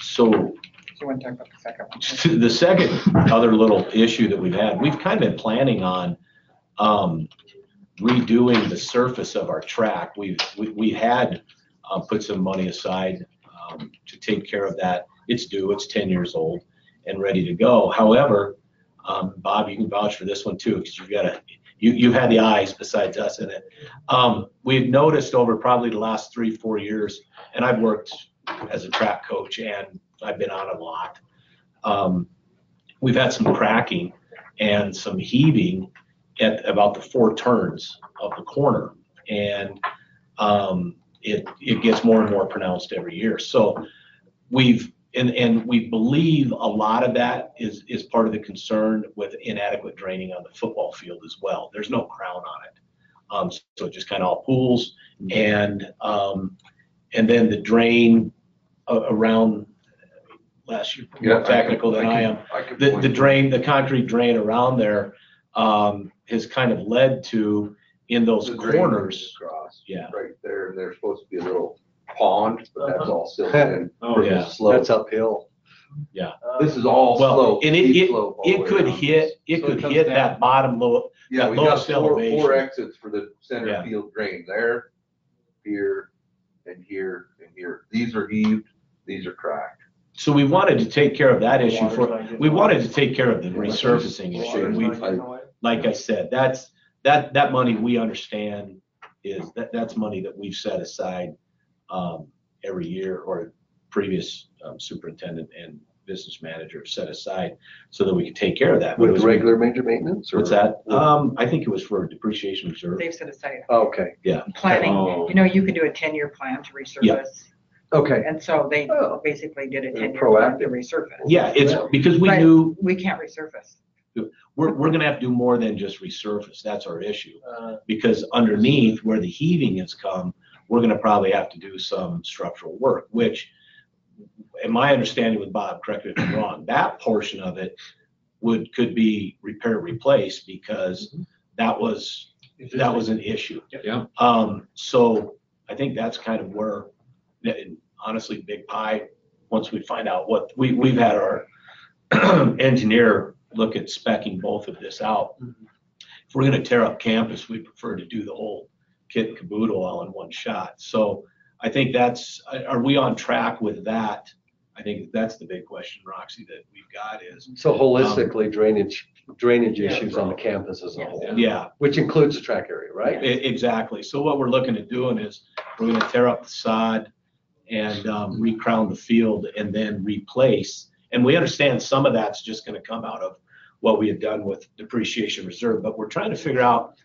So you want to talk about the second one? The second other little issue that we've had, we've kind of been planning on redoing the surface of our track. We had put some money aside to take care of that. It's due. It's 10 years old and ready to go. However, Bob, you can vouch for this one too, because you've had the eyes besides us in it. We've noticed over probably the last 3-4 years, and I've worked as a track coach and I've been on a lot. We've had some cracking and some heaving at about the 4 turns of the corner, and it gets more and more pronounced every year. So we believe a lot of that is part of the concern with inadequate draining on the football field as well. There's no crown on it, so it just kind of all pools, and then the drain around. Last year, more technical than I am. The concrete drain around there has kind of led to, in those corners. Yeah. Right there, and there's supposed to be a little pond, but that's all silted in. Oh, yeah. That's uphill. Yeah. This is all slope. And it could hit that bottom low. Yeah, we got lowest four elevation. exits for the center field drain there, here, and here, and here. These are heaved, these are cracked. So we wanted to take care of that issue we wanted to take care of the resurfacing issue. Like I said, that money we understand that's money that we've set aside every year, or previous superintendent and business manager set aside so that we could take care of that. With regular major maintenance? Or? What's that? I think it was for depreciation reserve. They've set aside. Okay. Yeah. Planning, Oh. you can do a 10-year plan to resurface. Yeah. Okay. And so they basically did a 10-year plan to resurface. Yeah, it's because we But knew we can't resurface. we're going to have to do more than just resurface. That's our issue. Because underneath where the heaving has come, we're going to probably have to do some structural work, which, in my understanding with Bob, correct me if I'm wrong, that portion of it could be repair replace, because that was an issue. Yeah. So I think that's kind of where, honestly, Big Pie, once we find out what we've had our engineer look at speccing both of this out. If we're going to tear up campus, we prefer to do the whole kit and caboodle all in one shot. So I think are we on track with that? I think that's the big question, Roxy, that we've got is. So holistically, drainage issues on the campus as a whole. Yeah. Which includes the track area, right? Exactly. So what we're looking at doing is we're going to tear up the sod and recrown the field and then replace. And we understand some of that's just going to come out of what we had done with depreciation reserve, but we're trying to figure out,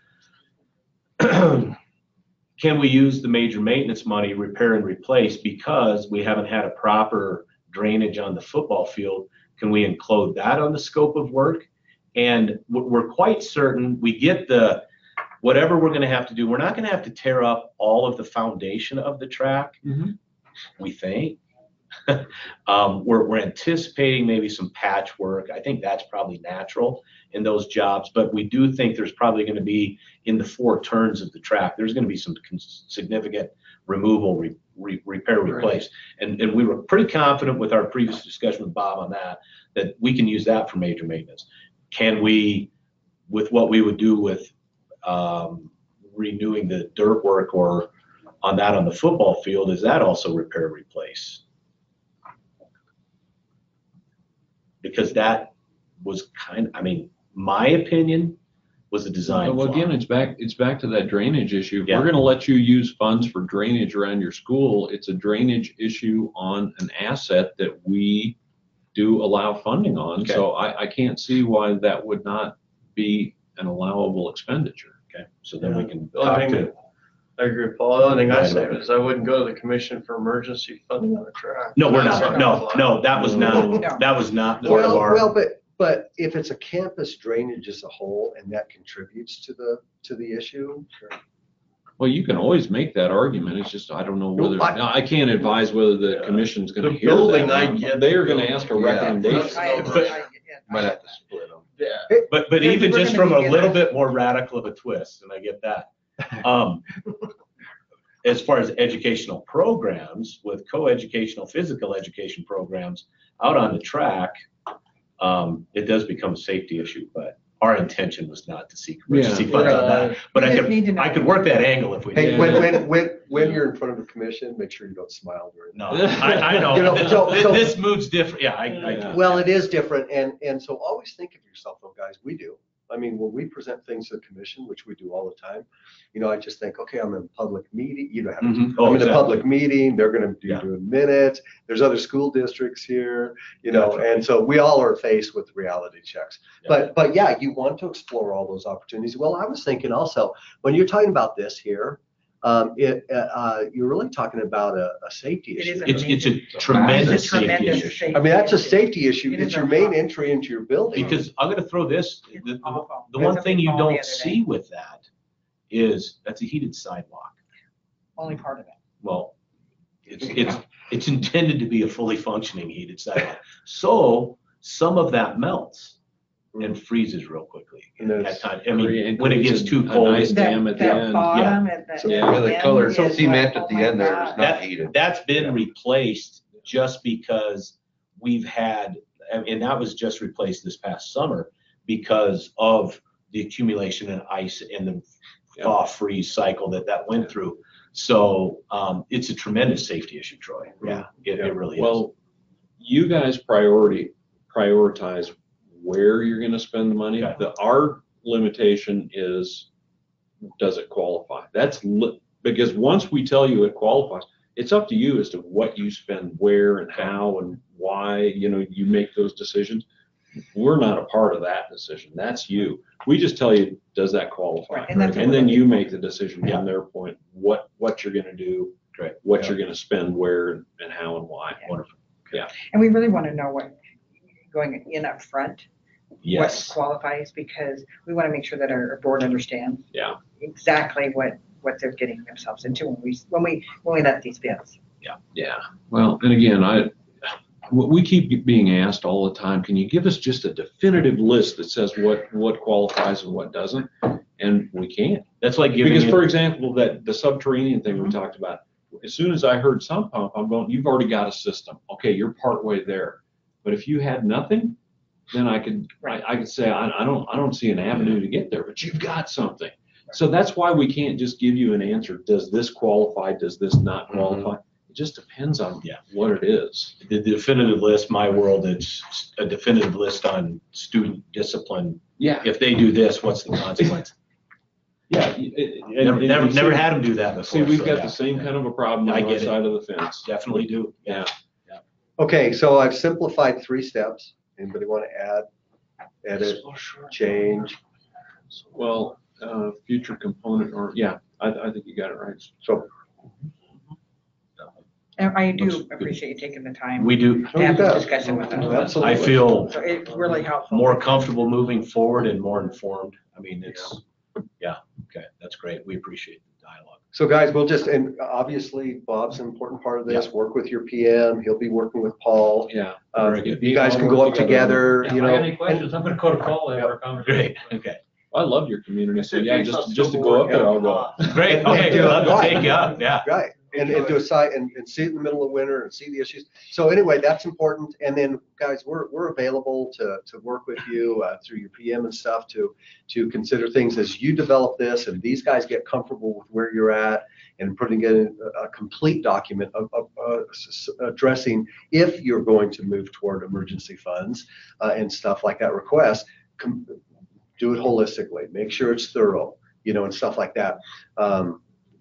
can we use the major maintenance money, repair and replace, because we haven't had a proper drainage on the football field? Can we include that on the scope of work? And we're quite certain we get whatever we're going to have to do. We're not going to have to tear up all of the foundation of the track, we think. We're anticipating maybe some patchwork. I think that's probably natural in those jobs, but we do think there's probably going to be, in the 4 turns of the track, there's going to be some significant removal, repair, replace. And we were pretty confident with our previous discussion with Bob on that we can use that for major maintenance. Can we, with what we would do with renewing the dirt work or on the football field, is that also repair, replace? Because that was my opinion was a design Well, flaw. again, it's back to that drainage issue. If Yeah. we're going to let you use funds for drainage around your school, it's a drainage issue on an asset that we do allow funding on. Okay. So I can't see why that would not be an allowable expenditure. Okay, so then we can The only talk thing to. I agree with Paul. The only thing I say is I wouldn't go to the commission for emergency funding on a track. No, we're not. No, that was not. No. That was not part of our. Well, but if it's a campus drainage as a whole and that contributes to the issue. Well, you can always make that argument. It's just, I don't know whether, I can't advise whether the commission's going to The hear building, that. I get They are the going to ask a building. Yeah. recommendation. Might have to split them. Yeah. But Yeah, even we're just gonna from a be little in bit more radical of a twist, and I get that. As far as educational programs, with co-educational physical education programs out on the track, it does become a safety issue, but our intention was not to seek emergency funds on that. But We just need to know. I could work that angle if we Hey, did. when you're in front of a commission, make sure you don't smile during. No, I know. You know, This mood's different. Yeah, I Well, it is different, and so always think of yourself, though, guys. We do. I mean, when we present things to the commission, which we do all the time, I just think, okay, I'm in a public meeting, Mhm. Oh, I'm in a exactly. public meeting, they're gonna be Yeah. doing minutes, there's other school districts here, Gotcha. and so we all are faced with reality checks. Yeah. But yeah, you want to explore all those opportunities. Well, I was thinking also, when you're talking about this here, you're really talking about a safety It issue. is It's a tremendous safety tremendous issue. safety I mean, that's a issue. safety issue. It It's is your a main hot- entry into your building. Because I'm gonna throw this, It's the awful. the There's one a thing big you fall the don't other see day. with that is that's a heated sidewalk. Only part of it. Well, it's intended to be a fully functioning heated sidewalk. So some of that melts and freezes real quickly And then at it's times. I mean, when it gets too cold, Ice dam at the That end. bottom at the. Yeah. at Yeah, the end color is like, cement at oh the my end there is God. not heated. that's been replaced just because we've had, and that was just replaced this past summer because of the accumulation in ice and the thaw freeze cycle that went through. So it's a tremendous safety issue, Troy. Yeah, it really is. Well, you guys prioritize where you're gonna spend the money. Okay. Our limitation is, does it qualify? Because once we tell you it qualifies, it's up to you as to what you spend, where and how and why, you make those decisions. We're not a part of that decision. That's you. We just tell you, does that qualify? Right, and that's what And we're then you looking make the decision Yeah. from their point, what you're gonna do, Great. what you're gonna spend, where and how and why. Yeah. Wonderful. And we really want to know what, going in up front, what Yes. qualifies, because we want to make sure that our board understands. Yeah. Exactly what they're getting themselves into when we let these bids. Yeah, well, and again, we keep being asked all the time, can you give us just a definitive list that says what qualifies and what doesn't? And we can't. That's like giving Because, it- for example, the subterranean thing we talked about, as soon as I heard sump pump, I'm going, you've already got a system. Okay, you're partway there. But if you had nothing, then I could say, I don't see an avenue to get there, but you've got something. So that's why we can't just give you an answer. Does this qualify? Does this not qualify? It just depends on what it is. The definitive list, my world, it's a definitive list on student discipline. Yeah. If they do this, what's the consequence? Yeah. Never had them do that before. See, we've so got yeah. the same kind of a problem I on our get it. side of the fence. Definitely do. Yeah. Okay, so I've simplified 3 steps. Anybody want to add, edit, change? Well, future component I think you got it right. So, And I do appreciate you taking the time We do. to have you bet. this discussion with us. Absolutely. I feel So it's really helpful. more comfortable moving forward and more informed. I mean, okay, that's great. We appreciate the dialogue. So guys, and obviously Bob's an important part of this. Work with your PM. He'll be working with Paul. Yeah. Um, Very good. You guys can go up together, If I have any questions, I'm gonna go to Paul and have our conversation. Great, okay. I love your community, so yeah, just to go up there, I'll go. Great, okay, good. I'll have to take you up, yeah. Right, and do a site and see it in the middle of winter and see the issues. So anyway, that's important. And then guys, we're available to work with you through your PM and stuff to consider things as you develop this and these guys get comfortable with where you're at and putting in a complete document of addressing if you're going to move toward emergency funds and stuff like that request. Do it holistically, make sure it's thorough, and stuff like that.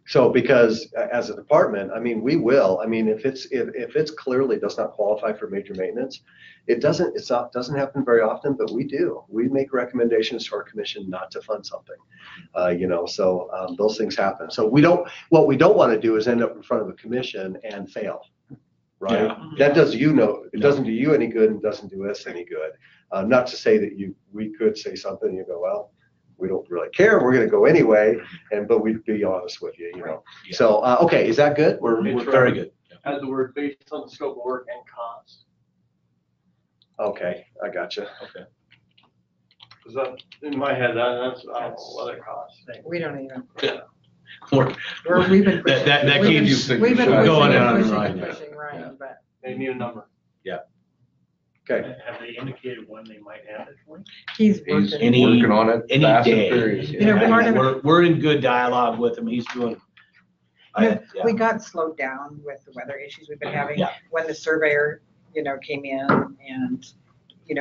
So because as a department, I mean, we will, I mean, if it's clearly does not qualify for major maintenance, it doesn't happen very often, but we make recommendations to our commission not to fund something, so those things happen. So what we don't want to do is end up in front of a commission and fail, right? Yeah. That does, it doesn't do you any good and doesn't do us any good. Not to say that we could say something and you go, well, we don't really care. We're going to go anyway. But we'd be honest with you, Yeah. So, okay. Is that good? We're very good. Add the word based on the scope of work and cost. Okay. I gotcha. Okay. Because that, in my head, that's, I don't know what it costs. We don't even. We've been pushing. That We've keeps been pushing going and on and pushing on. and pushing, right, but. They need a number. Okay. Have they indicated when they might have it for you? He's He's working. working on it Any fast and day. furious. You know, part of it- We're in good dialogue with him. He's doing. We got slowed down with the weather issues we've been having Yeah. when the surveyor, came in and,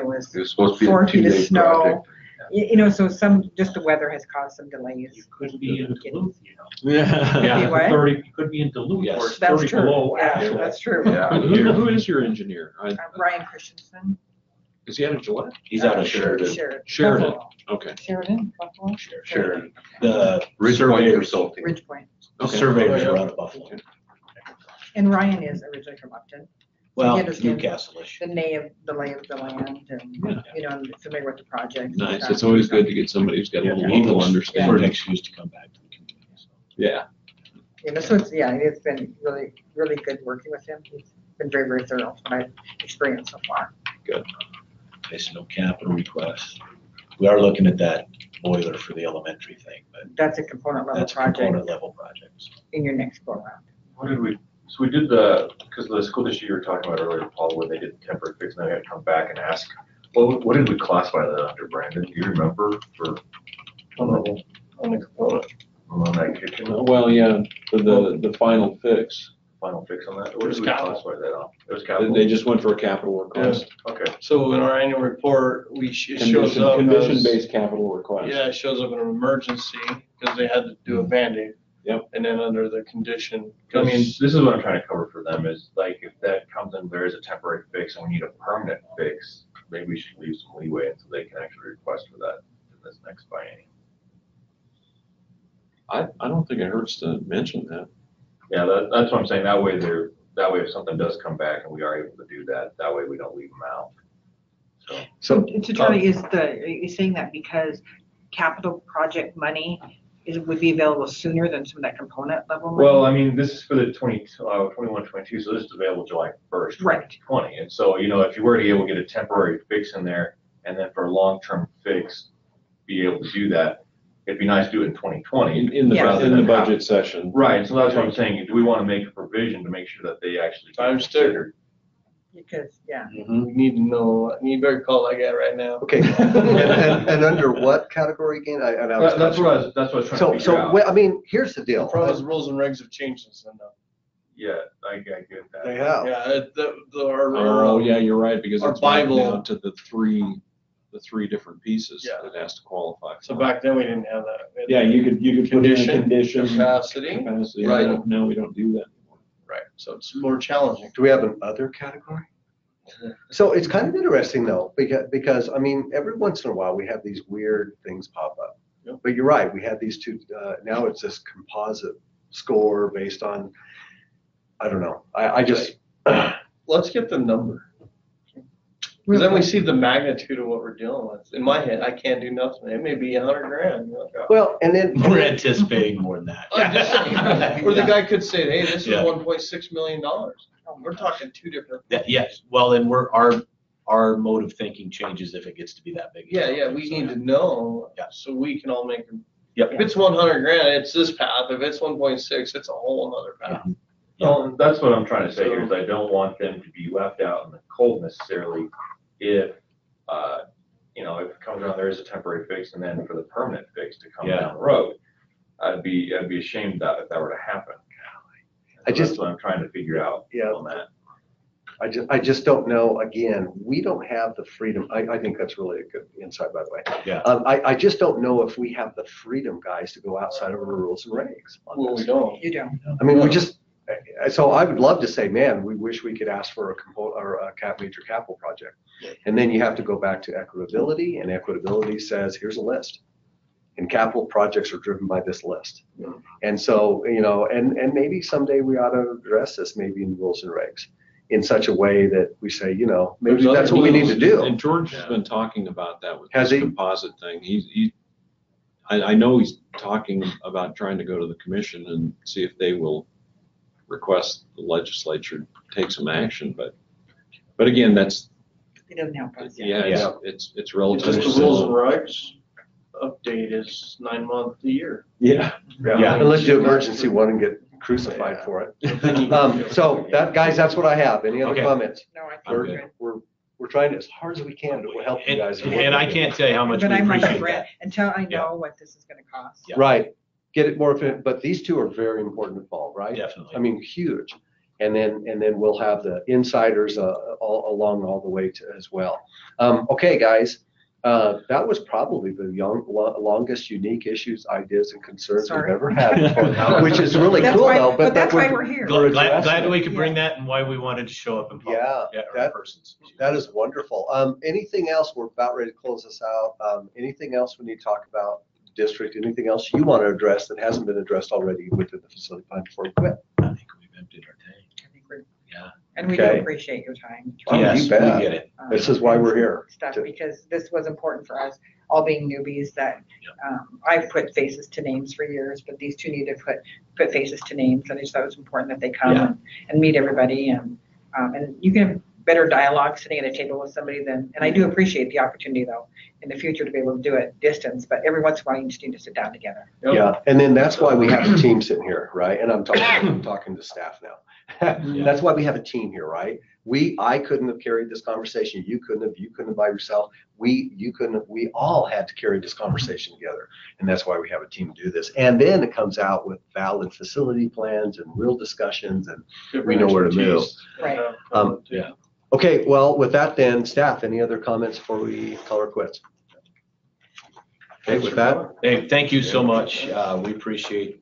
was It was supposed to be a 4 feet of 2-day snow. project. You know, so just the weather has caused some delays. You could be in Duluth, you know. Be what? 30, you could be in Duluth Yes. where it's That's 30 true. below Yeah, actual. that's true. Who is your engineer? Ryan Christensen. Is he out of Gillette? He's out of Sheridan. Sheridan. Buffalo. Okay. Sheridan, Buffalo? Sheridan. The Ridgepoint surveyors, Consulting. Ridgepoint. the Okay. surveyors are out of Buffalo. And Ryan is originally from Upton. Well, understands Newcastle-ish. The lay of the land and, Yeah. you know, familiar with the project. Nice. It's always good to get somebody who's got a little legal For an understanding. excuse to come back to the community. So. Yeah. You know, so it's been really, really good working with him. He's been very, very thorough from my experience so far. Okay, so no capital requests. We are looking at that boiler for the elementary thing, but That's a component level that's a project component level projects. in your next go around. What did we, so we did because the school district you were talking about earlier, Paul, where they did temporary fix, and they had to come back and ask, what did we classify that under, Brandon? Do you remember for On the component. on that kitchen? Well, yeah, for the final fix. Final fix on that? It What was did we capital. classify that on? It was capital? They just went for a capital request. Okay. So in our annual report, it shows up as. Condition-based capital request. Yeah, it shows up in an emergency because they had to do a Band-Aid. Yep. And then under the condition. I mean, this is what I'm trying to cover for them is like, if that comes in, there is a temporary fix and we need a permanent fix, maybe we should leave some leeway until they can actually request for that in this next biennium. I don't think it hurts to mention that. Yeah, that's what I'm saying. That way if something does come back and we are able to do that, that way we don't leave them out. So Charlie, are you saying that because capital project money would be available sooner than some of that component level money? Well, I mean, this is for the 21, 22, so this is available July 1st, Right. 2020. And so, you know, if you were to be able to get a temporary fix in there and then for a long-term fix, be able to do that, it'd be nice to do it in 2020. In the Yeah. budget session. Right, so that's what I'm saying. Do we want to make a provision to make sure that they actually get Times two. considered? Because, yeah. We need to know, you better call that guy right now. Okay, and under what category again? That's what I was trying to figure out. Well, I mean, here's the The deal. problem is the rules and regs have changed since then though. Yeah, I get that. They have. Yeah, Oh, yeah, you're right, because Our it's broken Bible- down to the three different pieces Yeah. that has to qualify. So back then we didn't have that. We had Yeah, you could put in a Condition, condition. capacity. Capacity. Right. Now we don't do that anymore. Right, so it's more challenging. Do we have an other category? So it's kind of interesting though, because I mean, every once in a while we have these weird things pop up. Yep. But you're right, we had these two, now it's this composite score based on, I don't know, I just. Let's get the number. Because then we see the magnitude of what we're dealing with. In my head, I can't do nothing. It may be $100,000. You know? Well, and then. We're anticipating more than that. I'm just saying, or the guy could say, hey, this is Yeah. $1.6 million. We're talking two different. Yes, well, then our mode of thinking changes if it gets to be that big. Yeah, we need to know. Yeah. So we can all make. Yep. If it's $100,000, it's this path. If it's 1.6, it's a whole other path. Well, that's what I'm trying to say here is I don't want them to be left out in the cold necessarily if, you know, if it comes around, there is a temporary fix and then for the permanent fix to come Yeah. down the road. I'd be ashamed that if that were to happen. That's what I'm trying to figure out on that. I just don't know, again, we don't have the freedom, I think that's really a good insight, by the way. Yeah. I just don't know if we have the freedom, guys, to go outside of the rules and regs on Well, this. we don't. You don't. I mean, so I would love to say, man, we wish we could ask for a major capital project. And then you have to go back to equitability, and equitability says, here's a list. And capital projects are driven by this list. And so, you know, and maybe someday we ought to address this maybe in rules and regs in such a way that we say, you know, maybe There's that's other what we need to do. And George has been talking about that with Has this he? composite thing. I know he's talking about trying to go to the commission and see if they will request the legislature take some action, but again, that's, It doesn't help us. yeah, it's It's relative. just the rules and regs update is 9 months a year. Yeah. Yeah. And let's do emergency one and get crucified for it. So that, guys, that's what I have. Any other Okay. comments? No, I think I'm we're good. good. We're trying as hard as we can to help you guys. And I can't tell you how much we But I'm like, appreciate Brett, that. until I Yeah. know what this is gonna cost. Yeah. Right, get it more efficient, but these two are very important to follow, right? Definitely. I mean, huge. And then we'll have the insiders all along all the way to as well. Okay, guys, That was probably the longest unique issues, ideas, and concerns we've Sorry. ever had before, which is really That's cool why- though. but that's why we're here. Glad we could bring that and why we wanted to show up in public. Yeah, or in person. That is wonderful. Anything else? We're about ready to close this out. Anything else we need to talk about? District, anything else you want to address that hasn't been addressed already within the facility plan before we quit? I think we've emptied our tank. I think we're- Yeah. And we do Okay. appreciate your time. Oh, you Yes, we bet. get it. This is why we're here. Stuff, because this was important for us, all being newbies, that I've put faces to names for years, but these two need to put faces to names. And I just thought it was important that they come Yeah. and meet everybody. And you can have better dialogue sitting at a table with somebody than, and I do appreciate the opportunity though, in the future to be able to do it distance, but every once in a while you just need to sit down together. Yeah, and then that's why we have a team sitting here, right? And I'm talking to staff now. That's why we have a team here, right? I couldn't have carried this conversation. You couldn't have by yourself. You couldn't have. We all had to carry this conversation together, and that's why we have a team to do this. And then it comes out with valid facility plans and real discussions, and we know where to move. Right. Yeah. Okay, well, with that then, staff, any other comments before we call her quits? Okay, with that. Hey, thank you so much. We appreciate